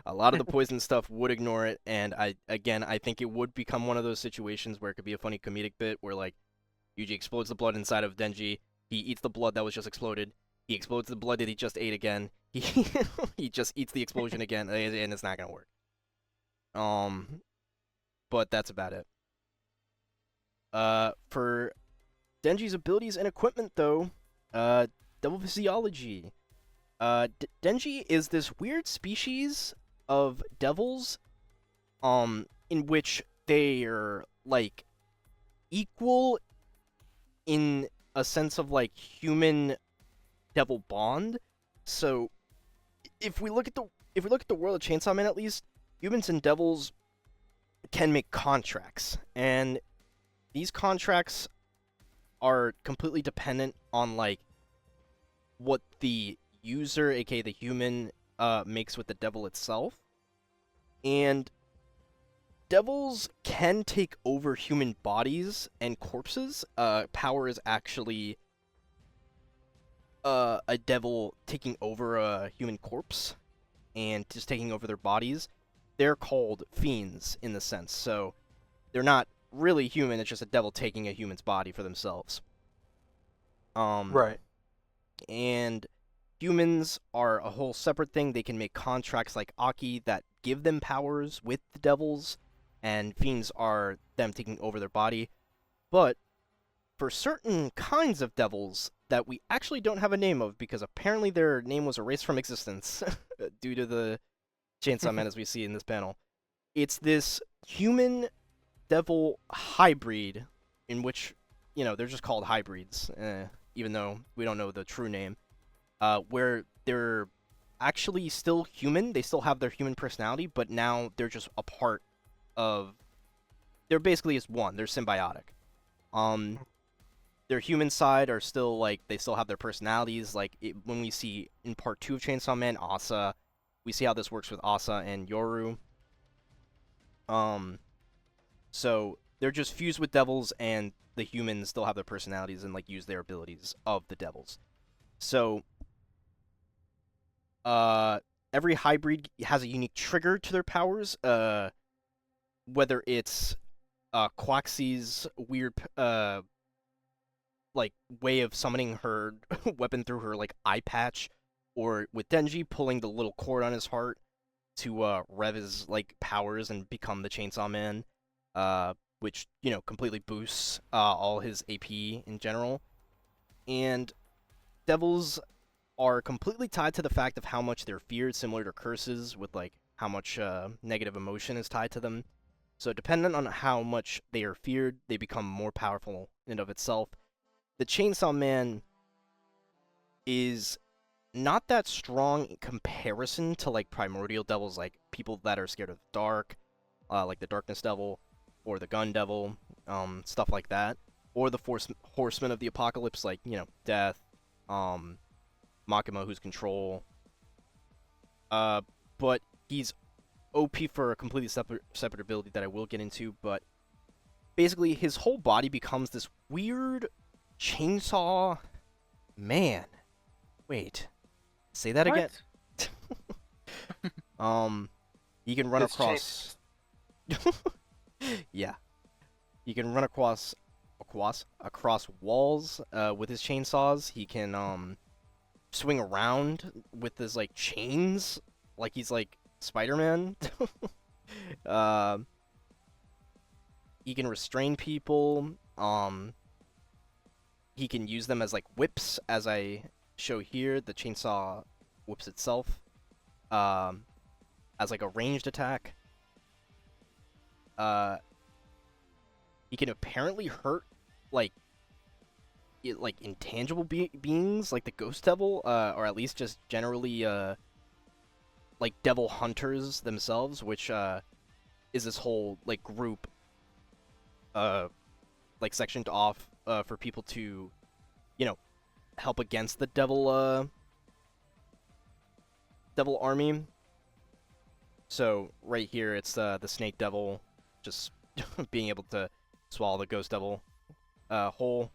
A lot of the poison stuff would ignore it, and I think it would become one of those situations where it could be a funny comedic bit where like Yuji explodes the blood inside of Denji, he eats the blood that was just exploded, he explodes the blood that he just ate again, he just eats the explosion again, and it's not gonna work. But that's about it. For Denji's abilities and equipment, though, Devil Physiology. Denji is this weird species of devils, in which they're, like, equal in a sense of, like, human devil bond. So, if we look at the world of Chainsaw Man, at least, humans and devils can make contracts, and these contracts are completely dependent on, like, what the user, aka the human, makes with the devil itself. And devils can take over human bodies and corpses. Power is actually a devil taking over a human corpse and just taking over their bodies. They're called fiends in the sense, so they're not really human, it's just a devil taking a human's body for themselves. Right. And humans are a whole separate thing. They can make contracts like Aki that give them powers with the devils, and fiends are them taking over their body. But for certain kinds of devils that we actually don't have a name of, because apparently their name was erased from existence due to the Chainsaw Man as we see in this panel. It's this human devil hybrid, in which, they're just called hybrids, even though we don't know the true name, where they're actually still human. They still have their human personality, but now they're just a part of. They're basically as one. They're symbiotic. Their human side are still they still have their personalities. When we see in part 2 of Chainsaw Man, Asa, we see how this works with Asa and Yoru. So they're just fused with devils, and the humans still have their personalities and use their abilities of the devils. So, every hybrid has a unique trigger to their powers. Whether it's Quaxie's weird way of summoning her weapon through her eye patch, or with Denji pulling the little cord on his heart to rev his powers and become the Chainsaw Man, which completely boosts all his AP in general. And devils are completely tied to the fact of how much they're feared, similar to curses, with how much negative emotion is tied to them. So dependent on how much they are feared, they become more powerful in and of itself. The Chainsaw Man is not that strong in comparison to primordial devils, people that are scared of the dark, like the Darkness Devil or the Gun Devil, stuff like that, or the Horsemen of the Apocalypse, Death, Makima, who's Control. But he's OP for a completely separate ability that I will get into. But basically, his whole body becomes this weird chainsaw man. Wait, say that What? again. He can run It's across. Yeah, he can run across walls with his chainsaws. He can swing around with his chains, like he's Spider-Man. He can restrain people. He can use them as whips, as I show here. The chainsaw whips itself as a ranged attack. He can apparently hurt intangible beings like the Ghost Devil, or at least just generally devil hunters themselves, which is this whole group sectioned off for people to help against the devil army. So right here it's the Snake Devil just being able to swallow the Ghost Devil whole.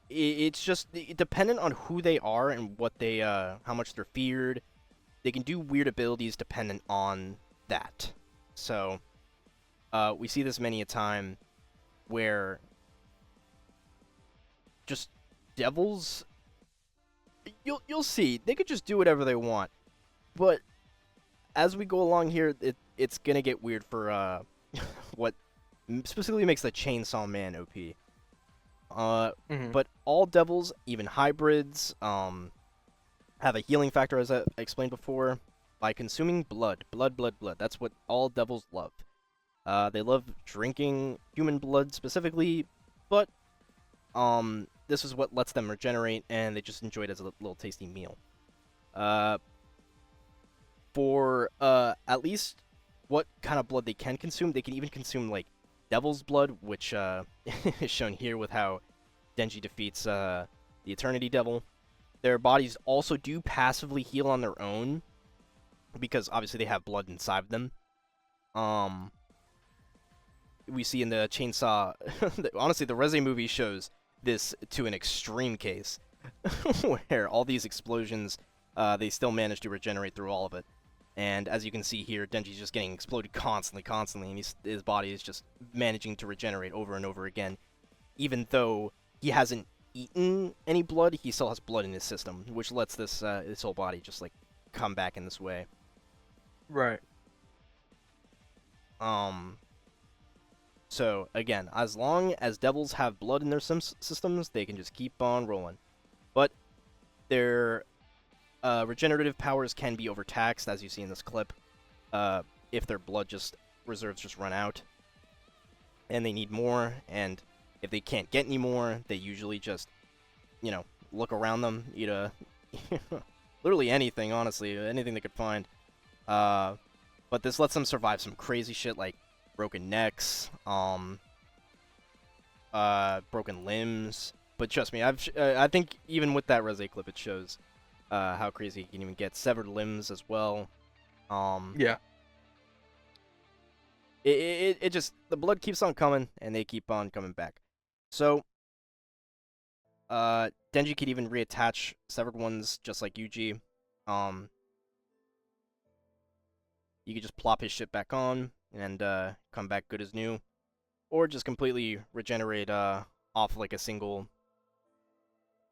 It's just dependent on who they are and what they how much they're feared. They can do weird abilities dependent on that. So we see this many a time where just devils, you'll see they could just do whatever they want. But as we go along here, it's gonna get weird for what specifically makes the Chainsaw Man OP. But all devils, even hybrids, have a healing factor, as I explained before, by consuming blood. Blood. That's what all devils love. They love drinking human blood specifically, but this is what lets them regenerate, and they just enjoy it as a little tasty meal. For at least what kind of blood they can consume, they can even consume devil's blood, which is shown here with how Denji defeats the Eternity Devil. Their bodies also do passively heal on their own, because obviously they have blood inside of them. We see in the Chainsaw... honestly, the Reze movie shows this to an extreme case, where all these explosions, they still manage to regenerate through all of it. And as you can see here, Denji's just getting exploded constantly, and his body is just managing to regenerate over and over again. Even though he hasn't eaten any blood, he still has blood in his system, which lets his whole body just come back in this way. Right. So again, as long as devils have blood in their systems, they can just keep on rolling. But their regenerative powers can be overtaxed, as you see in this clip, if their blood reserves just run out, and they need more. And if they can't get any more, they usually just, look around them, eat a literally anything, honestly, anything they could find. But this lets them survive some crazy shit like broken necks, broken limbs. But trust me, I think even with that Reze clip, it shows how crazy it can even get. Severed limbs as well. Yeah. It just, the blood keeps on coming, and they keep on coming back. So, Denji could even reattach severed ones, just like Yuji. You could just plop his shit back on, and come back good as new. Or just completely regenerate off like a single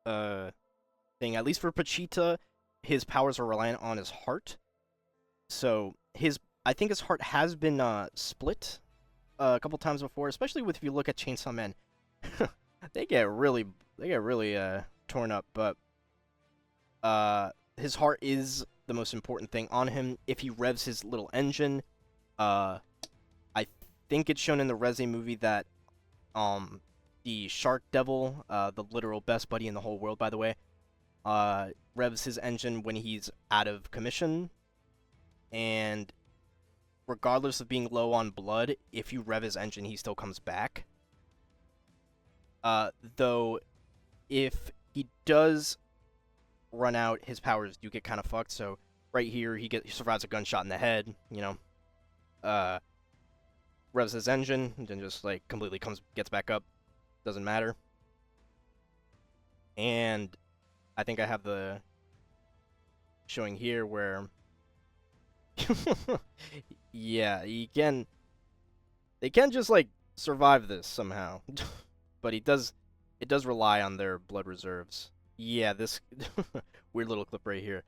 thing. At least for Pachita, his powers are reliant on his heart. So I think his heart has been split a couple times before, especially if you look at Chainsaw Man. they get really torn up, but his heart is the most important thing on him. If he revs his little engine, I think it's shown in the Reze movie that the Shark Devil, the literal best buddy in the whole world, by the way, revs his engine when he's out of commission, and regardless of being low on blood, if you rev his engine, he still comes back. Though, if he does run out, his powers do get kind of fucked. So right here, he survives a gunshot in the head. Revs his engine, and then just like completely gets back up. Doesn't matter. And I think I have the showing here where yeah, they can just like survive this somehow. But it does rely on their blood reserves. Yeah, this weird little clip right here.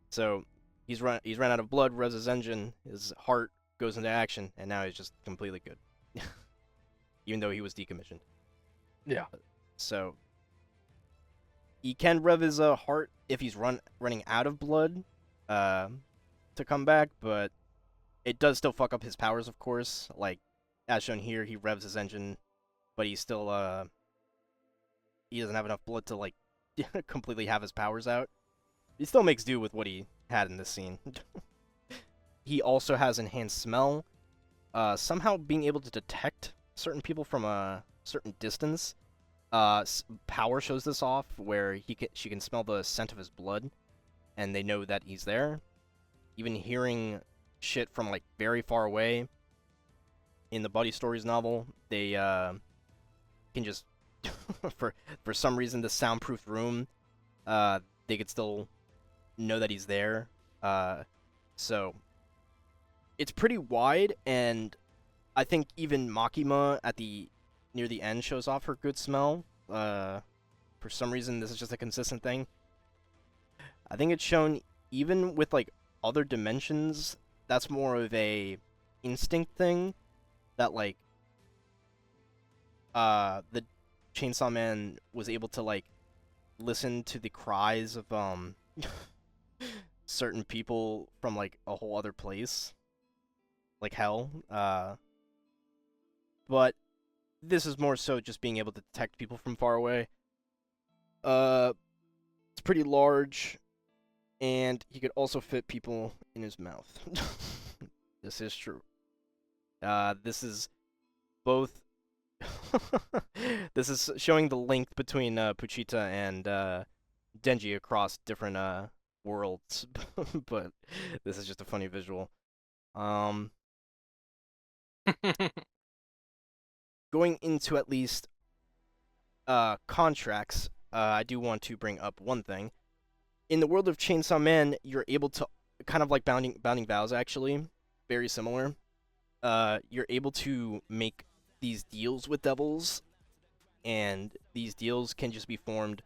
So he's run out of blood, revs his engine, his heart goes into action, and now he's just completely good. Even though he was decommissioned. Yeah. So he can rev his heart if he's running out of blood to come back, but it does still fuck up his powers, of course. Like, as shown here, he revs his engine, but he's still, he doesn't have enough blood to, like, completely have his powers out. He still makes do with what he had in this scene. He also has enhanced smell. Somehow being able to detect certain people from a certain distance. Power shows this off, where she can smell the scent of his blood, and they know that he's there. Even hearing shit from, like, very far away. In the Buddy Stories novel, they can just for some reason, the soundproof room, they could still know that he's there. So it's pretty wide, and I think even Makima near the end shows off her good smell. For some reason, this is just a consistent thing. I think it's shown even with like other dimensions. That's more of a instinct thing. That like the Chainsaw Man was able to like listen to the cries of certain people from like a whole other place, like hell. But this is more so just being able to detect people from far away. It's pretty large, and he could also fit people in his mouth. This is true. This is both. This is showing the link between Puchita and Denji across different worlds, but this is just a funny visual. Going into at least contracts, I do want to bring up one thing. In the world of Chainsaw Man, you're able to, kind of like Bounding Vows, actually, very similar. You're able to make these deals with devils, and these deals can just be formed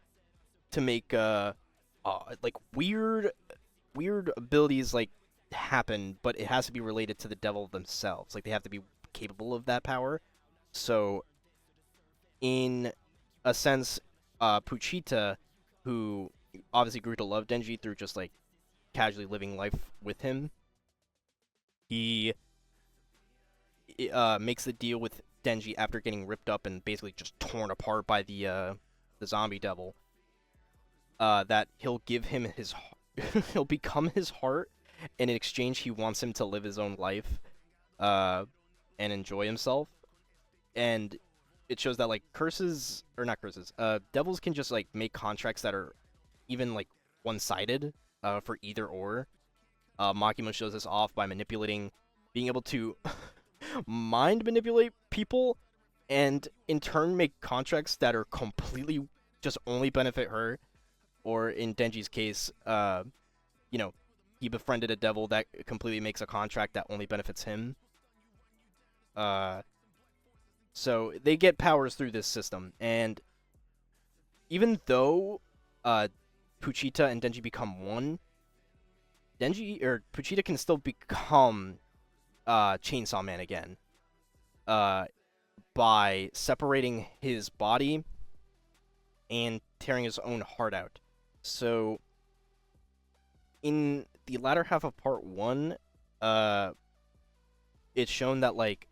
to make like weird abilities like happen, but it has to be related to the devil themselves. Like, they have to be capable of that power. So, in a sense, Puchita, who obviously grew to love Denji through just like casually living life with him, he makes the deal with Denji after getting ripped up and basically just torn apart by the zombie devil. That he'll give him his, he'll become his heart, and in exchange he wants him to live his own life, uh, and enjoy himself. And it shows that like curses or not curses, devils can just like make contracts that are even like one-sided, for either or. Makima shows this off by being able to mind manipulate people, and in turn make contracts that are completely just only benefit her. Or in Denji's case, you know, he befriended a devil that completely makes a contract that only benefits him. So they get powers through this system, and even though Puchita and Denji become one, Puchita can still become Chainsaw Man again, by separating his body and tearing his own heart out. So in the latter half of part 1, it's shown that like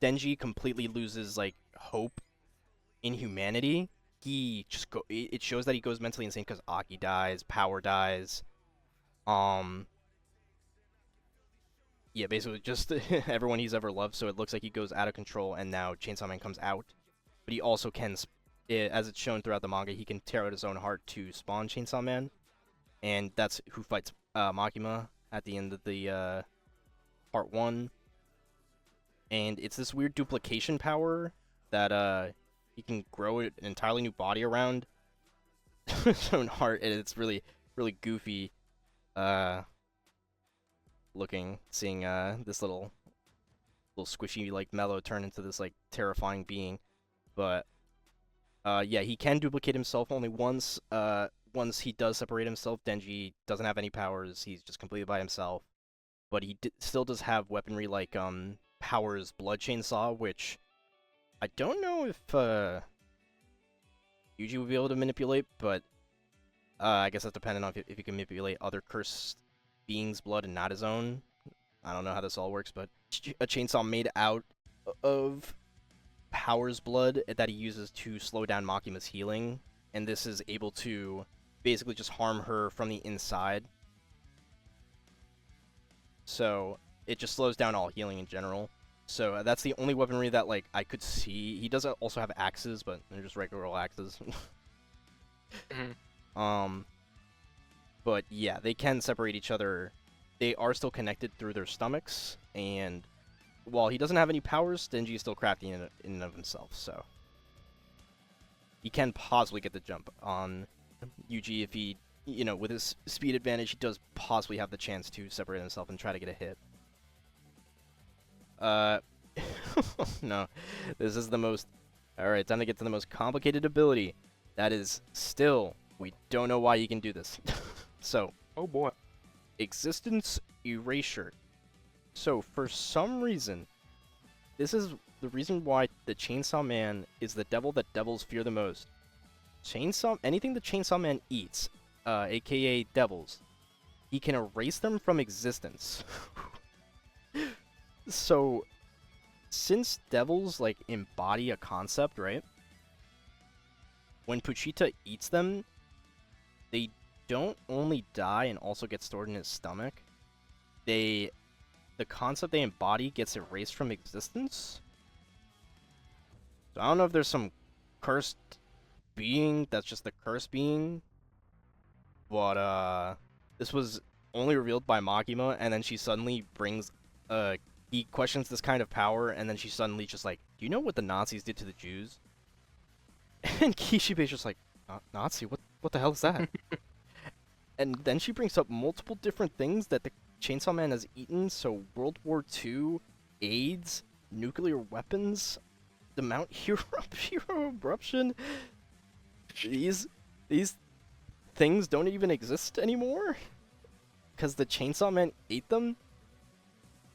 Denji completely loses like hope in humanity. It shows that he goes mentally insane because Aki dies, Power dies. Yeah, basically just everyone he's ever loved, so it looks like he goes out of control, and now Chainsaw Man comes out. But he also can, as it's shown throughout the manga, he can tear out his own heart to spawn Chainsaw Man, and that's who fights Makima at the end of the part 1. And it's this weird duplication power that he can grow an entirely new body around his own heart, and it's really, really goofy looking, seeing this little squishy like mellow turn into this like terrifying being. But yeah, he can duplicate himself only once. Once he does separate himself, Denji doesn't have any powers. He's just completely by himself. But he still does have weaponry like Power's Blood Chainsaw, which I don't know if Yuji would be able to manipulate, but I guess that's dependent on if he can manipulate other cursed beings' blood and not his own. I don't know how this all works, but a chainsaw made out of Power's blood that he uses to slow down Makima's healing, and this is able to basically just harm her from the inside. So it just slows down all healing in general. So that's the only weaponry that like I could see. He does also have axes, but they're just regular old axes. But yeah, they can separate each other. They are still connected through their stomachs, and while he doesn't have any powers, Denji is still crafty in and of himself, so he can possibly get the jump on Yuji if he, with his speed advantage, he does possibly have the chance to separate himself and try to get a hit. No, this is the most... Alright, time to get to the most complicated ability. That is still, we don't know why he can do this. So, oh boy. Existence Erasure. So, for some reason, this is the reason why the Chainsaw Man is the devil that devils fear the most. Anything the Chainsaw Man eats, aka devils, he can erase them from existence. So, since devils, like, embody a concept, right? When Puchita eats them, they don't only die and also get stored in his stomach. The concept they embody gets erased from existence. So I don't know if there's some cursed being that's just the cursed being, but this was only revealed by Makima, and then she suddenly brings he questions this kind of power, and then she suddenly just like, do you know what the Nazis did to the Jews? And Kishibe's just like, Nazi? What the hell is that? And then she brings up multiple different things that the Chainsaw Man has eaten, so World War II, AIDS, nuclear weapons, the Mount Hero eruption. These things don't even exist anymore, because the Chainsaw Man ate them,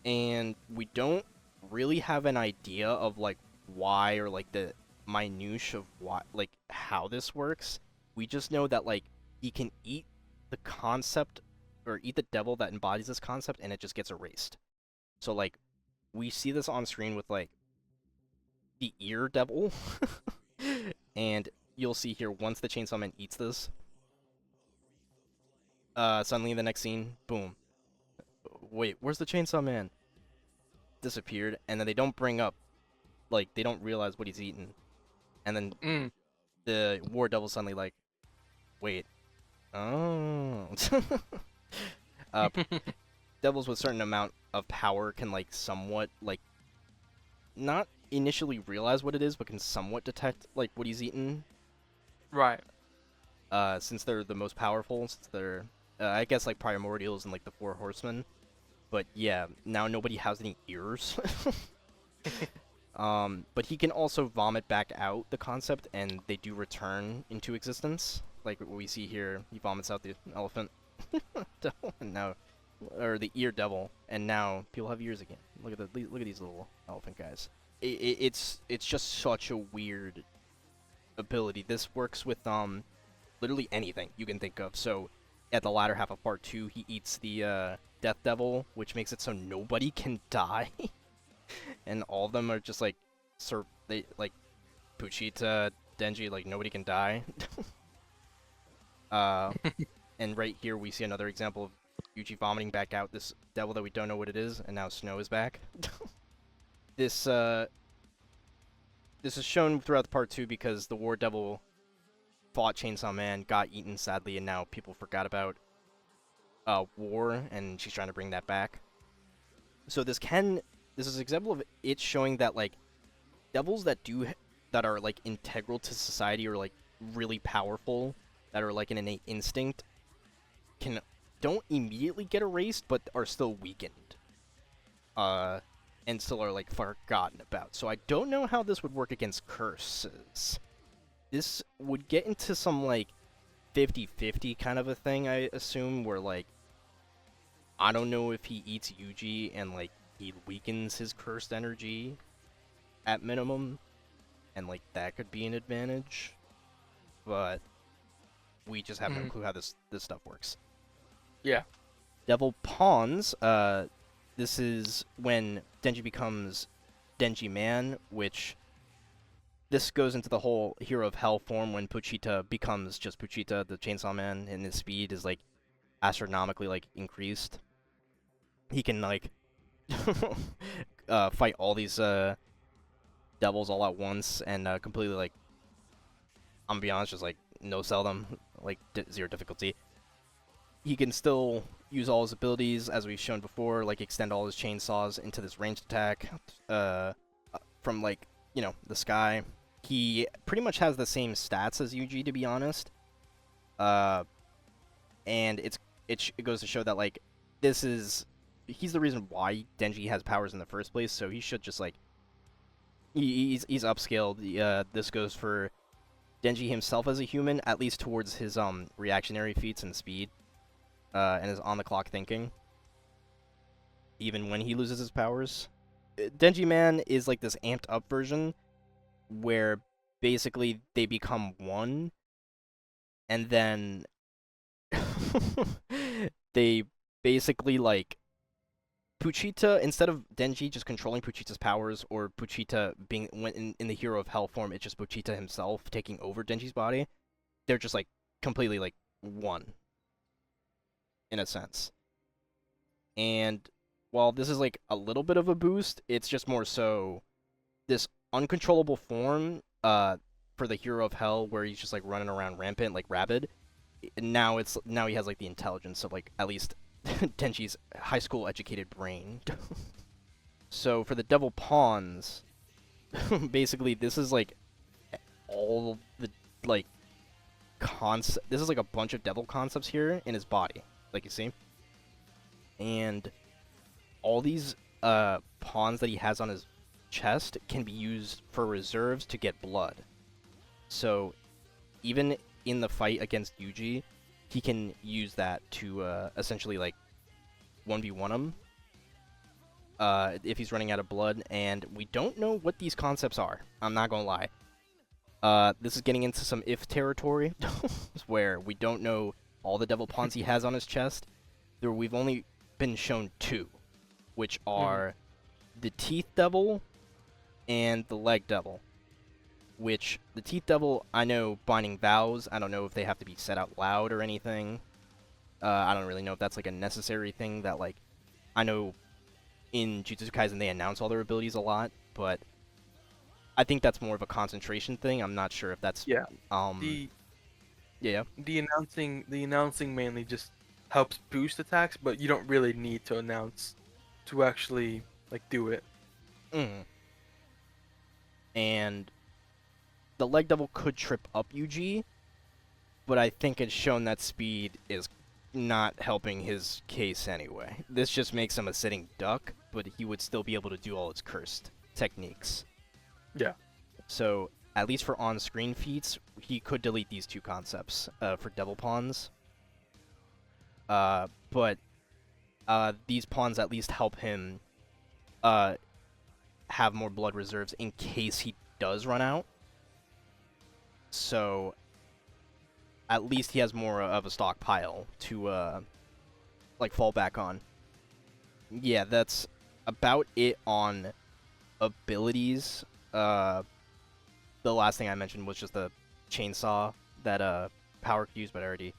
and we don't really have an idea of like why or like the minutiae of why, like how this works. We just know that like he can eat the concept or eat the devil that embodies this concept, and it just gets erased. So like we see this on screen with like the ear devil, and you'll see here once the Chainsaw Man eats this, suddenly in the next scene, boom. Wait, where's the Chainsaw Man? Disappeared, and then they don't bring up, like, they don't realize what he's eaten. And then the War Devil suddenly, like, wait. Oh. uh, devils with certain amount of power can, like, somewhat, like, not initially realize what it is, but can somewhat detect, like, what he's eaten. Right. Since they're the most powerful, since they're, I guess, like, primordials and, like, the Four Horsemen. But yeah, now nobody has any ears. But he can also vomit back out the concept, and they do return into existence. Like what we see here, he vomits out the elephant devil, and now, or the ear devil, and now people have ears again. Look at these little elephant guys. It's just such a weird ability. This works with literally anything you can think of. So at the latter half of part 2, he eats the Death Devil, which makes it so nobody can die. And all of them are just like, they like Puchita, Denji, like nobody can die. And right here we see another example of Yuji vomiting back out this devil that we don't know what it is, and now Snow is back. This is shown throughout the part 2 because the War Devil fought Chainsaw Man, got eaten sadly, and now people forgot about War, and she's trying to bring that back. So this is an example of it showing that like devils that are like integral to society or like really powerful, that are like an innate instinct, don't immediately get erased, but are still weakened. And still are like forgotten about. So I don't know how this would work against curses. This would get into some like 50-50 kind of a thing, I assume, where like I don't know if he eats Yuji and like he weakens his cursed energy at minimum, and like that could be an advantage, but we just have no clue how this stuff works. Yeah. Devil Pawns, this is when Denji becomes Denji Man, which this goes into the whole Hero of Hell form when Puchita becomes just Puchita, the Chainsaw Man, and his speed is like astronomically like increased. He can like fight all these devils all at once and completely like, I'm gonna be honest, just like no sell them, like zero difficulty. He can still use all his abilities as we've shown before, like extend all his chainsaws into this ranged attack from like, you know, the sky. He pretty much has the same stats as Yuji, to be honest. And it goes to show that like he's the reason why Denji has powers in the first place, so he should just like he's upscaled. This goes for Denji himself as a human, at least towards his reactionary feats and speed, and his on the clock thinking. Even when he loses his powers, Denji Man is like this amped up version where basically they become one, and then they basically like Puchita, instead of Denji just controlling Puchita's powers, or Puchita being in the Hero of Hell form, it's just Puchita himself taking over Denji's body. They're just like completely like one, in a sense. And while this is like a little bit of a boost, it's just more so this uncontrollable form for the Hero of Hell, where he's just like running around rampant like rabid. Now he has like the intelligence of like at least Denji's high school educated brain. So for the Devil Pawns, basically this is like all the like concept. This is like a bunch of devil concepts here in his body, like you see, and all these pawns that he has on his chest can be used for reserves to get blood. So even in the fight against Yuji, he can use that to essentially like 1v1 him. if he's running out of blood, and we don't know what these concepts are. I'm not gonna lie. This is getting into some if territory, where we don't know all the devil pawns he has on his chest. We've only been shown two, which are the Teeth Devil and the Leg Devil. Which, the Teeth Devil, I know binding vows. I don't know if they have to be said out loud or anything. I don't really know if that's like a necessary thing that, like, I know in Jujutsu Kaisen they announce all their abilities a lot, but I think that's more of a concentration thing. I'm not sure if that's Yeah. um The yeah. the announcing mainly just helps boost attacks, but you don't really need to announce to actually like do it. Mm. And the Leg Devil could trip up Yuji, but I think it's shown that speed is not helping his case anyway. This just makes him a sitting duck, but he would still be able to do all his cursed techniques. Yeah. So, at least for on-screen feats, he could delete these two concepts for Devil Pawns. But these pawns at least help him have more blood reserves in case he does run out. So, at least he has more of a stockpile to like fall back on. Yeah, that's about it on abilities. The last thing I mentioned was just the chainsaw that Power could use, but I already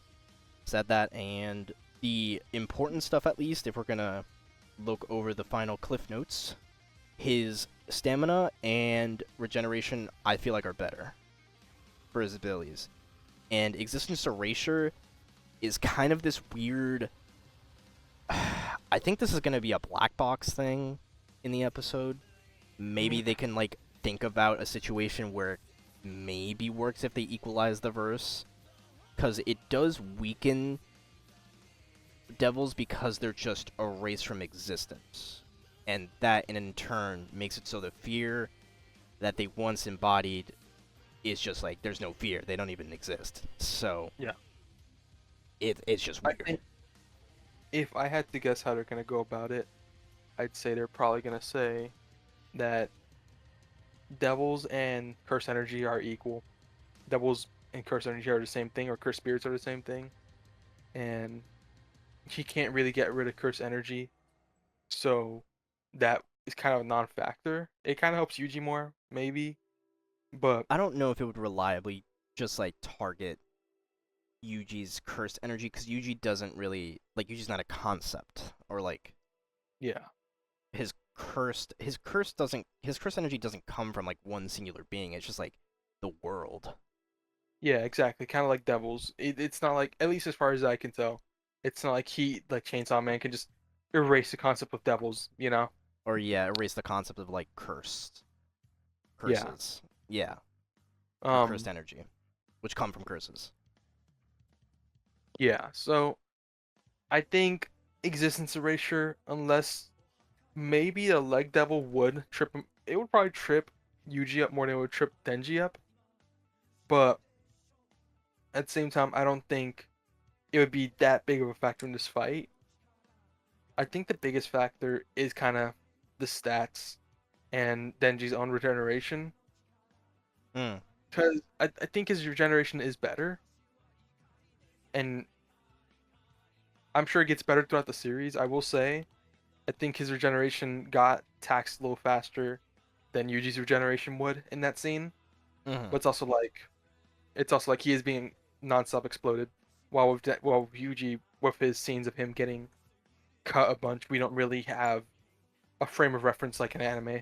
said that. And the important stuff, at least, if we're gonna look over the final cliff notes, his stamina and regeneration, I feel like, are better for his abilities. And Existence Erasure is kind of this weird... I think this is going to be a black box thing in the episode. Maybe they can, like, think about a situation where it maybe works if they equalize the verse. Because it does weaken devils because they're just erased from existence. And that, in turn, makes it so the fear that they once embodied is just like, there's no fear. They don't even exist. So, Yeah. it's just I weird. think if I had to guess how they're gonna go about it, I'd say they're probably gonna say that devils and curse energy are equal. Devils and curse energy are the same thing, or curse spirits are the same thing, and he can't really get rid of curse energy, so that is kind of a non-factor. It kind of helps Yuji more, maybe, but I don't know if it would reliably just, like, target Yuji's cursed energy, because Yuji doesn't really... Like, Yuji's not a concept. Or, like, yeah, his cursed energy doesn't come from, like, one singular being. It's just, like, the world. yeah, exactly. Kind of like devils. It's not like, at least as far as I can tell, it's not like Chainsaw Man can just erase the concept of devils, you know? Or, yeah, erase the concept of, like, Yeah. curses. Yeah. Or cursed Um, energy. Which come from curses. yeah. So I think existence erasure, unless maybe a leg devil would trip him. It would probably trip Yuji up more than it would trip Denji up. But at the same time, I don't think it would be that big of a factor in this fight. I think the biggest factor is kind of the stats and Denji's own regeneration. Hmm. Because I think his regeneration is better. And I'm sure it gets better throughout the series. I will say, I think his regeneration got taxed a little faster than Yuji's regeneration would in that scene. Mm-hmm. But it's also like he is being nonstop exploded. While Yuji, with his scenes of him getting cut a bunch, we don't really have a frame of reference like an anime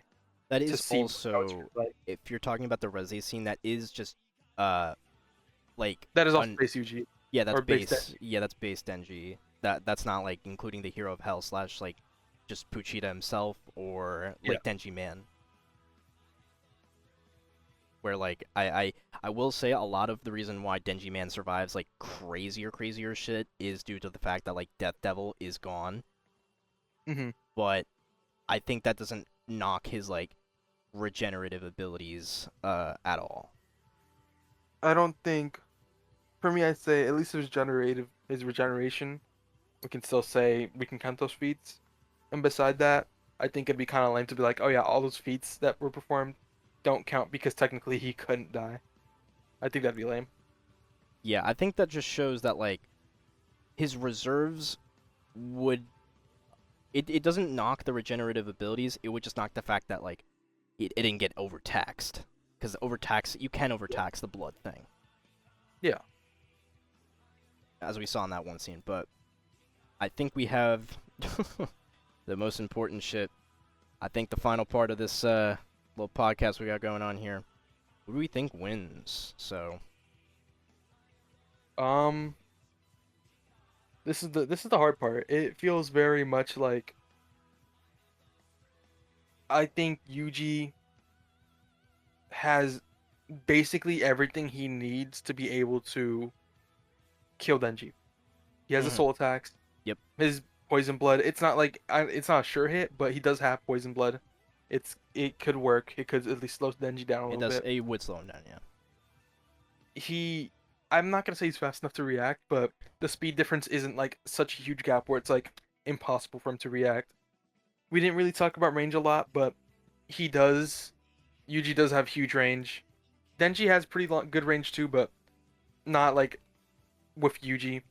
That to is see how it's also... like. If you're talking about the Reze scene, that is just... Uh... Like... That is also base Yuji Yeah, that's or base base. Denji. Yeah, that's base Denji. That's not, like, including the Hero of Hell slash, like, just Puchita himself, or Yeah. like Denji Man. Where, like, I will say a lot of the reason why Denji Man survives, like, crazier shit is due to the fact that, like, Death Devil is gone. Hmm. But I think that doesn't knock his, like, regenerative abilities at all. I don't think. For me, I'd say at least his regeneration. We can still say we can count those feats, and beside that, I think it'd be kind of lame to be like, oh yeah, all those feats that were performed don't count because technically he couldn't die. I think that'd be lame. Yeah, I think that just shows that like his reserves would it doesn't knock the regenerative abilities. It would just knock the fact that like it didn't get overtaxed because overtax you can overtax the blood thing Yeah. as we saw in that one scene. But I think we have the most important shit. I think the final part of this little podcast we got going on here. Who do we think wins? So Um, this is the hard part. It feels very much like I think Yuji has basically everything he needs to be able to kill Denji. He has a Mhm. soul attacks. Yep. His poison blood. It's not like it's not a sure hit, but he does have poison blood. It could work. It could at least slow Denji down a It little does. bit. It would slow him down. Yeah. He, I'm not gonna say he's fast enough to react, but the speed difference isn't like such a huge gap where it's like impossible for him to react. We didn't really talk about range a lot, but he does. Yuji does have huge range. Denji has pretty good range too, but not like with Yuji.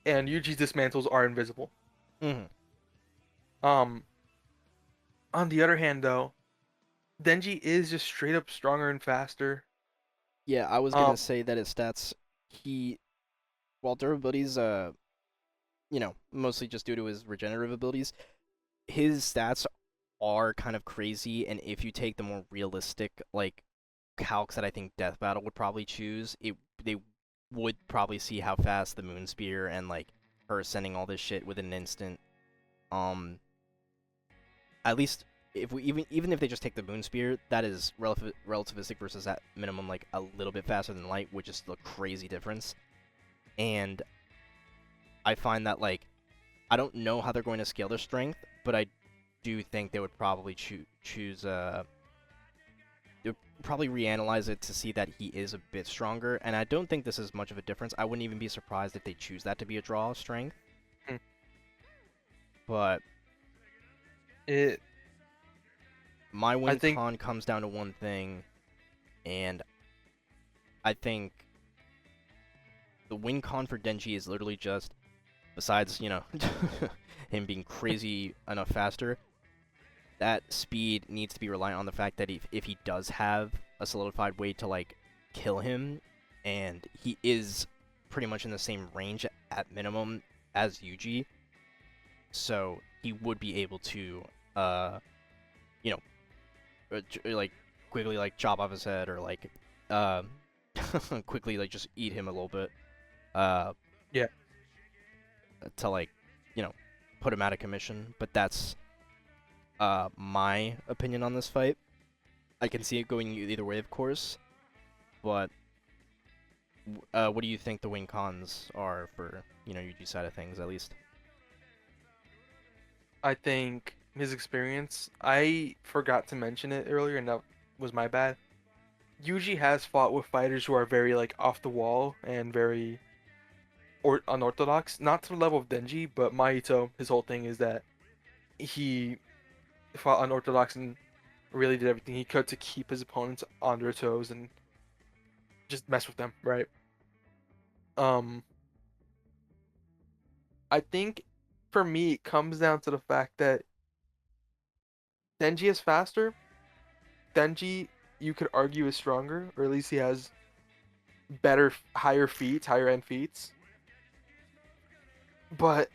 And Yuji's dismantles are invisible. Mhm. Um, on the other hand, though, Denji is just straight up stronger and faster. Yeah, I was Um, gonna say that his stats, he, while durability's mostly just due to his regenerative abilities, his stats are kind of crazy. And if you take the more realistic like calcs that I think Death Battle would probably choose, they would probably see how fast the Moon Spear and like her sending all this shit within an instant. Um, at least if we even if they just take the Moon Spear, that is relativistic versus at minimum like a little bit faster than light, which is the crazy difference. And I find that like I don't know how they're going to scale their strength, but I do think they would probably choose they would probably reanalyze it to see that he is a bit stronger, and I don't think this is much of a difference. I wouldn't even be surprised if they choose that to be a draw of strength. hmm, But it. my I win think. con comes down to one thing, and I think the win con for Denji is literally just, besides, him being crazy enough faster, that speed needs to be reliant on the fact that if he does have a solidified way to, like, kill him, and he is pretty much in the same range at minimum as Yuji, so he would be able to, you know, like, quickly, like, chop off his head or, like, uh, quickly, like, just eat him a little bit. Uh, Yeah. to like, you know, put him out of commission. But that's my opinion on this fight. I can see it going either way, of course. But what do you think the win cons are for Yuji's side of things, at least? I think his experience. I forgot to mention it earlier, and that was my bad. Yuji has fought with fighters who are very like off the wall and very or unorthodox. Not to the level of Denji, but Mahito. His whole thing is that he fought unorthodox and really did everything he could to keep his opponents on their toes and just mess with them, right? Um, I think for me it comes down to the fact that Denji is faster. Denji, you could argue, is stronger, or at least he has better, higher feats, higher end feats. But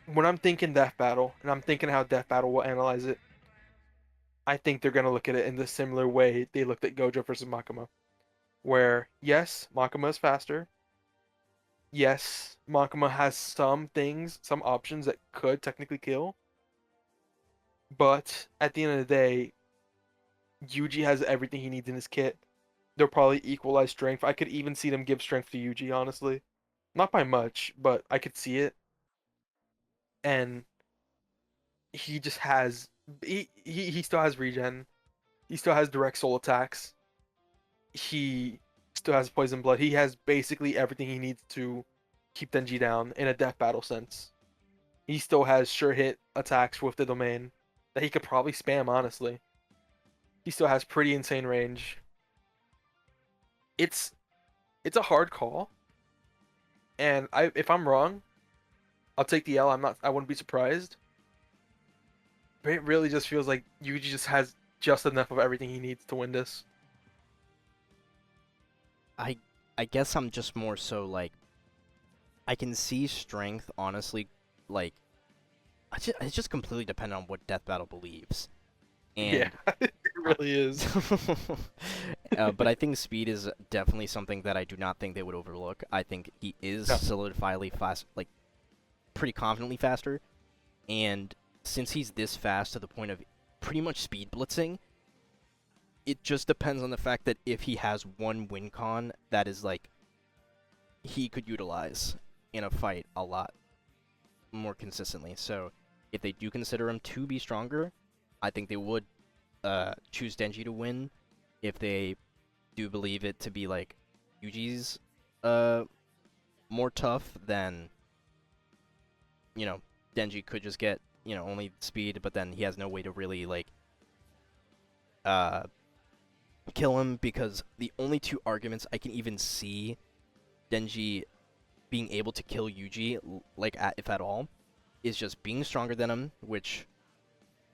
when I'm thinking Death Battle, and I'm thinking how Death Battle will analyze it, I think they're gonna look at it in the similar way they looked at Gojo versus Makima, where yes, Makima is faster. Yes, Makima has some things, some options that could technically kill, but at the end of the day, Yuji has everything he needs in his kit. They'll probably equalize strength. I could even see them give strength to Yuji, honestly. Not by much, but I could see it. And he just has he still has regen. He still has direct soul attacks. He still has poison blood. He has basically everything he needs to keep Denji down in a death battle sense. He still has sure hit attacks with the domain. that he could probably spam, honestly. He still has pretty insane range. It's it's a hard call, and if I'm wrong, I'll take the L. I wouldn't be surprised. But it really just feels like Yuji just has just enough of everything he needs to win this. I I guess I'm just more so like I can see strength honestly like it's just completely dependent on what Death Battle believes. Yeah, And it really is. but I think speed is definitely something that I do not think they would overlook. I think he is No. solidifiably fast, like pretty confidently faster. And since he's this fast to the point of pretty much speed blitzing, it just depends on the fact that if he has one win con that is like he could utilize in a fight a lot more consistently. So if they do consider him to be stronger, I think they would choose Denji to win. If they do believe it to be like Yuji's more tough, then Denji could just get only speed, but then he has no way to really like uh kill him, because the only two arguments I can even see Denji being able to kill Yuji, like if at all, is just being stronger than him, which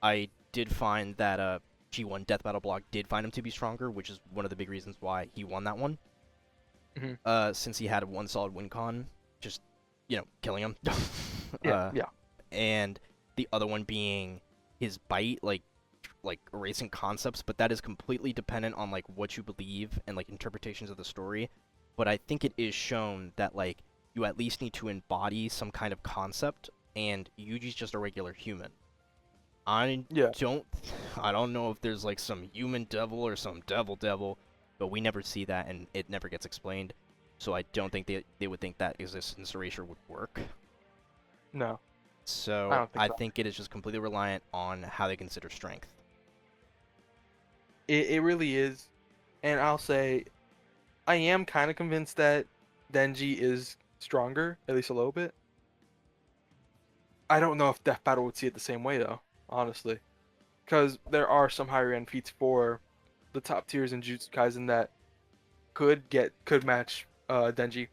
I did find that G1 Death Battle blog did find him to be stronger, which is one of the big reasons why he won that one. Since he had one solid win con, just killing him. Yeah, yeah. And the other one being his bite, like erasing concepts, but that is completely dependent on like what you believe and like interpretations of the story. But I think it is shown that like you at least need to embody some kind of concept, and Yuji's just a regular human. I Yeah. don't I don't know if there's like some human devil or some devil, but we never see that and it never gets explained. So I don't think they would think that existence erasure would work. No, I So don't think I so. think it is just completely reliant on how they consider strength. It really is, and I'll say I am kind of convinced that Denji is stronger, at least a little bit. I don't know if Death Battle would see it the same way though, honestly, because there are some higher end feats for the top tiers in Jujutsu Kaisen that could match Denji.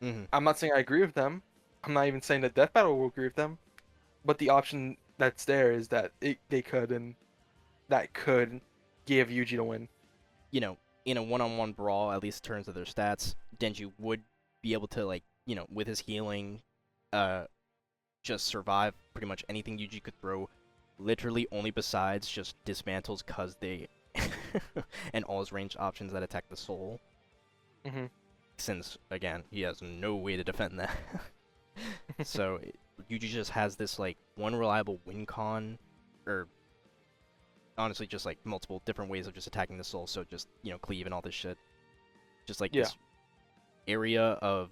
Hmm. I'm not saying I agree with them. I'm not even saying that Death Battle will agree with them, but the option that's there is that they could, and that could give Yuji the win. In a one-on-one brawl, at least in terms of their stats, Denji would be able to like, with his healing, uh, just survive pretty much anything Yuji could throw. Literally only besides just dismantles, cause they and all his range options that attack the soul. Hmm. Since again, he has no way to defend that. So Yuji just has this like one reliable win con, or honestly just like multiple different ways of just attacking the soul. So just cleave and all this shit. Just like Yeah. this area of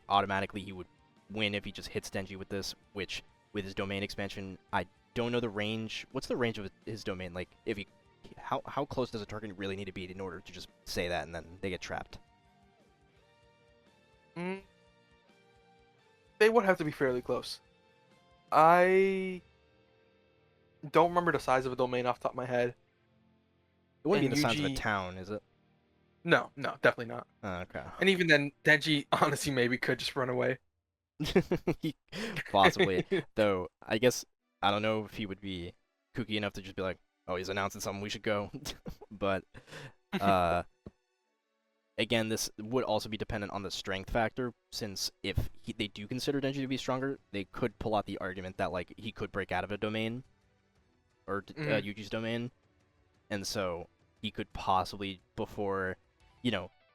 automatically he would win if he just hits Denji with this. Which with his domain expansion, I don't know the range. What's the range of his domain? Like if he how close does a target really need to be in order to just say that and then they get trapped? Mm, they would have to be fairly close. I don't remember the size of a domain off the top of my head. It wouldn't be And in the size of a Yuji, town, is it? no, no, definitely not. Oh, okay. And even then, Denji honestly maybe could just run away. Possibly. Though, I guess, I don't know if he would be kooky enough to just be like, oh, he's announcing something, we should go. But, uh, again, this would also be dependent on the strength factor, since if they do consider Denji to be stronger, they could pull out the argument that, like, he could break out of a domain, or Mhm. Yuji's domain, and so he could possibly, before,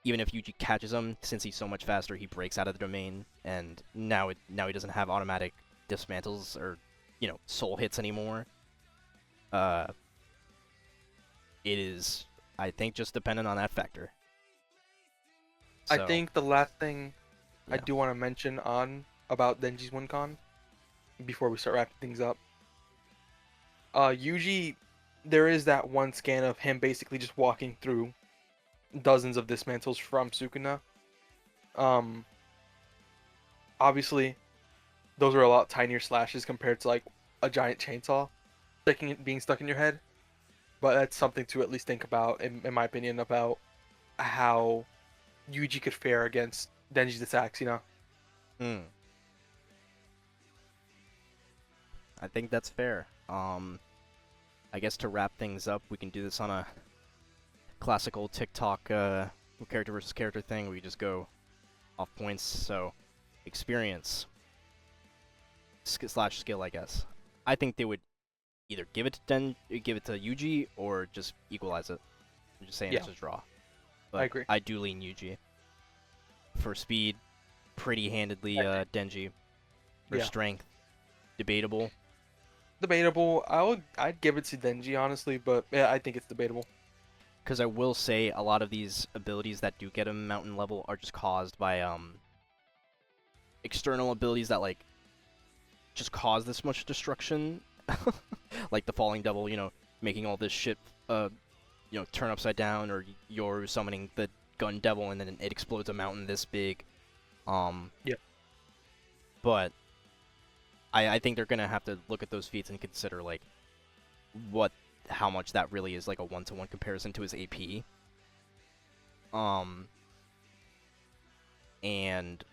even if Yuji catches him, since he's so much faster, he breaks out of the domain, and now he doesn't have automatic dismantles or soul hits anymore. Uh, it is, I think, just dependent on that factor. I So think the last thing I yeah. do want to mention on about Denji's WinCon before we start wrapping things up. Yuji, there is that one scan of him basically just walking through dozens of dismantles from Sukuna. Um, Obviously, those are a lot tinier slashes compared to like a giant chainsaw. being stuck in your head. But that's something to at least think about, in my opinion, about how Yuji could fare against Denji's attacks. Hmm. I think that's fair. I guess to wrap things up, we can do this on a classical TikTok character versus character thing. We just go off points. So, experience slash skill, I guess. I think they would either give it to Yuji, or just equalize it. I'm just saying Yeah. it's a draw. But I agree. I do lean Yuji. For speed, pretty handedly Denji. For Yeah. strength, debatable. Debatable. I'd give it to Denji, honestly, but yeah, I think it's debatable. Because I will say a lot of these abilities that do get him mountain level are just caused by external abilities that like just cause this much destruction. Like the falling devil, making all this shit turn upside down, or you're summoning the gun devil and then it explodes a mountain this big. Yeah. But I think they're gonna have to look at those feats and consider like how much that really is like a 1-to-1 comparison to his AP. And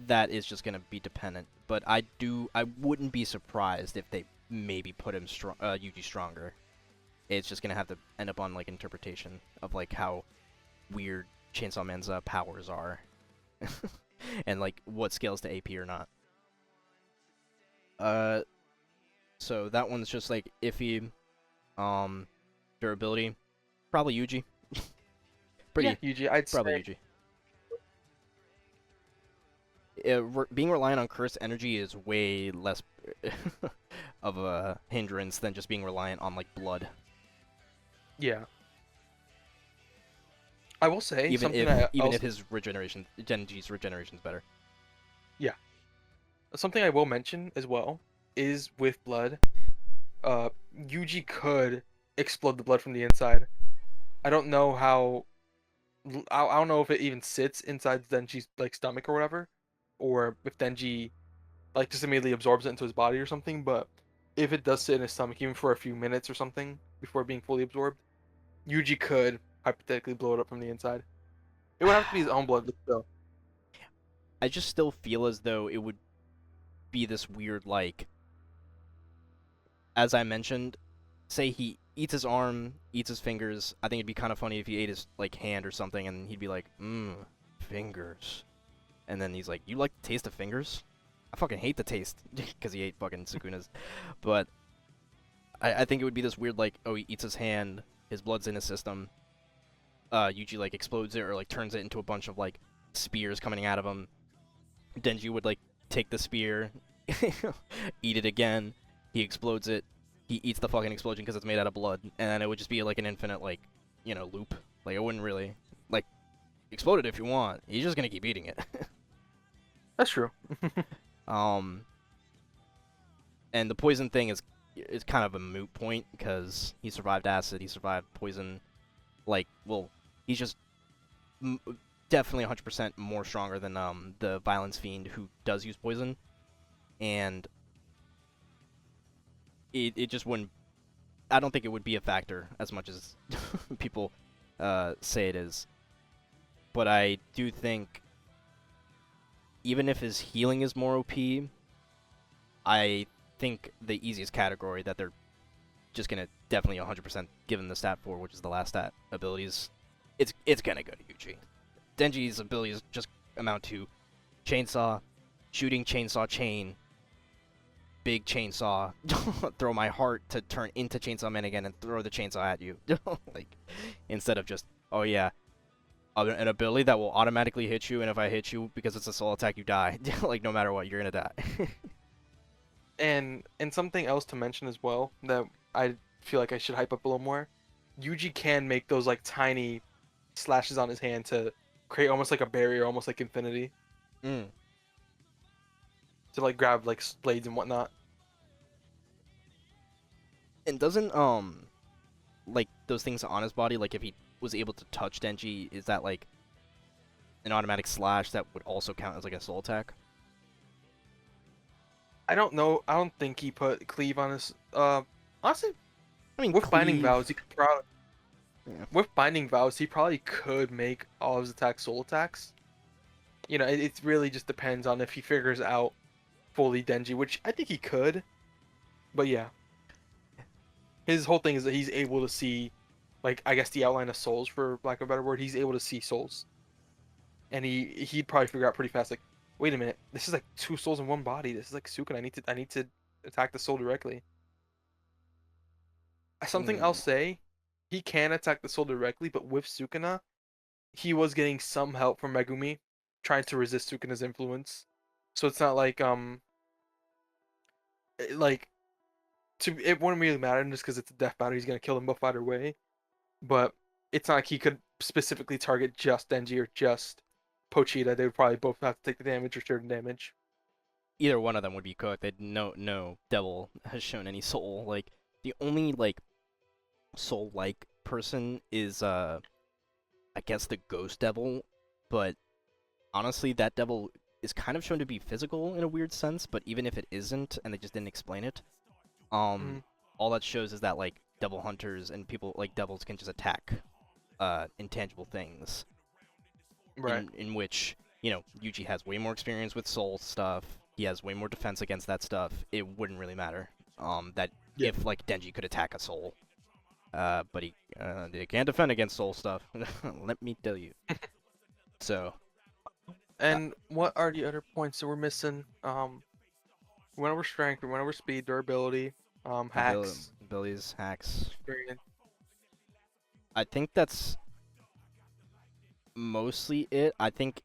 that is just gonna be dependent. But I wouldn't be surprised if they maybe put him Yuji stronger. It's just gonna have to end up on like interpretation of like how weird Chainsaw Man's powers are, and like what scales to AP or not. So that one's just like iffy. Durability, probably Yuji. Yeah, Yuji. I'd Probably say. Yuji. Being reliant on cursed energy is way less of a hindrance than just being reliant on like blood. Yeah. I will say Even something if his regeneration, Denji's regeneration is better. Yeah. Something I will mention as well is with blood, Yuji could explode the blood from the inside. I don't know how. I don't know if it even sits inside Denji's like stomach or whatever, or if Denji like just immediately absorbs it into his body or something. But if it does sit in his stomach, even for a few minutes or something before being fully absorbed, Yuji could hypothetically blow it up from the inside. It would have to be his own blood, but still. I just still feel as though it would be this weird like, as I mentioned, say he eats his arm, eats his fingers. I think it'd be kind of funny if he ate his like hand or something, and he'd be like, fingers. And then he's like, you like the taste of fingers? I fucking hate the taste, because he ate fucking Sukuna's. But I think it would be this weird like, oh, he eats his hand, his blood's in his system. Yuji like explodes it or like turns it into a bunch of like spears coming out of him. Denji would like take the spear, eat it again. He explodes it. He eats the fucking explosion because it's made out of blood, and then it would just be like an infinite like, loop. Like it wouldn't really like explode it if you want. He's just gonna keep eating it. That's true. And the poison thing is kind of a moot point because he survived acid, he survived poison. Like, well, he's just definitely 100% more stronger than the Violence Fiend who does use poison, and it just wouldn't. I don't think it would be a factor as much as people say it is. But I do think, even if his healing is more OP, I think the easiest category that they're just gonna definitely 100% give him the stat for, which is the last stat, abilities, it's gonna go to Yuji. Denji's abilities just amount to chainsaw, shooting chainsaw chain, big chainsaw, throw my heart to turn into Chainsaw Man again and throw the chainsaw at you. Like, instead of just, oh yeah, an ability that will automatically hit you, and if I hit you because it's a soul attack, you die. Like, no matter what, you're gonna die. And something else to mention as well that I feel like I should hype up a little more. Yuji can make those like tiny slashes on his hand to create almost like a barrier, almost like infinity, Mm. to like grab like blades and whatnot. And doesn't like those things on his body, like if he was able to touch Denji, is that like an automatic slash that would also count as like a soul attack? I don't know. I don't think he put cleave on his Honestly, I mean, with binding cleave. vows, he could probably Yeah. with binding vows he probably could make all of his attacks soul attacks. It really just depends on if he figures out fully Denji, which I think he could. But yeah, his whole thing is that he's able to see, like I guess the outline of souls, for lack of a better word. He's able to see souls, and he'd probably figure out pretty fast. Like, wait a minute, this is like two souls in one body. This is like Sukuna. I need to attack the soul directly. Something I'll Mm. say, he can attack the soul directly, but with Sukuna, he was getting some help from Megumi, trying to resist Sukuna's influence. So it's not like like it wouldn't really matter just because it's a death battle. He's gonna kill them both either way. But it's not like he could specifically target just Denji or just Pochita. They would probably both have to take the damage or share the damage. Either one of them would be cooked. They'd no devil has shown any soul. Like the only like soul like person is I guess the ghost devil, but honestly that devil is kind of shown to be physical in a weird sense, but even if it isn't and they just didn't explain it, Mm, all that shows is that like devil hunters and people like devils can just attack intangible things right. in which, you know, Yuji has way more experience with soul stuff. He has way more defense against that stuff. It wouldn't really matter. That Yeah. if like Denji could attack a soul, but he can't defend against soul stuff. Let me tell you. So uh, And what are the other points that we're missing? We went over strength, we went over speed, durability, hacks, abilities, hacks. experience. I think that's mostly it. I think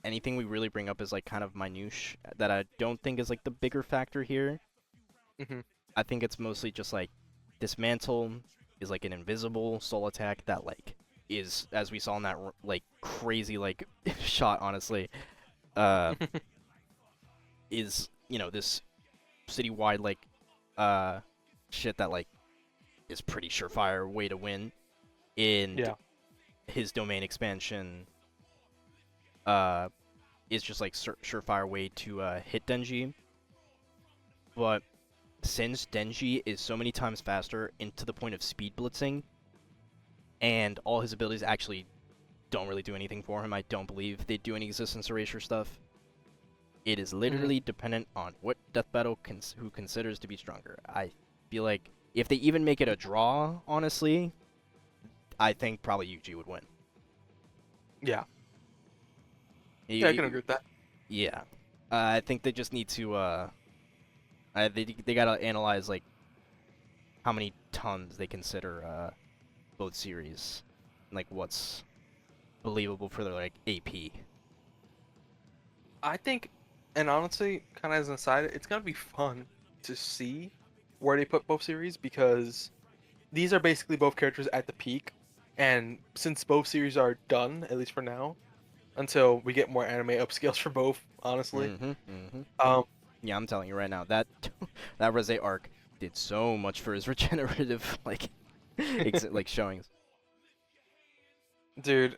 anything we really bring up is like kind of minutiae that I don't think is like the bigger factor here. Hmm. I think it's mostly just like dismantle is like an invisible soul attack that like is, as we saw in that like crazy like shot, honestly, uh, is, you know, this citywide like uh shit that like is pretty surefire way to win. And Yeah. his domain expansion uh is just like surefire way to hit Denji. But since Denji is so many times faster into the point of speed blitzing, and all his abilities actually don't really do anything for him, I don't believe they do any existence erasure stuff. It is Hmm. literally dependent on what death battle who considers to be stronger. I feel like if they even make it a draw, honestly, I think probably Yuji would win. Yeah. Yeah, I can Y- agree with that. Yeah, I think they just need to. They gotta analyze like how many tons they consider both series, like what's believable for their like AP. I think, and honestly, kind of as an aside, it's gonna be fun to see where they put both series because these are basically both characters at the peak, and since both series are done, at least for now, until we get more anime upscales for both, honestly. Mm-hmm. Um, Yeah, I'm telling you right now that that Reze arc did so much for his regenerative like like showings. dude,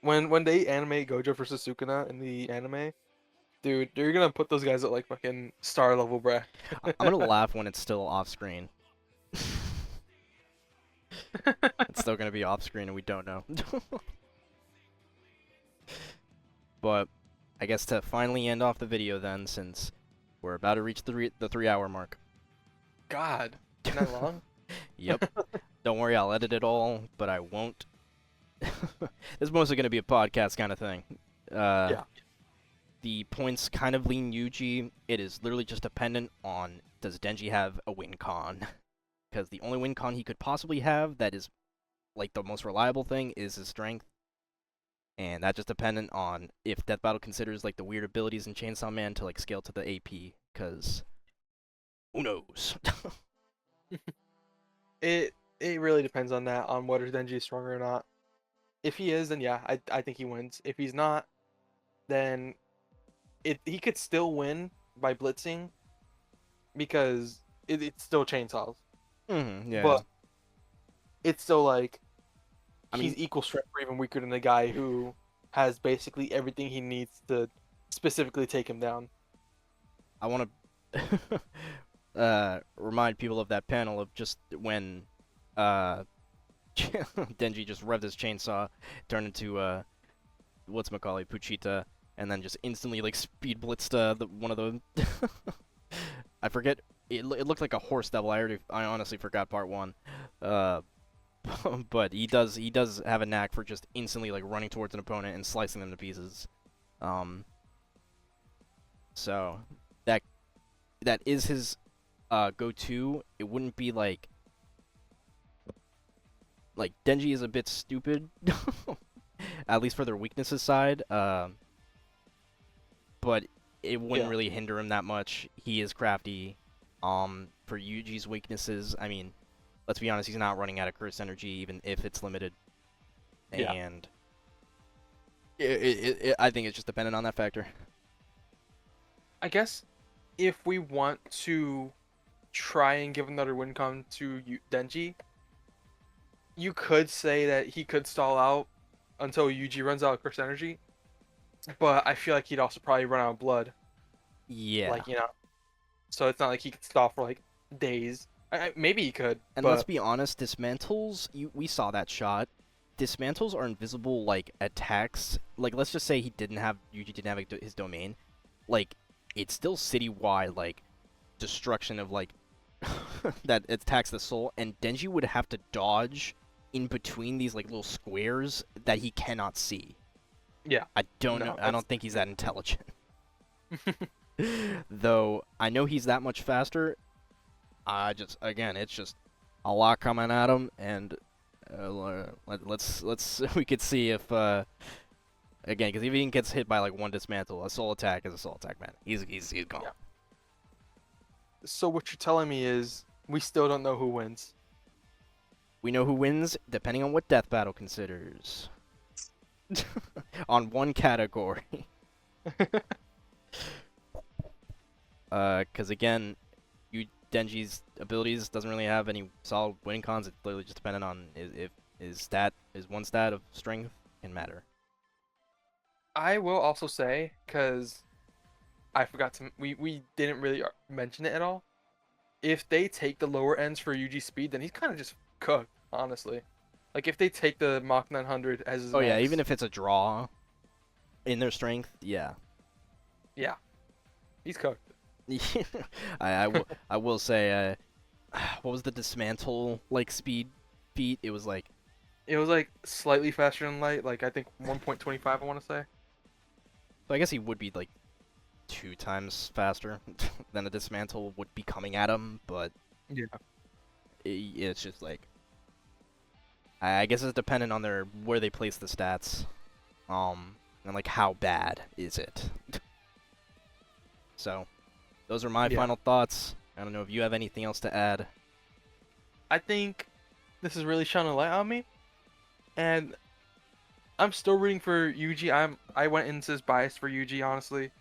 when they animate Gojo versus Sukuna in the anime, dude, they're gonna put those guys at like fucking star level, bruh. I'm gonna laugh when it's still off screen. It's still gonna be off screen and we don't know. But I guess to finally end off the video then, since we're about to reach the 3 hour mark. God, been that long? Yep. Don't worry, I'll edit it all, but I won't. This is mostly going to be a podcast kind of thing. Yeah. The points kind of lean Yuji. It is literally just dependent on, does Denji have a win con? Because the only win con he could possibly have that is like the most reliable thing is his strength. And that's just dependent on if Death Battle considers like the weird abilities in Chainsaw Man to like scale to the AP, because who knows? It really depends on that, on whether Denji is stronger or not. If he is, then yeah, I think he wins. If he's not, then he could still win by blitzing because it's still chainsaws. Yeah. But it's still like I he's mean, equal strength or even weaker than the guy who has basically everything he needs to specifically take him down. I want to. remind people of that panel of just when uh Denji just revved his chainsaw, turned into whatchamacallit, Puchita, and then just instantly like speed blitzed one of the I forget. It looked like a horse devil. I honestly forgot part one. Uh, but he does have a knack for just instantly like running towards an opponent and slicing them to pieces. Um, so that that is his go-to. It wouldn't be like Denji is a bit stupid, at least for their weaknesses side. But it wouldn't Yeah. really hinder him that much. He is crafty. For Yuji's weaknesses, I mean, let's be honest, he's not running out of curse energy, even if it's limited. Yeah. And I think it's just dependent on that factor. I guess if we want to try and give another win con to Denji, you could say that he could stall out until Yuji runs out of curse energy, but I feel like he'd also probably run out of blood. Yeah. Like, so it's not like he could stall for like days. Maybe he could, And let's but be honest, dismantles, we saw that shot. Dismantles are invisible, like, attacks. Like, let's just say Yuji didn't have his domain. Like, it's still citywide, like, destruction of, like, that attacks the soul, and Denji would have to dodge in between these, like, little squares that he cannot see. yeah, I don't no, know. I don't think he's that intelligent. Though, I know he's that much faster. Again, it's just a lot coming at him, and let's we could see if again, because if he gets hit by like one dismantle, a soul attack is a soul attack, man. He's gone. Yeah. So what you're telling me is we still don't know who wins. We know who wins depending on what death battle considers. On one category. Because again, Denji's abilities doesn't really have any solid winning cons. It's literally just dependent on if his one stat of strength can matter. I will also say, because I forgot to, we didn't really mention it at all. If they take the lower ends for Yuji speed, then he's kind of just cooked, honestly. Like if they take the Mach 900 as his Oh yeah, max, even if it's a draw in their strength, yeah. yeah, he's cooked. I will say, what was the dismantle like speed feat? It was like It was like slightly faster than light, like I think 1.25, I want to say. so I guess he would be like 2 times faster than the dismantle would be coming at him, but Yeah. it's just like I guess it's dependent on where they place the stats, and like how bad is it. So, those are my Yeah. final thoughts. I don't know if you have anything else to add. I think this is really shining a light on me, and I'm still rooting for Yuji. I went into this bias for Yuji, honestly,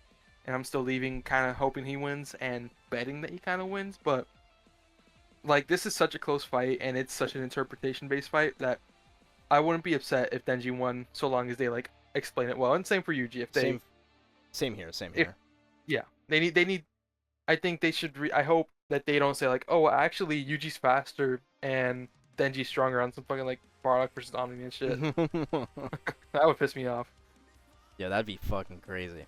and I'm still leaving kind of hoping he wins and betting that he kind of wins. But like this is such a close fight, and it's such an interpretation-based fight that I wouldn't be upset if Denji won, so long as they like explain it well. And same for Yuji. If they, Same here. if yeah, they need. I think they should. I hope that they don't say like, oh, well, actually Yuji's faster and Denji's stronger on some fucking like Bardock versus Omni and shit. That would piss me off. Yeah, that'd be fucking crazy.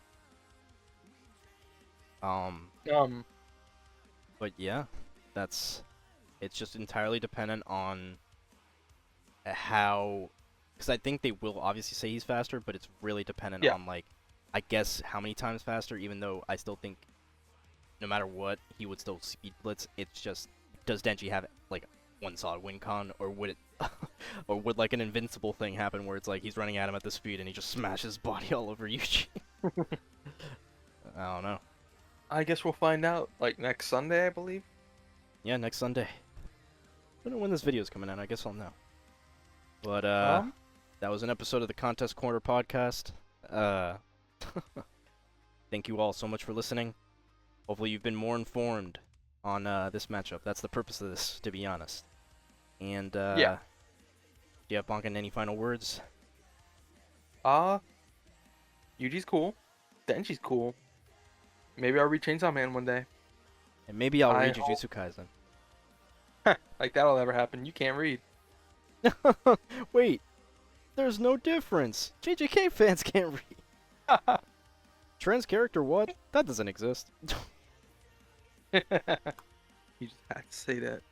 Um, But yeah, it's just entirely dependent on how, because I think they will obviously say he's faster, but it's really dependent Yeah. on like, I guess how many times faster. Even though I still think, no matter what, he would still speed blitz. It's just, does Denji have like one solid win con, or would it, or would like an invincible thing happen where it's like he's running at him at the speed and he just smashes his body all over Yuji? I don't know. I guess we'll find out like next Sunday, I believe. Yeah, next Sunday. I don't know when this video is coming out. I guess I'll know. But that was an episode of the Contest Corner podcast. Thank you all so much for listening. Hopefully you've been more informed on this matchup. That's the purpose of this, to be honest. And Yeah. JFBonken, any final words? Yuji's cool. Denji's cool. Maybe I'll read Chainsaw Man one day. And maybe I'll I read hope Jujutsu Kaisen. like that'll never happen. You can't read. Wait, there's no difference. JJK fans can't read. Trans character what? That doesn't exist. You just had to say that.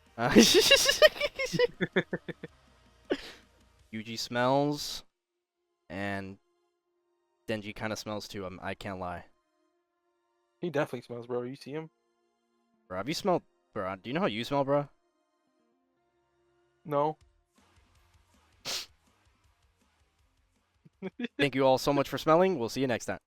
Yuji smells, and Denji kind of smells too. I can't lie. He definitely smells, bro. You see him? Bro, have you smelled? Bro, do you know how you smell, bro? No. Thank you all so much for smelling. We'll see you next time.